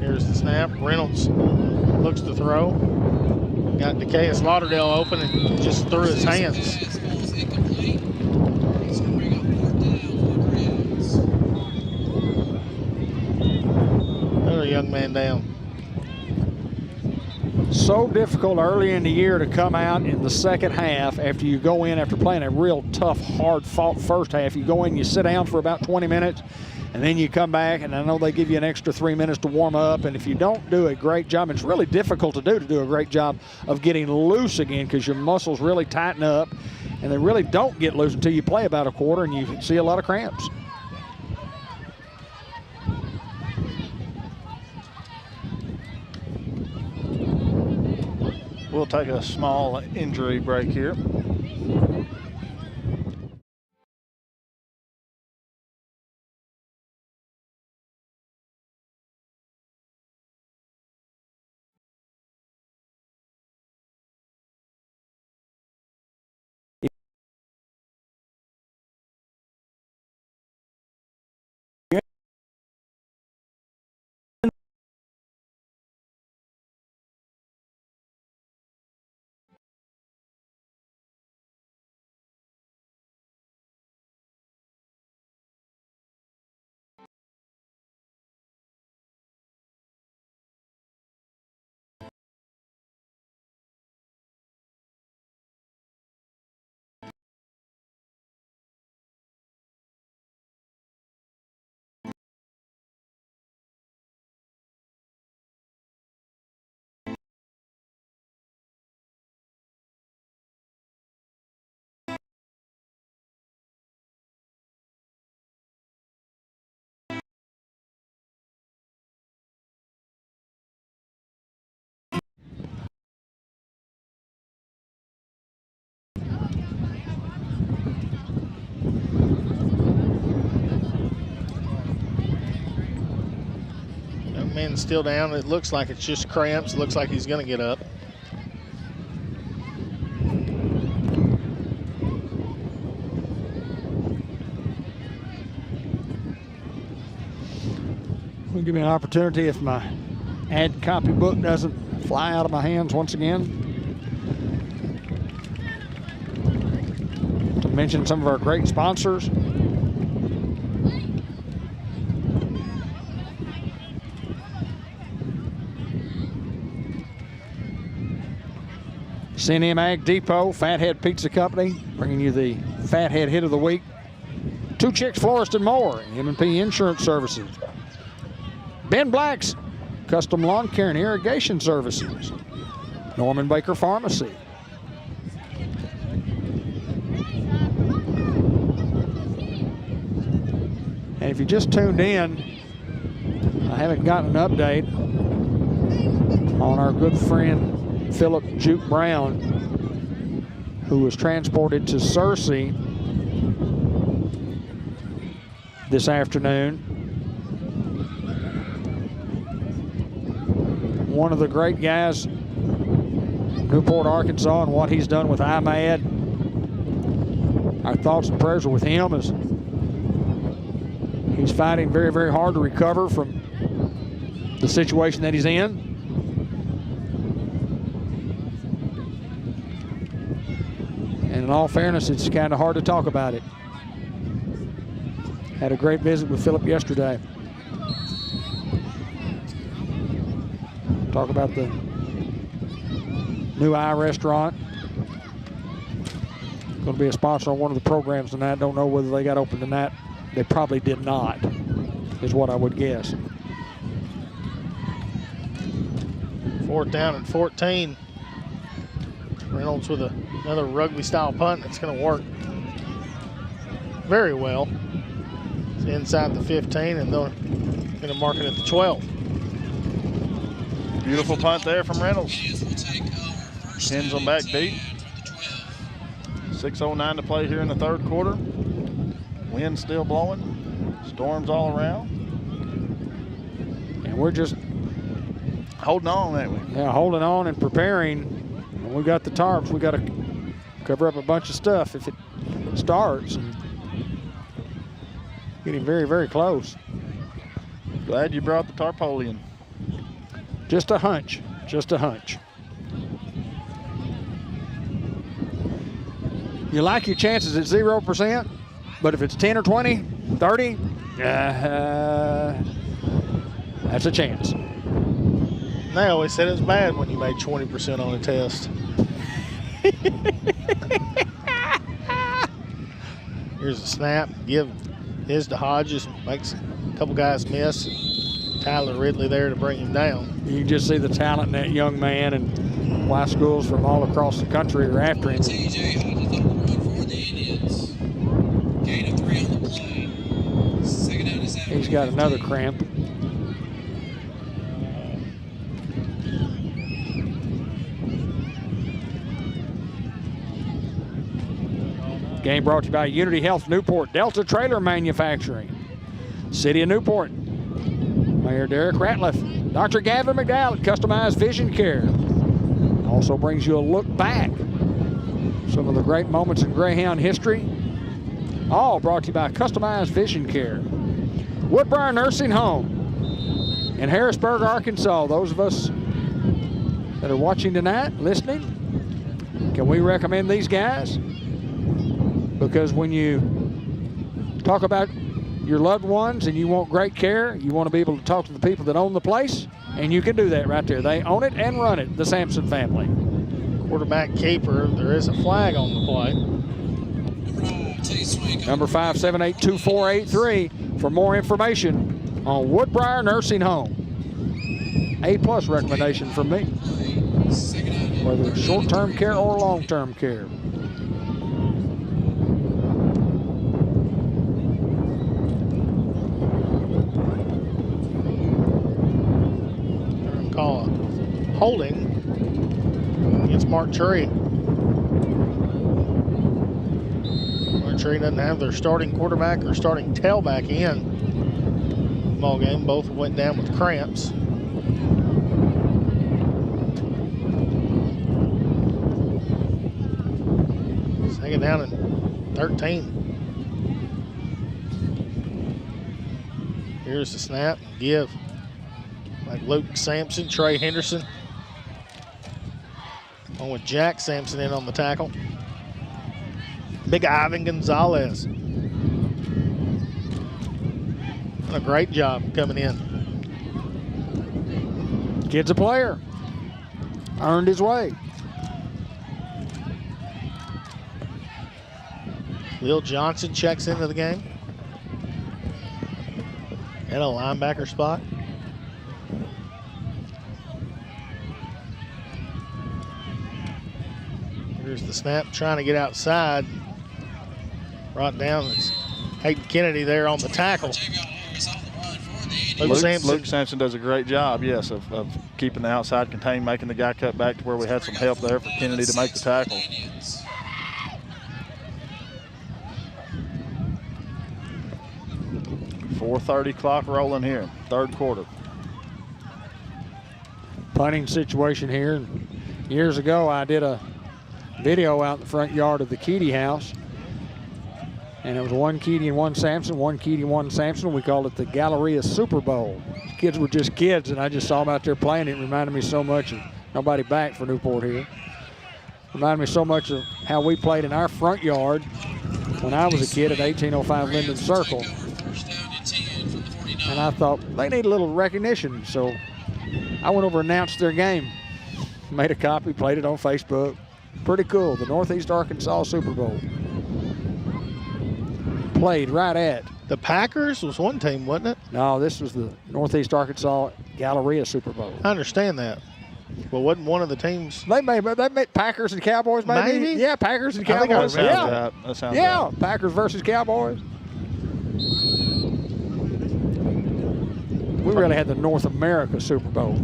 Here's the snap. Reynolds looks to throw. Got Nikias Lauderdale open and just threw his hands. Another young man down. So difficult early in the year to come out in the second half after you go in after playing a real tough, hard-fought first half. You go in, you sit down for about 20 minutes, and then you come back, and I know they give you an extra 3 minutes to warm up, and if you don't do a great job, it's really difficult to do a great job of getting loose again because your muscles really tighten up, and they really don't get loose until you play about a quarter, and you see a lot of cramps. We'll take a small injury break here. Man's still down. It looks like it's just cramps. It looks like he's going to get up. Will give me an opportunity if my ad copy book doesn't fly out of my hands once again to mention some of our great sponsors. CNM Ag Depot, Fathead Pizza Company, bringing you the Fathead Hit of the Week. Two Chicks Florist and More, M&P Insurance Services. Ben Black's Custom Lawn Care and Irrigation Services. Norman Baker Pharmacy. And if you just tuned in, I haven't gotten an update on our good friend Philip Juke Brown, who was transported to Searcy this afternoon. One of the great guys, Newport, Arkansas, and what he's done with IMAD. Our thoughts and prayers are with him as he's fighting very, very hard to recover from the situation that he's in. And in all fairness, it's kind of hard to talk about it. Had a great visit with Philip yesterday. Talk about the new I restaurant. Going to be a sponsor on one of the programs tonight. Don't know whether they got open tonight. They probably did not, is what I would guess. 4th down and 14. Reynolds with another rugby-style punt that's going to work very well. It's inside the 15, and they're going to mark it at the 12. Beautiful punt there from Reynolds. Pins them back deep. 6:09 to play here in the third quarter. Wind still blowing. Storms all around. And we're just holding on, ain't we? Yeah, holding on and preparing. When we got the tarps, we got to cover up a bunch of stuff if it starts. And getting very, very close. Glad you brought the tarpaulin. Just a hunch. Just a hunch. You like your chances at 0%, but if it's 10 or 20, 30, that's a chance. They always said it's bad when you made 20% on a test. Here's a snap. Give his to Hodges. Makes a couple guys miss. Tyler Ridley there to bring him down. You can just see the talent in that young man, and why schools from all across the country are after him. TJ Hodges up the run for the Indians. Gain of 3 on the play. Second down is out. He's got another cramp. Game brought to you by Unity Health Newport, Delta Trailer Manufacturing, City of Newport, Mayor Derek Ratliff, Dr. Gavin McDowell at Customized Vision Care. Also brings you a look back, some of the great moments in Greyhound history. All brought to you by Customized Vision Care. Woodbriar Nursing Home in Harrisburg, Arkansas. Those of us that are watching tonight, listening, can we recommend these guys? Because when you talk about your loved ones and you want great care, you want to be able to talk to the people that own the place, and you can do that right there. They own it and run it, the Sampson family. Quarterback keeper, there is a flag on the play. Number 578-2483 for more information on Woodbriar Nursing Home. A+ recommendation from me, whether it's short-term care or long-term care. Call a holding against Mark Tree. Mark Tree doesn't have their starting quarterback or starting tailback in ball game. Both went down with cramps. Second down and 13. Here's the snap. Give. Like Luke Sampson, Trey Henderson. On with Jack Sampson in on the tackle. Big Ivan Gonzalez. Done a great job coming in. Kid's a player. Earned his way. Lil Johnson checks into the game. And a linebacker spot. Here's the snap, trying to get outside. Brought down. It's Hayden Kennedy there on the tackle. Luke Sampson does a great job, yes, of keeping the outside contained, making the guy cut back to where we had some help there for Kennedy to make the tackle. .430 clock rolling here, third quarter. Punting situation here. Years ago, I did a video out in the front yard of the Keedy house. And it was one Keedy and one Sampson, one Keedy and one Sampson. We called it the Galleria Super Bowl. Kids were just kids, and I just saw them out there playing. It reminded me so much of nobody back for Newport here. Reminded me so much of how we played in our front yard when I was a kid at 1805 Linden Circle. And I thought they need a little recognition, so I went over and announced their game. Made a copy, played it on Facebook. Pretty cool, the Northeast Arkansas Super Bowl. Played right at. The Packers was one team, wasn't it? No, this was the Northeast Arkansas Galleria Super Bowl. I understand that. Well, wasn't one of the teams? They made Packers and Cowboys, maybe? Maybe? Yeah, Packers and I think I Cowboys. remember That sounds Yeah, right. Packers versus Cowboys. We really had the North America Super Bowl /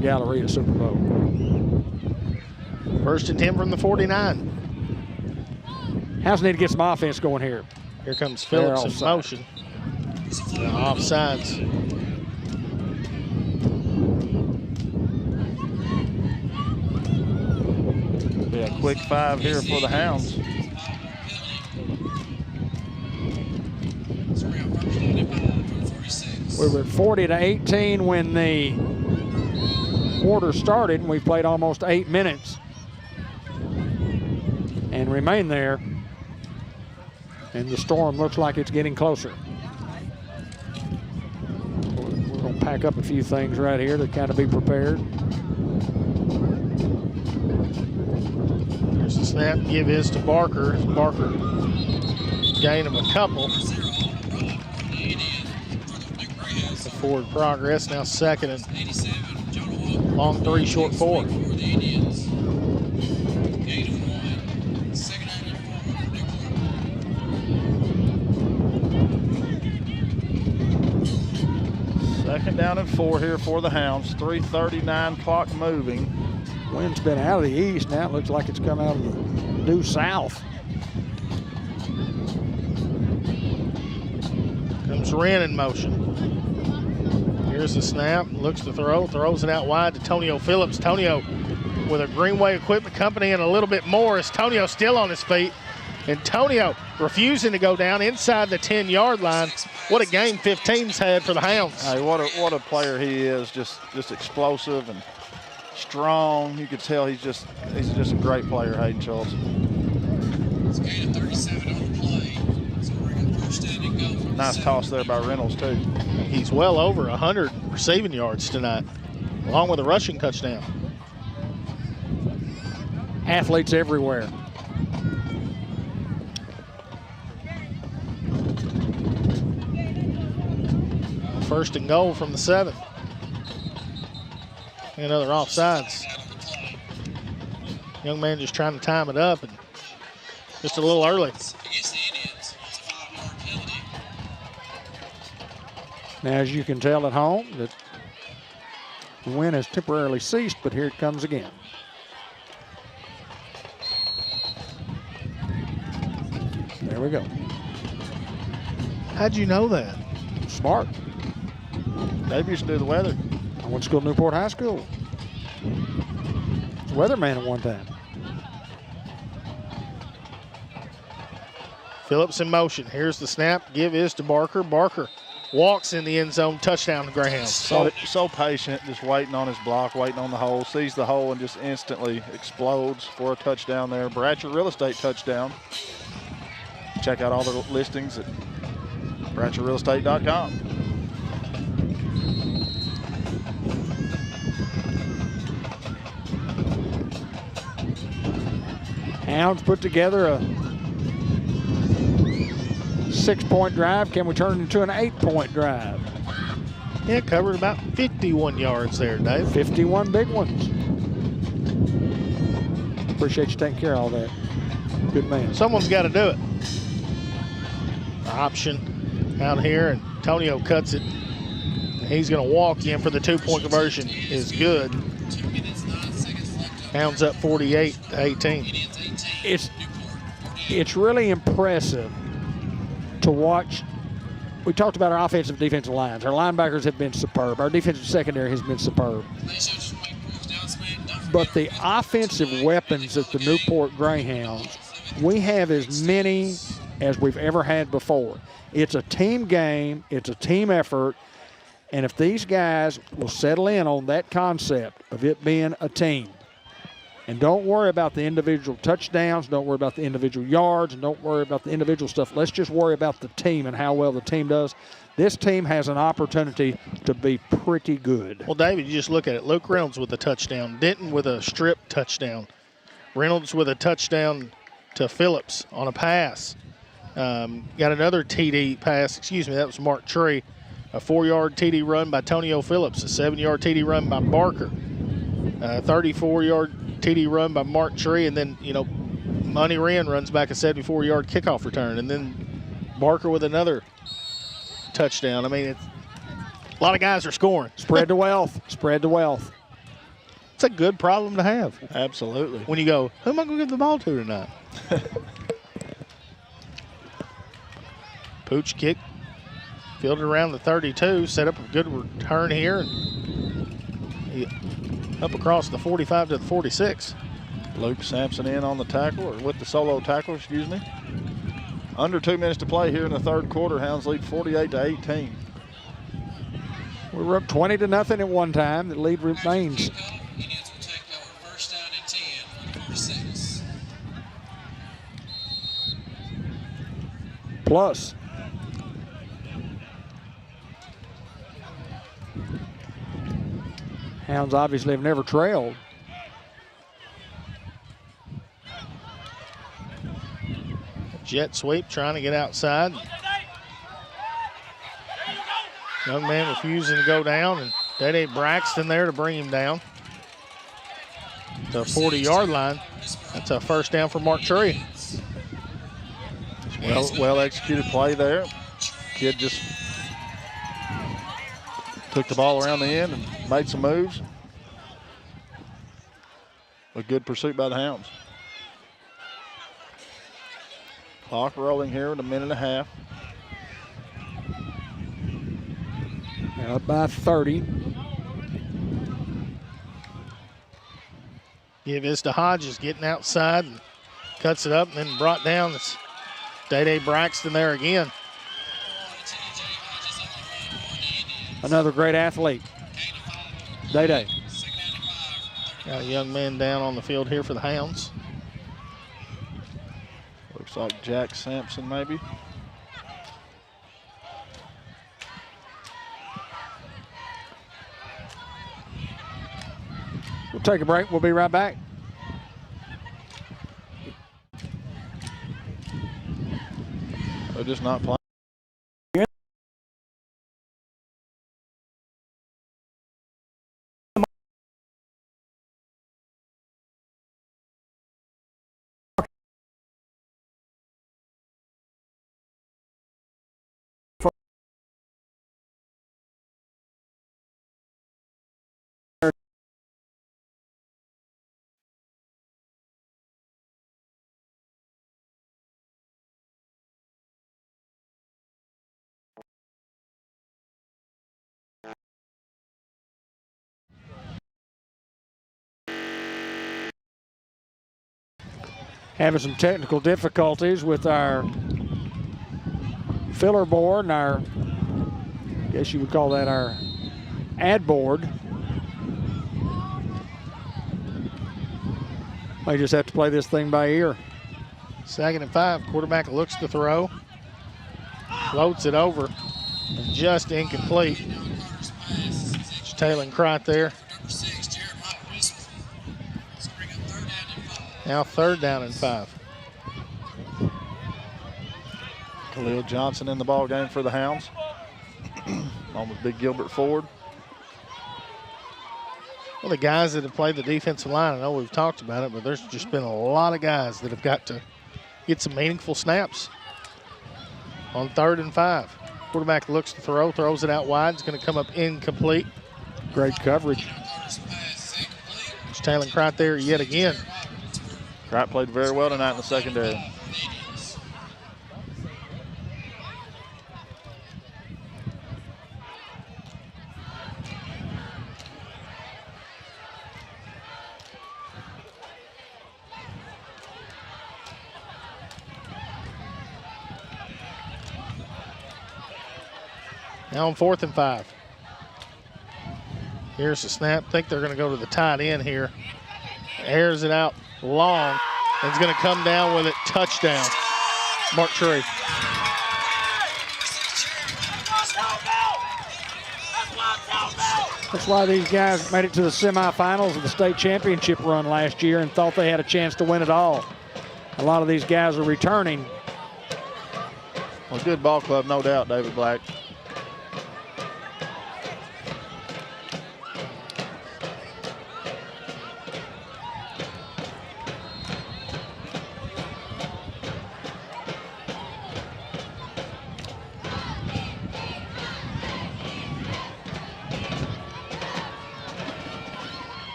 Galleria Super Bowl. 1st and 10 from the 49. House need to get some offense going here. Here comes Phillips in motion. Offsides. Be a quick 5 here for the Hounds. We were 40-18 when the quarter started, and we've played almost 8 minutes and remain there. And the storm looks like it's getting closer. We're going to pack up a few things right here to kind of be prepared. There's the snap. Give is to Barker. Barker gain him a couple. The forward progress. Now 2nd and long 3, short 4. Second down and 4 here for the Hounds. 3:39 clock moving. Wind's been out of the east. Now it looks like it's come out of the due south. Comes Wren in motion. Here's the snap. Looks to throw. Throws it out wide to Tonio Phillips. Tonio with a Greenway Equipment Company and a little bit more. Is Tonio still on his feet? And Tonio refusing to go down inside the 10-yard line. What a game 15's had for the Hounds. Hey, what a player he is. Just explosive and strong. You could tell he's just a great player, Hayden Schultz. It's gain of 37 on the play. So we're going to 1st down and go. Nice toss there by Reynolds, too. He's well over 100 receiving yards tonight, along with a rushing touchdown. Athletes everywhere. First and goal from the 7. Another offsides. Young man just trying to time it up and just a little early. Now, as you can tell at home, that the wind has temporarily ceased, but here it comes again. There we go. How'd you know that? Smart. Dave used to do the weather. I went to school at Newport High School. I was a weatherman at one time. Phillips in motion. Here's the snap. Give is to Barker. Barker walks in the end zone. Touchdown to Greyhound. So patient, just waiting on his block, waiting on the hole. Sees the hole and just instantly explodes for a touchdown there. Bratcher Real Estate touchdown. check out all the listings at BratcherRealEstate.com. Hounds put together a 6-point drive. Can we turn it into an 8-point drive? Yeah, covered about 51 yards there, Dave. 51 big ones. Appreciate you taking care of all that. Good man. Someone's got to do it. Option out here, and Antonio cuts it. He's going to walk in for the 2-point conversion. Is good. Hounds up 48-18. It's really impressive to watch. We talked about our offensive defensive lines. Our linebackers have been superb. Our defensive secondary has been superb. But the offensive weapons at the Newport Greyhounds, we have as many as we've ever had before. It's a team game. It's a team effort. And if these guys will settle in on that concept of it being a team, and don't worry about the individual touchdowns, don't worry about the individual yards, and don't worry about the individual stuff. Let's just worry about the team and how well the team does. This team has an opportunity to be pretty good. Well, David, you just look at it. Luke Reynolds with a touchdown. Denton with a strip touchdown. Reynolds with a touchdown to Phillips on a pass. Got another TD pass. Excuse me, that was Mark Tree. A 4-yard TD run by Tonio Phillips. A 7-yard TD run by Barker. A 34-yard TD run by Mark Tree, and then, Monty Wren runs back a 74-yard kickoff return, and then Barker with another touchdown. I mean, it's a lot of guys are scoring. Spread the wealth. Spread the wealth. It's a good problem to have. Absolutely. When you go, who am I going to give the ball to tonight? Pooch kick, fielded around the 32, set up a good return here, and up across the 45 to the 46. Luke Sampson in on the tackle, or with the solo tackle, excuse me. Under 2 minutes to play here in the third quarter. Hounds lead 48-18. We were up 20-0 at one time. The lead remains. Indians will take over first down and 10 on number 6. Plus. Hounds obviously have never trailed. Jet sweep trying to get outside. Young man refusing to go down, and Dede Braxton there to bring him down. The 40-yard line. That's a first down for Mark Tree. Well executed play there. Kid just took the ball around the end and made some moves. A good pursuit by the Hounds. Clock rolling here in a minute and a half. Up by 30. Give this to Hodges, getting outside and cuts it up and then brought down. It's Dede Braxton there again. Another great athlete. Dede. Got a young man down on the field here for the Hounds. Looks like Jack Sampson maybe. We'll take a break. We'll be right back. They're just not playing. Having some technical difficulties with our filler board and our, I guess you would call that our ad board. Might just have to play this thing by ear. 2nd and 5. Quarterback looks to throw. Floats it over. And just incomplete. Just tailing Crite there. Now 3rd down and 5. Khalil Johnson in the ball game for the Hounds. On with Big Gilbert Ford. Well, the guys that have played the defensive line, I know we've talked about it, but there's just been a lot of guys that have got to get some meaningful snaps. On 3rd and 5. Quarterback looks to throw, throws it out wide. It's going to come up incomplete. Great coverage. Just tailing Crite there yet again. Crite played very well tonight in the secondary. Now on 4th and 5. Here's the snap. Think they're going to go to the tight end here. Airs it out long. And it's going to come down with it. Touchdown. Mark Tree. That's why these guys made it to the semifinals of the state championship run last year and thought they had a chance to win it all. A lot of these guys are returning. Well, good ball club, no doubt, David Black.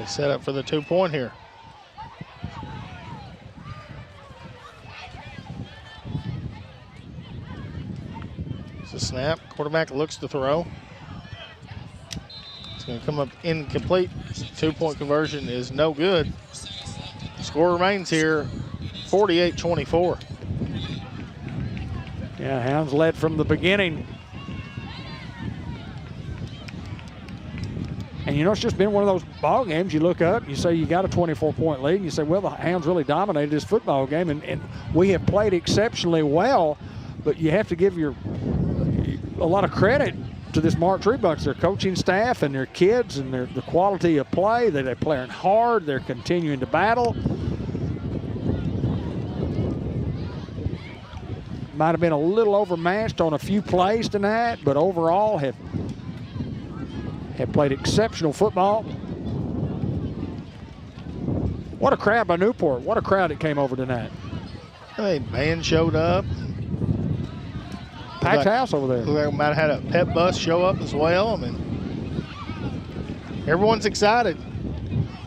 Set up for the 2-point here. It's a snap. Quarterback looks to throw. It's going to come up incomplete. 2-point conversion is no good. Score remains here 48-24. Yeah, Hounds led from the beginning. And you know, it's just been one of those ball games. You look up, you say you got a 24-point lead, and you say, well, the Hounds really dominated this football game, and we have played exceptionally well, but you have to give a lot of credit to this Mark Tree bunch, their coaching staff and their kids and the quality of play. They're playing hard. They're continuing to battle. Might have been a little overmatched on a few plays tonight, but overall have played exceptional football. What a crowd by Newport. What a crowd that came over tonight. Hey, band showed up. Packed house over there. We might have had a pep bus show up as well. I mean, everyone's excited.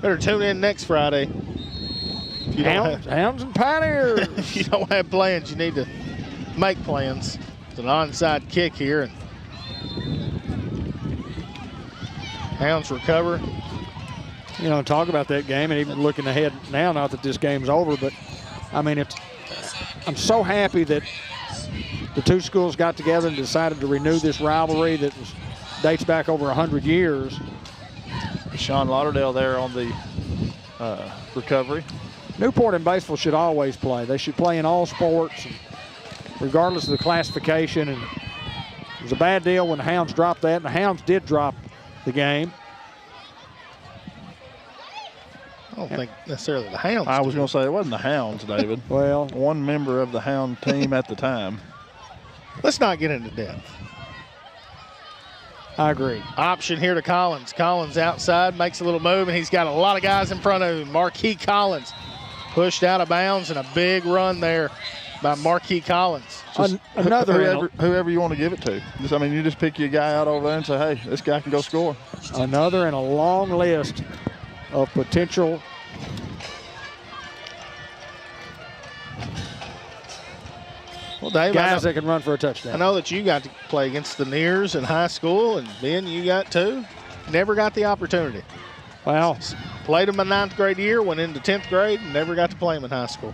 Better tune in next Friday. Hounds and Pioneers. If you don't have plans, you need to make plans. It's an onside kick here. And Hounds recover. You know, talk about that game, and even looking ahead now, not that this game's over, but I mean, I'm so happy that the two schools got together and decided to renew this rivalry that dates back over 100 years. Sean Lauderdale there on the recovery. Newport and Batesville should always play. They should play in all sports, regardless of the classification. And it was a bad deal when the Hounds dropped that, and the Hounds did drop the game. I don't think necessarily the Hounds. I was going to say it wasn't the Hounds, David. Well, one member of the Hound team at the time. Let's not get into depth. I agree. Option here to Collins. Collins outside, makes a little move, and he's got a lot of guys in front of him. Marquis Collins pushed out of bounds, and a big run there by Marquis Collins. Whoever you want to give it to. I mean, you just pick your guy out over there and say, hey, this guy can go score. Another in a long list of potential Dave, guys that can run for a touchdown. I know that you got to play against the Nears in high school, and Ben, you got too. Never got the opportunity. Well, played them in 9th grade year, went into 10th grade, and never got to play them in high school.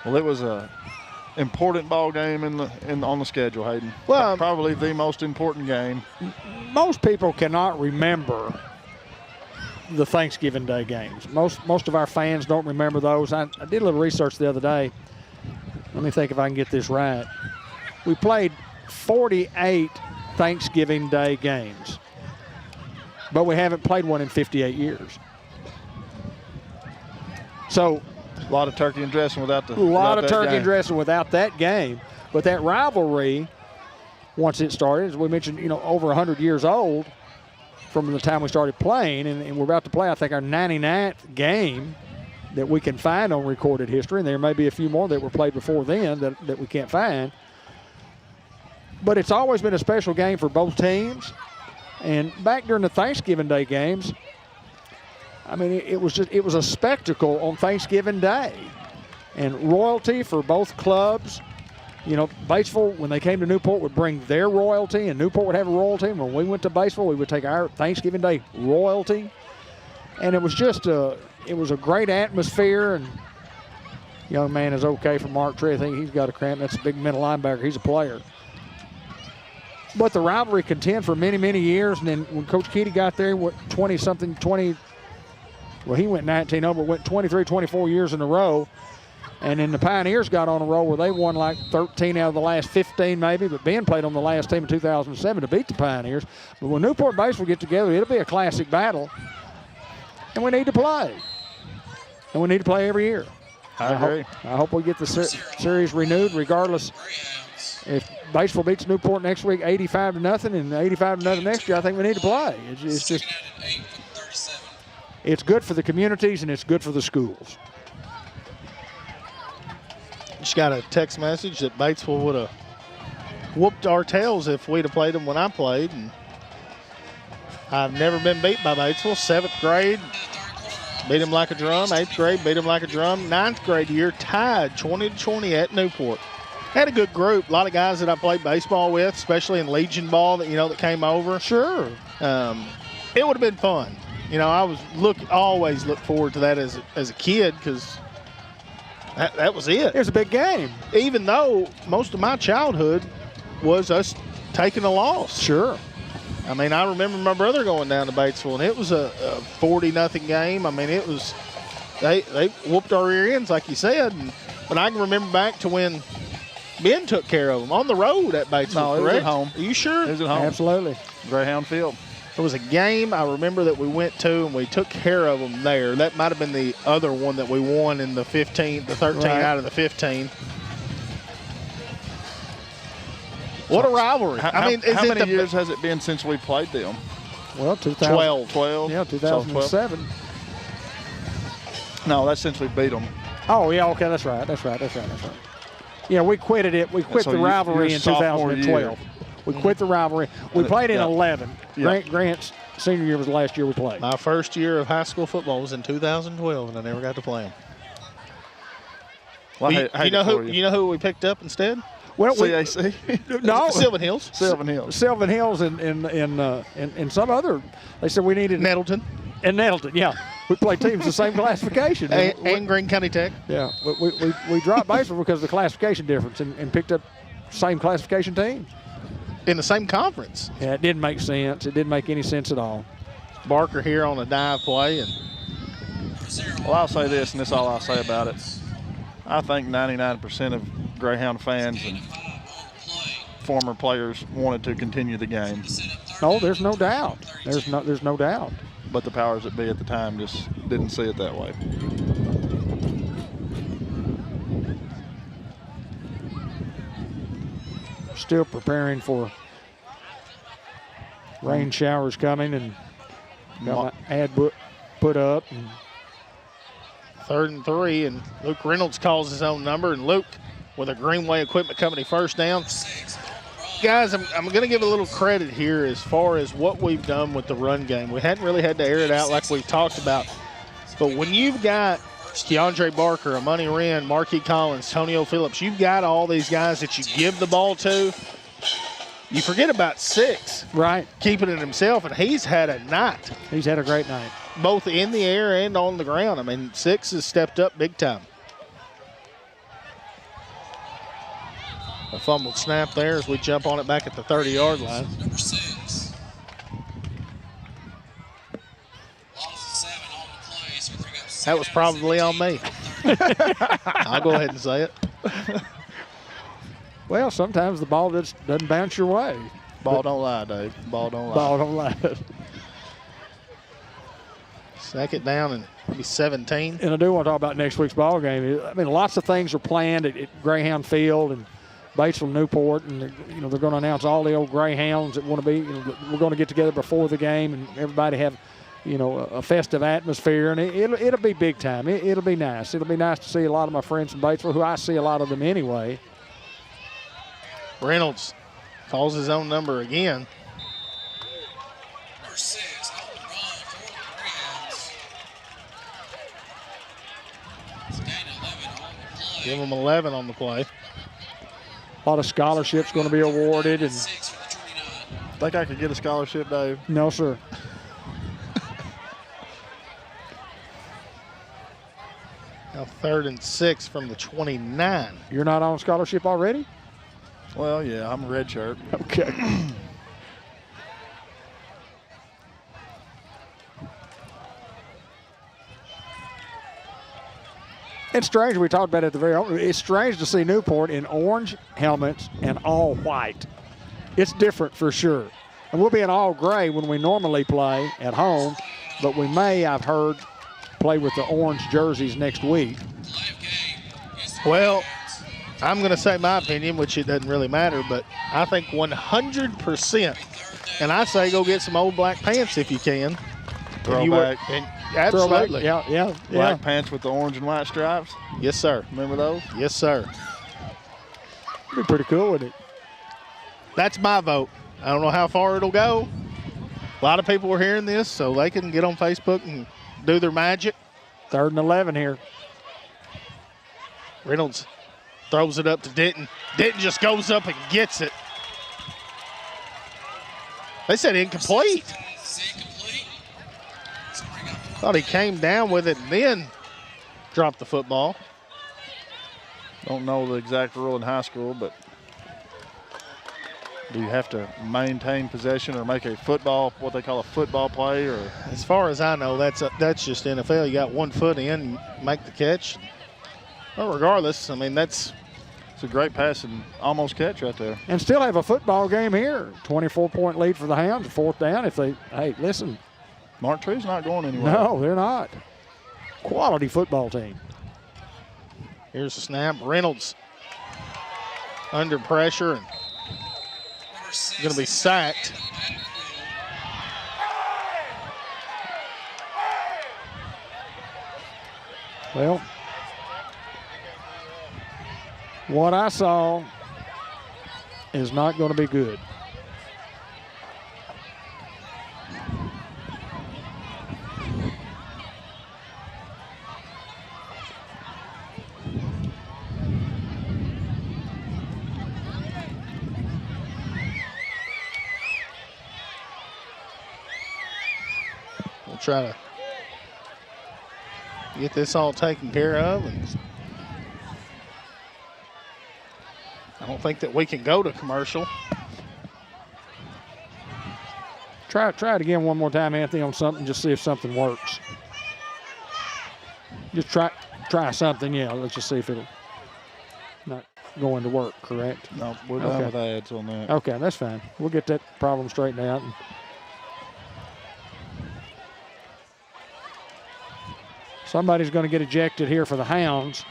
Well, it was a important ball game on the schedule, Hayden. Well, probably the most important game. Most people cannot remember the Thanksgiving Day games. Most of our fans don't remember those. I did a little research the other day. Let me think if I can get this right. We played 48 Thanksgiving Day games, but we haven't played one in 58 years. So a lot of turkey and dressing without the. A lot of turkey game. and dressing without that game, but that rivalry, once it started, as we mentioned, over 100 years old from the time we started playing, and we're about to play, I think, our 99th game that we can find on recorded history, and there may be a few more that were played before then that we can't find. But it's always been a special game for both teams. And back during the Thanksgiving Day games, I mean, it was a spectacle on Thanksgiving Day. And royalty for both clubs. Batesville, when they came to Newport, would bring their royalty, and Newport would have a royalty. And when we went to Batesville, we would take our Thanksgiving Day royalty. And it was just a great atmosphere. And young man is okay for Mark Tree. I think he's got a cramp. That's a big middle linebacker. He's a player. But the rivalry continued for many, many years. And then when Coach Keedy got there, he went 20, he went 19-0, but went 23, 24 years in a row. And then the Pioneers got on a roll where they won like 13 out of the last 15 maybe, but Ben played on the last team in 2007 to beat the Pioneers. But when Newport Batesville get together, it'll be a classic battle. And we need to play. And we need to play every year. I agree. I hope we get the series renewed regardless. If Batesville beats Newport next week 85-0 and 85-0 next year, I think we need to play. It's just, it's good for the communities and it's good for the schools. Just got a text message that Batesville would have whooped our tails if we'd have played them when I played. And I've never been beat by Batesville. 7th grade, beat them like a drum. 8th grade, beat them like a drum. 9th grade year, tied 20-20 at Newport. Had a good group. A lot of guys that I played baseball with, especially in Legion ball that came over. Sure. It would have been fun. I always look forward to that as a kid because that was it. It was a big game. Even though most of my childhood was us taking a loss. Sure. I mean, I remember my brother going down to Batesville, and it was a 40-0 game. I mean, it was they whooped our rear ends, like you said. But I can remember back to when Ben took care of them on the road at Batesville. No, it was at home. Are you sure? It was at home. Absolutely. Greyhound Field. It was a game I remember that we went to, and we took care of them there. That might have been the other one that we won in the 13 right. out of the 15. What a rivalry. How many years has it been since we played them? Well, 12. 12? Yeah, 2007. No, that's since we beat them. Oh, yeah, okay, that's right. Yeah, we quit the rivalry in 2012. We quit the rivalry. We played in 11. Grant's senior year was the last year we played. My first year of high school football was in 2012, and I never got to play them. Well, you know who we picked up instead? Well, CAC? No. Sylvan Hills. Sylvan Hills and some other. They said we needed Nettleton. And Nettleton, yeah. We played teams the same classification. And Greene County Tech. Yeah. We dropped Batesville because of the classification difference and picked up same classification teams. In the same conference. Yeah, it didn't make sense. It didn't make any sense at all. Barker here on a dive play. Well, I'll say this, and this is all I'll say about it. I think 99% of Greyhound fans and former players wanted to continue the game. Oh, there's no doubt. There's no doubt. But the powers that be at the time just didn't see it that way. Still preparing for rain showers coming, and got my ad put up. And 3rd and 3, and Luke Reynolds calls his own number, and Luke with a Greenway Equipment Company first down. Guys, I'm going to give a little credit here as far as what we've done with the run game. We hadn't really had to air it out like we've talked about. But when you've got DeAndre Barker, Amani Wren, Marquis Collins, Tonio Phillips, you've got all these guys that you give the ball to. You forget about 6. Right. Keeping it himself, and he's had a night. He's had a great night. Both in the air and on the ground. I mean, 6 has stepped up big time. A fumbled snap there as we jump on it back at the 30-yard line. Number 6. Loss of That was probably on me. I'll go ahead and say it. Well, sometimes the ball just doesn't bounce your way. Ball don't lie, Dave. Ball don't lie. Ball don't lie. Second down and maybe 17. And I do want to talk about next week's ball game. I mean, lots of things are planned at Greyhound Field and Batesville, Newport, and they're going to announce all the old Greyhounds that want to be. We're going to get together before the game and everybody have, a festive atmosphere, and it'll be big time. It'll be nice. It'll be nice to see a lot of my friends from Batesville, who I see a lot of them anyway. Reynolds calls his own number again. Number 6 on the run for the Greyhounds. It's a gain of 11 on the play. Give him 11 on the play. A lot of scholarships going to be awarded. And 6 for the 29. Think I could get a scholarship, Dave? no, sir. Now 3rd and 6 from the 29. You're not on scholarship already? Well, yeah, I'm a red shirt. Okay. It's strange, we talked about it at the very opening. It's strange to see Newport in orange helmets and all white. It's different for sure. And we'll be in all gray when we normally play at home, but we may, I've heard, play with the orange jerseys next week. Well, I'm going to say my opinion, which it doesn't really matter, but I think 100%, and I say go get some old black pants if you can. Throwback. Absolutely. Yeah. Black pants with the orange and white stripes. Yes, sir. Remember those? Yes, sir. Be pretty cool with it. That's my vote. I don't know how far it'll go. A lot of people are hearing this, so they can get on Facebook and do their magic. 3rd and 11 here. Reynolds throws it up to Denton. Denton just goes up and gets it. They said incomplete. Thought he came down with it and then dropped the football. Don't know the exact rule in high school, but do you have to maintain possession or make a football, what they call a football play? Or as far as I know, that's just NFL. You got 1 foot in, make the catch. Well, regardless, I mean, it's a great pass and almost catch right there. And still have a football game here. 24-point lead for the Hounds, 4th down. If they, hey, listen. Mark Tree's not going anywhere. No, they're not. Quality football team. Here's the snap. Reynolds under pressure and going to be sacked. Well, what I saw is not going to be good. We'll try to get this all taken care of. And I don't think that we can go to commercial. Try it again one more time, Anthony, on something. Just see if something works. Just try something. Yeah, let's just see if it'll not going to work. Correct? No, we're done with ads on that. Okay, that's fine. We'll get that problem straightened out. Somebody's going to get ejected here for the Hounds.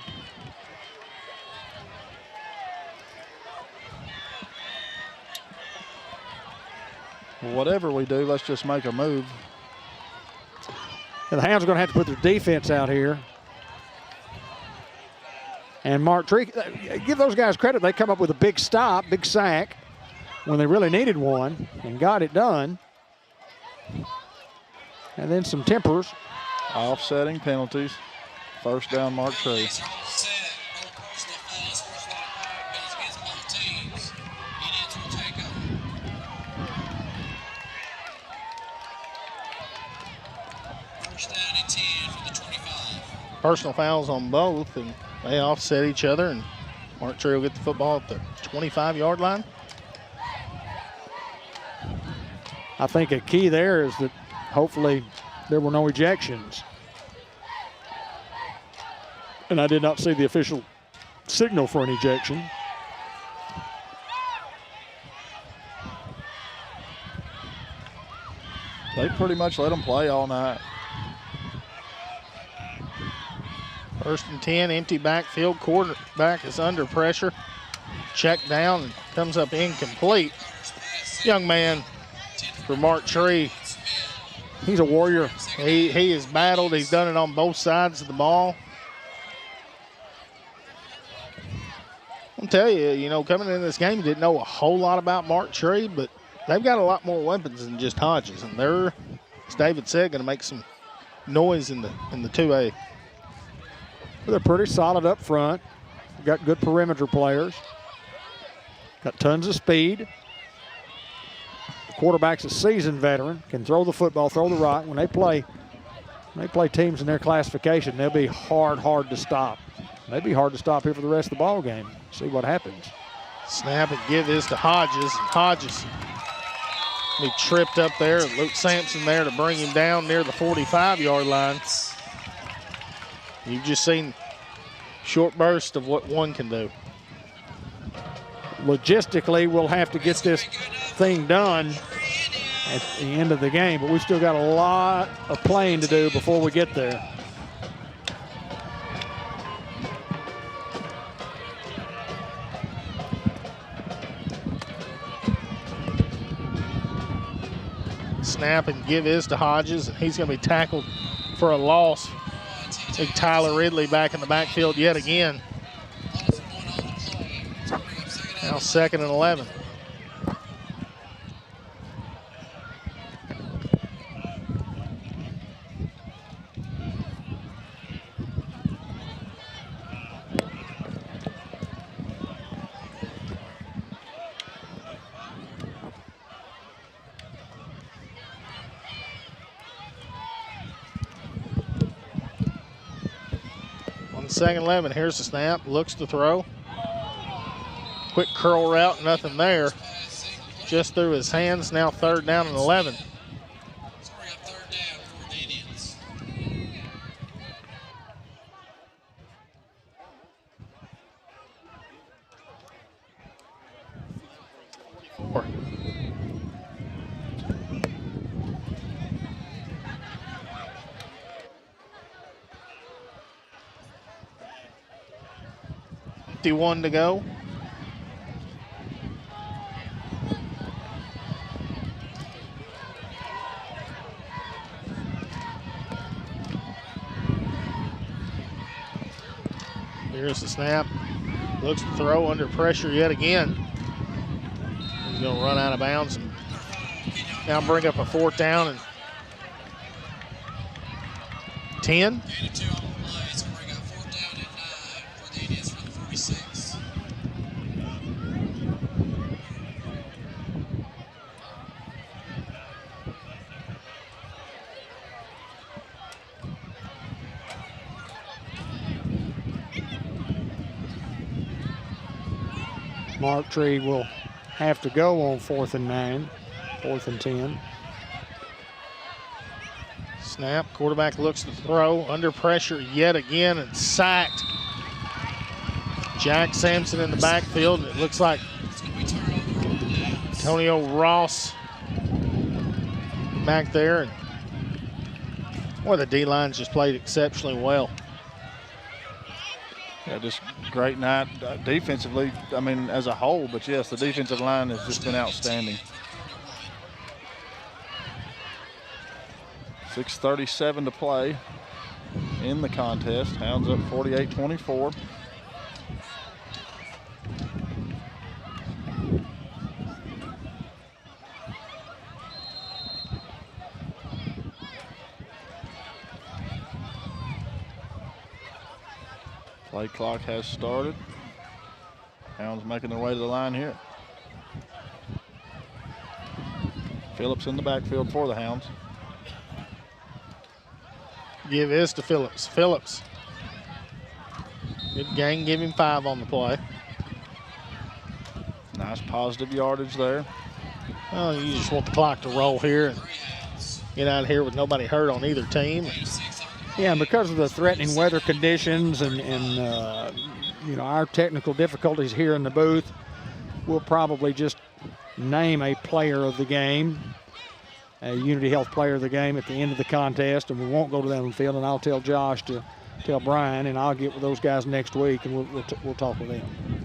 Well, whatever we do, let's just make a move. And the Hounds are going to have to put their defense out here. And Mark Tree, give those guys credit. They come up with a big stop, big sack, when they really needed one and got it done. And then some tempers. Offsetting penalties. 1st down, Mark Tree. Personal fouls on both, and they offset each other, and Mark Tree will get the football at the 25-yard line. I think a key there is that hopefully there were no ejections. And I did not see the official signal for an ejection. They pretty much let them play all night. 1st and 10, empty backfield. Quarterback is under pressure. Check down and comes up incomplete. Young man for Mark Tree. He's a warrior. He has battled. He's done it on both sides of the ball. I'll tell you, you know, coming into this game, you didn't know a whole lot about Mark Tree, but they've got a lot more weapons than just Hodges, and they're, as David said, going to make some noise in the 2A. They're pretty solid up front. Got good perimeter players. Got tons of speed. The quarterback's a seasoned veteran, can throw the football, throw the rock. When they play teams in their classification, they'll be hard to stop. They'll be hard to stop here for the rest of the ball game. See what happens. Snap and give this to Hodges. Hodges be tripped up there. Luke Sampson there to bring him down near the 45-yard line. You've just seen short burst of what one can do. Logistically, we'll have to get this thing done at the end of the game, but we've still got a lot of playing to do before we get there. Snap and give is to Hodges, and he's going to be tackled for a loss. Big Tyler Ridley back in the backfield yet again. Now 2nd and 11. On 2nd and 11, here's the snap, looks to throw. Quick curl route, nothing there. Just through his hands, now 3rd down and 11. $51 to go. Here's the snap. Looks to throw under pressure yet again. He's going to run out of bounds and now bring up a 4th down and 10. Mark Tree will have to go on 4th and 9, 4th and 10. Snap, quarterback looks to throw, under pressure yet again and sacked. Jack Sampson in the backfield. It looks like Antonio Ross back there. And boy, the D-line's just played exceptionally well. Yeah, just great night defensively, I mean, as a whole. But, yes, the defensive line has just been outstanding. 6:37 to play in the contest. Hounds up 48-24. Play clock has started. Hounds making their way to the line here. Phillips in the backfield for the Hounds. Give is to Phillips. Phillips. Good gain, give him 5 on the play. Nice positive yardage there. Oh, you just want the clock to roll here and get out of here with nobody hurt on either team. Yeah, and because of the threatening weather conditions and you know, our technical difficulties here in the booth, we'll probably just name a player of the game, a Unity Health player of the game at the end of the contest, and we won't go to them on the field, and I'll tell Josh to tell Brian, and I'll get with those guys next week, and we'll talk with them.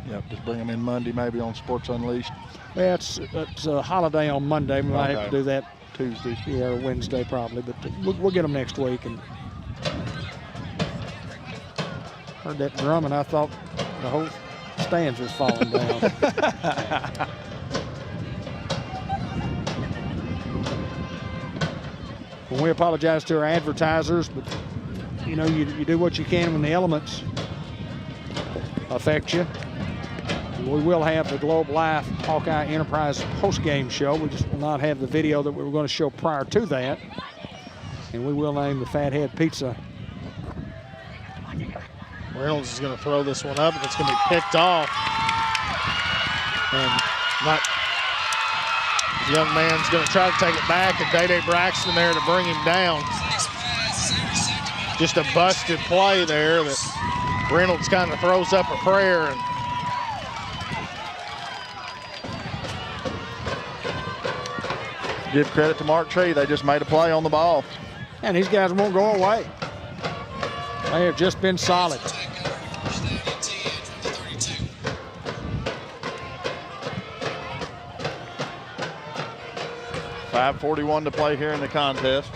Yep, just bring them in Monday maybe on Sports Unleashed. Well, it's a holiday on Monday. We might have to do that Tuesday. Yeah, or Wednesday probably, but we'll get them next week. And heard that drum, and I thought the whole stands was falling down. Well, we apologize to our advertisers, but you know, you do what you can when the elements affect you. We will have the Globe Life Hawkeye Enterprise post-game show. We just will not have the video that we were going to show prior to that. And we will name the Fathead Pizza. Reynolds is going to throw this one up, and it's going to be picked off. And the young man's going to try to take it back, and Day-Day Braxton there to bring him down. Just a busted play there that Reynolds kind of throws up a prayer. And give credit to Mark Tree. They just made a play on the ball. And these guys won't go away. They have just been solid. .541 to play here in the contest.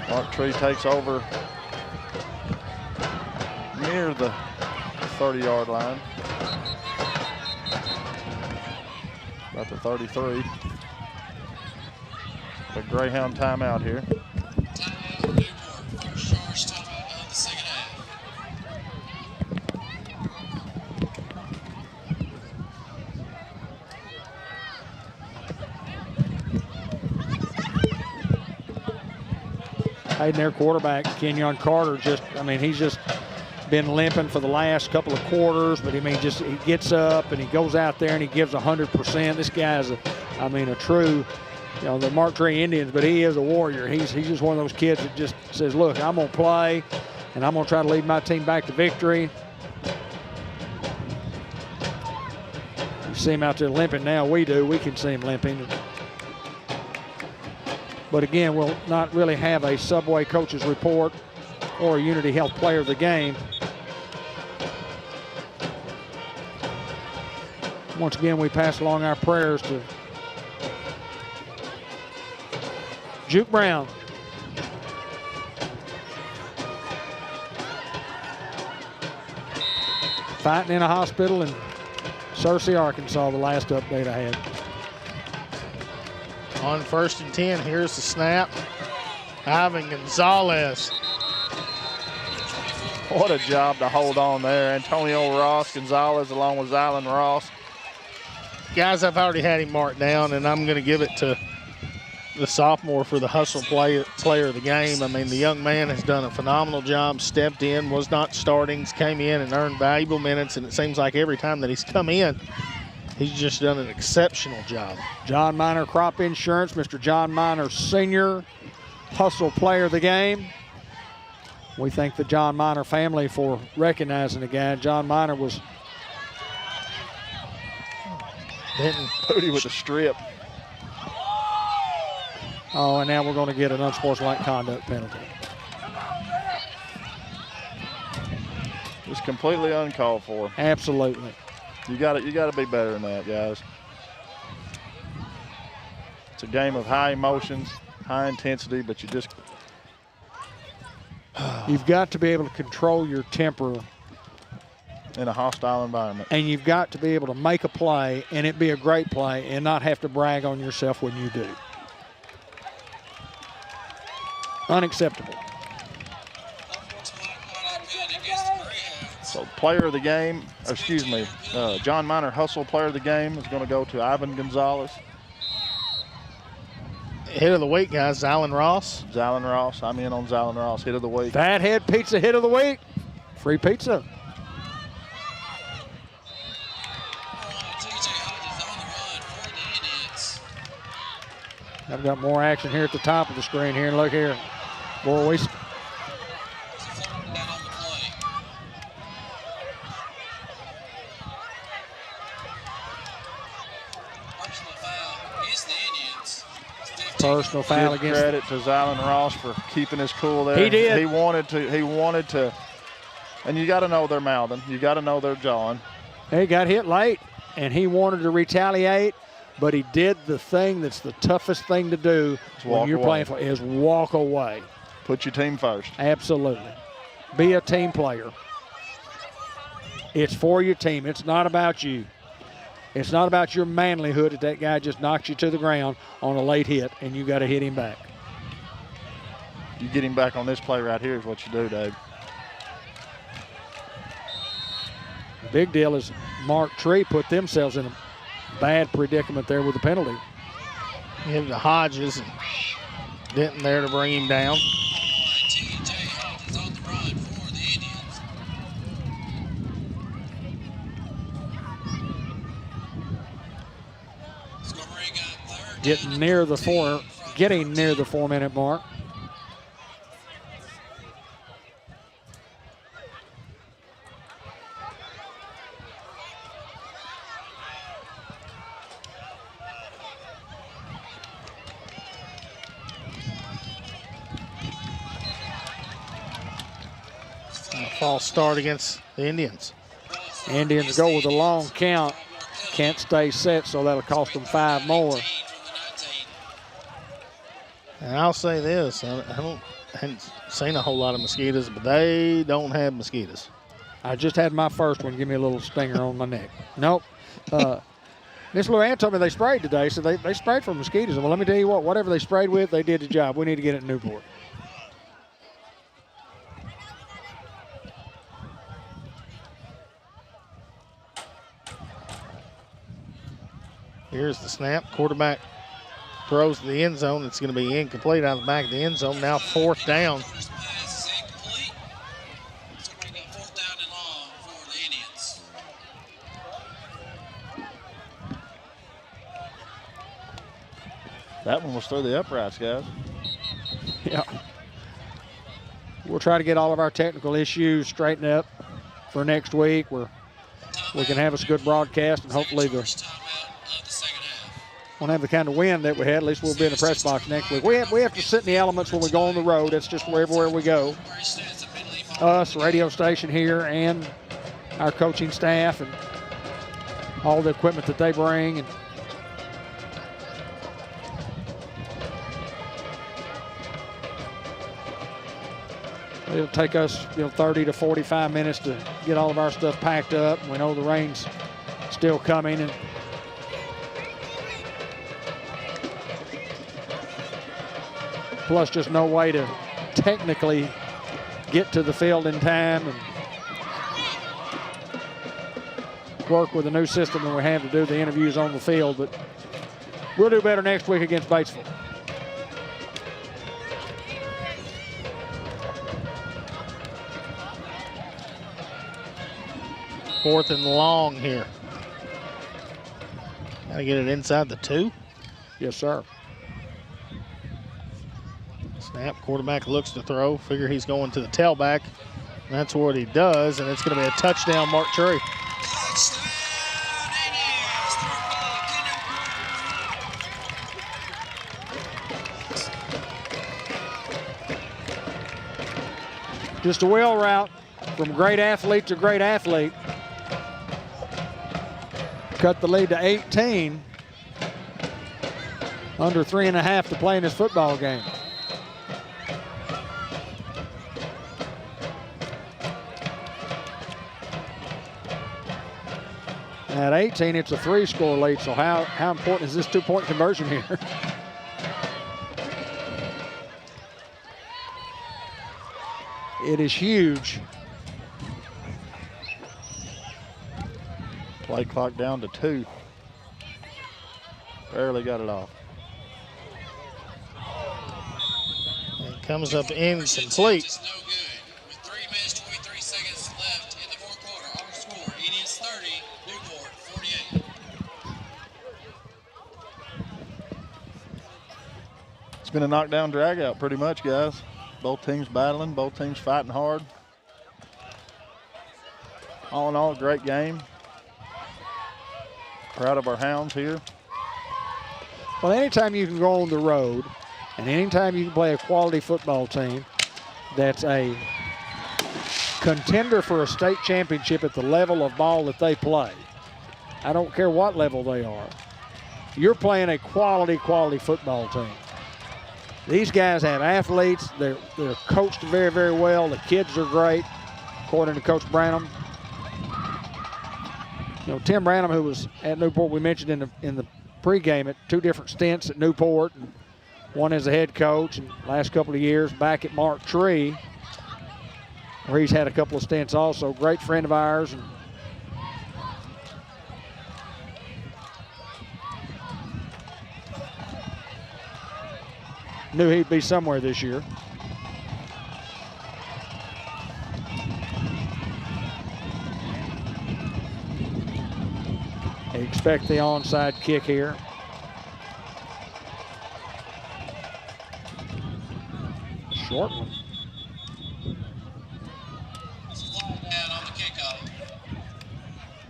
Mark Tree takes over near the 30-yard line. About the 33. The Greyhound timeout here. Hayden, their quarterback, Kenyon Carter, he's just been limping for the last couple of quarters, but he gets up and he goes out there and he gives 100%. This guy's a true, the Mark Tree Indians, but he is a warrior. He's just one of those kids that just says, look, I'm going to play and I'm going to try to lead my team back to victory. You see him out there limping now. We can see him limping. But again, we'll not really have a Subway coach's report or a Unity Health player of the game. Once again, we pass along our prayers to Juke Brown. Fighting in a hospital in Searcy, Arkansas, the last update I had. On 1st and 10, here's the snap. Ivan Gonzalez. What a job to hold on there. Antonio Ross Gonzalez along with Zylan Ross. Guys, I've already had him marked down, and I'm going to give it to the sophomore for the hustle player of the game. The young man has done a phenomenal job, stepped in, was not starting, came in and earned valuable minutes, and it seems like every time that he's come in, he's just done an exceptional job. John Miner Crop Insurance, Mr. John Miner Sr., hustle player of the game. We thank the John Miner family for recognizing the guy. John Miner was Pooty with a strip. Oh, and now we're going to get an unsportsmanlike conduct penalty. It's completely uncalled for. Absolutely. You got to be better than that, guys. It's a game of high emotions, high intensity, but you've got to be able to control your temper in a hostile environment. And you've got to be able to make a play and it be a great play and not have to brag on yourself when you do. Unacceptable. So player of the game, John Miner hustle player of the game is going to go to Ivan Gonzalez. Hit of the week, guys, Zylan Ross. Zylan Ross, I'm in on Zylan Ross, hit of the week. Fathead Pizza hit of the week. Free pizza. I've got more action here at the top of the screen here. Look here. Boys. Personal foul Give against. credit to Zylan Ross for keeping his cool there. He did. He wanted to, and you got to know they're mouthing. You got to know they're jawing. He got hit late, and he wanted to retaliate, but he did the thing that's the toughest thing to do when you're playing for is walk away. Put your team first. Absolutely. Be a team player. It's for your team. It's not about you. It's not about your manlyhood that that guy just knocked you to the ground on a late hit, and you got to hit him back. You get him back on this play right here is what you do, Dave. The big deal is Mark Tree put themselves in a bad predicament there with the penalty. Give it to Hodges, and Denton there to bring him down. Getting near the 4-minute mark. A false start against the Indians. Indians go with a long count. Can't stay set, so that'll cost them 5 more. And I'll say this, I haven't seen a whole lot of mosquitoes, but they don't have mosquitoes. I just had my first one give me a little stinger on my neck. Nope. Miss Luann told me they sprayed today, so they sprayed for mosquitoes. Well, let me tell you what, whatever they sprayed with, they did the job. We need to get it in Newport. Here's the snap. Quarterback throws to the end zone. It's going to be incomplete out of the back of the end zone. Now 4th down. That one was through the uprights, guys. Yeah. We'll try to get all of our technical issues straightened up for next week where we can have us a good broadcast, and hopefully won't have the kind of wind that we had. At least we'll be in the press box next week. We have to sit in the elements when we go on the road. That's just everywhere we go. Us, radio station here, and our coaching staff, and all the equipment that they bring. And it'll take us 30 to 45 minutes to get all of our stuff packed up. We know the rain's still coming, and plus just no way to technically get to the field in time and work with a new system that we have to do the interviews on the field. But we'll do better next week against Batesville. Fourth and long here. Got to get it inside the 2. Yes, sir. Snap, quarterback looks to throw. Figure he's going to the tailback. And that's what he does, and it's going to be a touchdown, Mark Tree. Just a wheel route from great athlete to great athlete. Cut the lead to 18. Under 3.5 to play in this football game. At 18, it's a 3-score lead, so how important is this 2-point conversion here? It is huge. Play clock down to 2. Barely got it off. It comes up incomplete. It's been a knockdown drag out pretty much, guys. Both teams battling, both teams fighting hard. All in all, a great game. Proud of our Hounds here. Well, anytime you can go on the road and anytime you can play a quality football team that's a contender for a state championship at the level of ball that they play, I don't care what level they are, you're playing a quality football team. These guys have athletes. They're coached very, very well. The kids are great, according to Coach Branham. You know, Tim Branham, who was at Newport, we mentioned in the pregame at 2 different stints at Newport, and one as a head coach, and last couple of years back at Mark Tree, where he's had a couple of stints also. Great friend of ours. And knew he'd be somewhere this year. They expect the onside kick here. Short one. Down on the kickoff.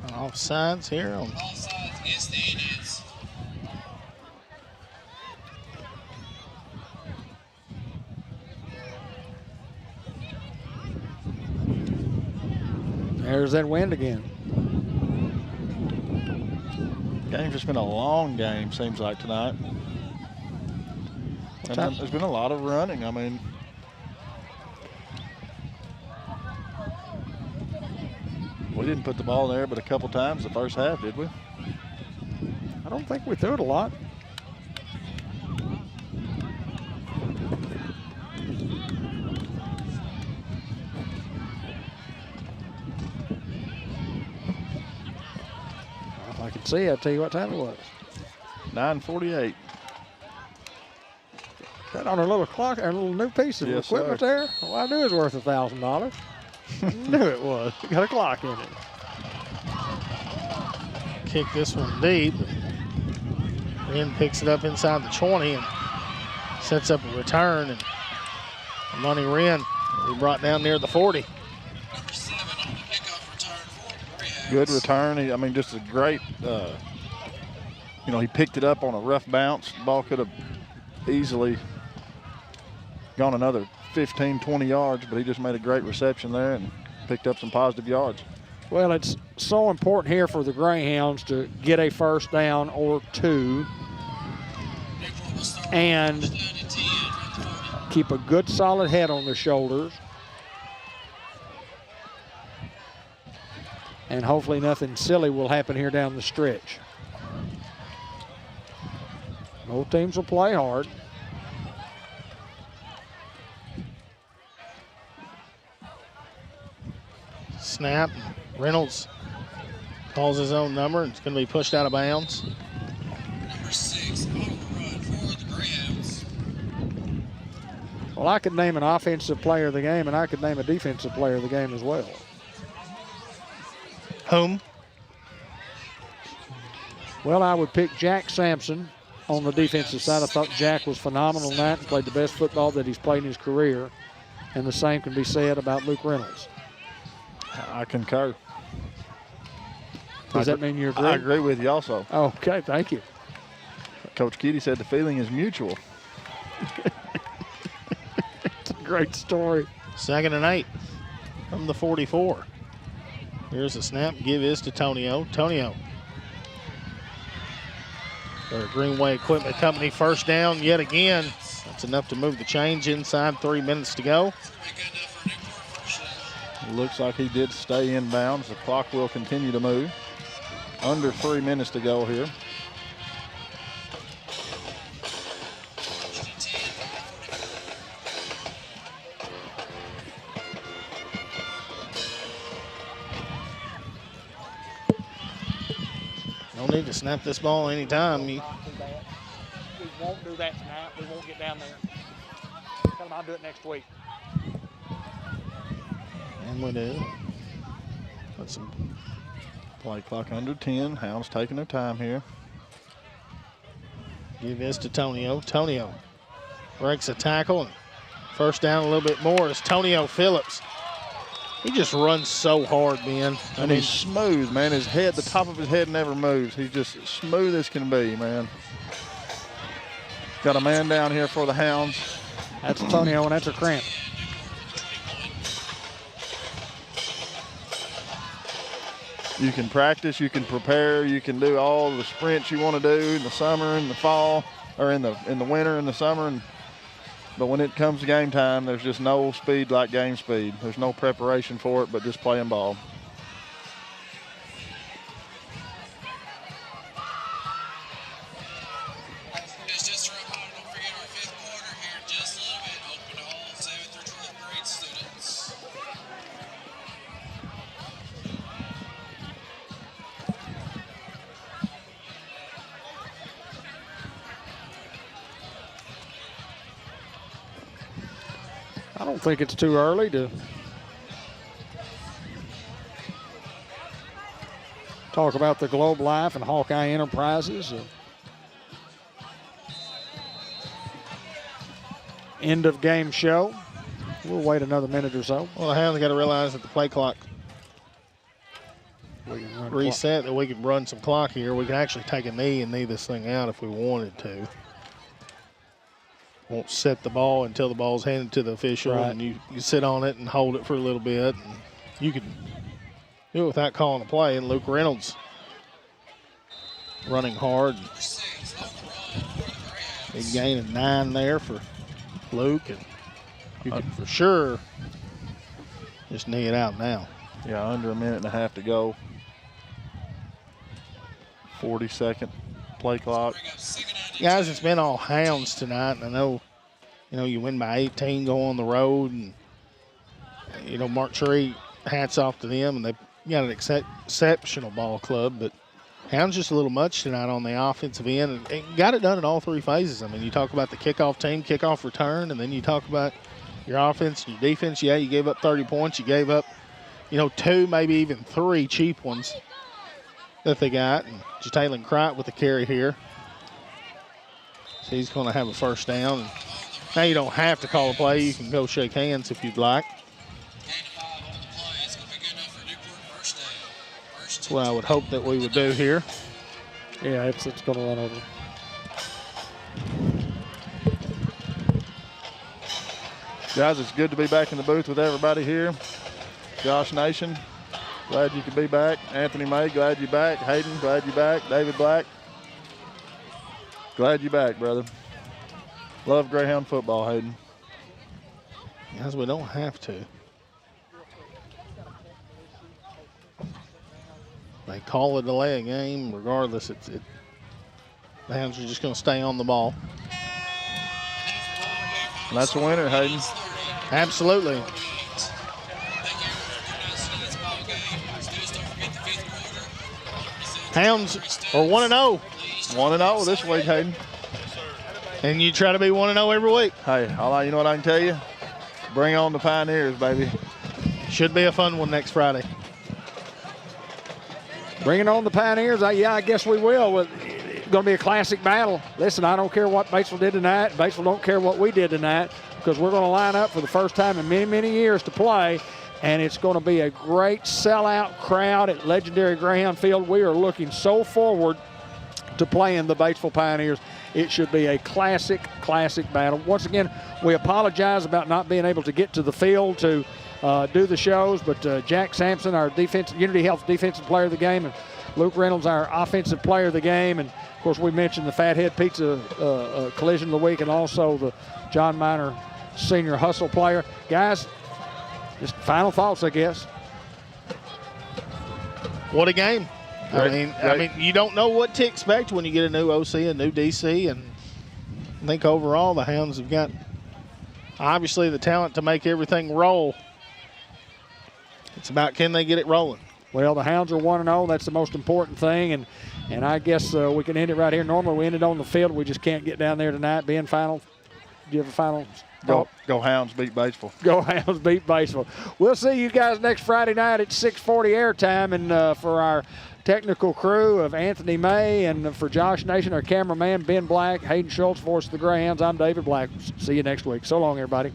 Offsides here. Offsides against the Indians. There's that wind again. Game's just been a long game, seems like, tonight. And there's been a lot of running. I mean, we didn't put the ball there but a couple times the first half, did we? I don't think we threw it a lot. If I could see, I'll tell you what time it was. 9:48. That on a little clock, a little new piece of equipment there? Well, I knew it was worth $1,000. Knew it was. It got a clock in it. Kick this one deep. Wren picks it up inside the 20 and sets up a return. And Money Wren will be brought down near the 40. Number 7 on the kickoff return for the Greyhounds. Good return. I mean, just a great, you know, he picked it up on a rough bounce. The ball could have easily gone another 15, 20 yards, but he just made a great reception there and picked up some positive yards. Well, it's so important here for the Greyhounds to get a first down or 2 and keep a good solid head on their shoulders. And hopefully nothing silly will happen here down the stretch. Both teams will play hard. Snap. Reynolds calls his own number. It's going to be pushed out of bounds. Number 6 on the run for the Greyhounds. Well, I could name an offensive player of the game, and I could name a defensive player of the game as well. Whom? Well, I would pick Jack Sampson on the defensive side. I thought Jack was phenomenal tonight and played the best football that he's played in his career. And the same can be said about Luke Reynolds. I concur. Does that mean you agree? I agree with you also. Okay, thank you. Coach Kitty said the feeling is mutual. It's a great story. 2nd and 8 from the 44. Here's a snap. Give is to Tonio. Tonio. Their Greenway Equipment Company first down yet again. That's enough to move the change inside. 3 minutes to go. Looks like he did stay in bounds. The clock will continue to move. Under 3 minutes to go here. Don't need to snap this ball anytime. We won't do that tonight. We won't get down there. Tell them I'll do it next week. And we do. That's some play clock under 10. Hounds taking their time here. Give this to Tonio. Tonio breaks a tackle and First down a little bit more is Tonio Phillips. He just runs so hard, man. And he's smooth, man. His head, the top of his head never moves. He's just smooth as can be, man. Got a man down here for the Hounds. That's Antonio, and that's a cramp. You can practice, you can prepare, you can do all the sprints you want to do in the summer, in the fall, or in the winter, in the summer. But when it comes to game time, there's just no speed like game speed. There's no preparation for it, but just playing ball. Just a reminder, don't forget our 5th quarter here in just a little bit. Open to all 7th through 12th grade students. I don't think it's too early to talk about the Globe Life and Hawkeye Enterprises. End of game show. We'll wait another minute or so. Well, the Hounds got to realize that the play clock reset, that we can run some clock here. We can actually take a knee and knee this thing out if we wanted to. Won't set the ball until the ball's handed to the official, right. And you sit on it and hold it for a little bit. And you can do it without calling a play. And Luke Reynolds running hard. Big gain of 9 there for Luke, and you can for sure just knee it out now. Yeah, under a minute and a half to go. 40-second play clock. Guys, it's been all Hounds tonight, and I know, you win by 18, go on the road, and, Mark Tree, hats off to them, and they've got an exceptional ball club, but Hounds just a little much tonight on the offensive end, and got it done in all 3 phases. I mean, you talk about the kickoff team, kickoff return, and then you talk about your offense and your defense. Yeah, you gave up 30 points. You gave up, 2, maybe even 3 cheap ones that they got, and Jalen Cright with the carry here. So he's going to have a first down. And now you don't have to call a play. You can go shake hands if you'd like. That's what I would hope that we would do here. Yeah, it's going to run over. Guys, it's good to be back in the booth with everybody here. Josh Nation, glad you could be back. Anthony May, glad you're back. Hayden, glad you're back. David Black, glad you're back, brother. Love Greyhound football, Hayden. Guys, we don't have to. They call a delay a game. Regardless, the Hounds are just going to stay on the ball. And that's a winner, Hayden. Absolutely. Hounds are 1-0. 1-0 this week, Hayden. And you try to be 1-0 every week. Hey, you know what I can tell you? Bring on the Pioneers, baby. Should be a fun one next Friday. Bringing on the Pioneers, I guess we will. It's going to be a classic battle. Listen, I don't care what Batesville did tonight. Batesville don't care what we did tonight, because we're going to line up for the first time in many, many years to play, and it's going to be a great sellout crowd at legendary Greyhound Field. We are looking so forward to playing the Batesville Pioneers. It should be a classic, classic battle. Once again, we apologize about not being able to get to the field to do the shows, but Jack Sampson, our Unity Health Defensive Player of the Game, and Luke Reynolds, our Offensive Player of the Game, and of course we mentioned the Fathead Pizza collision of the week, and also the John Minor Senior Hustle Player. Guys, just final thoughts, I guess. What a game! I mean, you don't know what to expect when you get a new OC, a new DC, and I think overall the Hounds have got obviously the talent to make everything roll. It's about, can they get it rolling? Well, the Hounds are 1-0. That's the most important thing, and I guess we can end it right here. Normally we end it on the field. We just can't get down there tonight. Being final, do you have a final thought? Go Hounds, beat Batesville. Go Hounds, beat Batesville. We'll see you guys next Friday night at 6:40 airtime, and for our technical crew of Anthony May, and for Josh Nation, our cameraman, Ben Black, Hayden Schultz, voice of the Greyhounds, I'm David Black. See you next week. So long, everybody.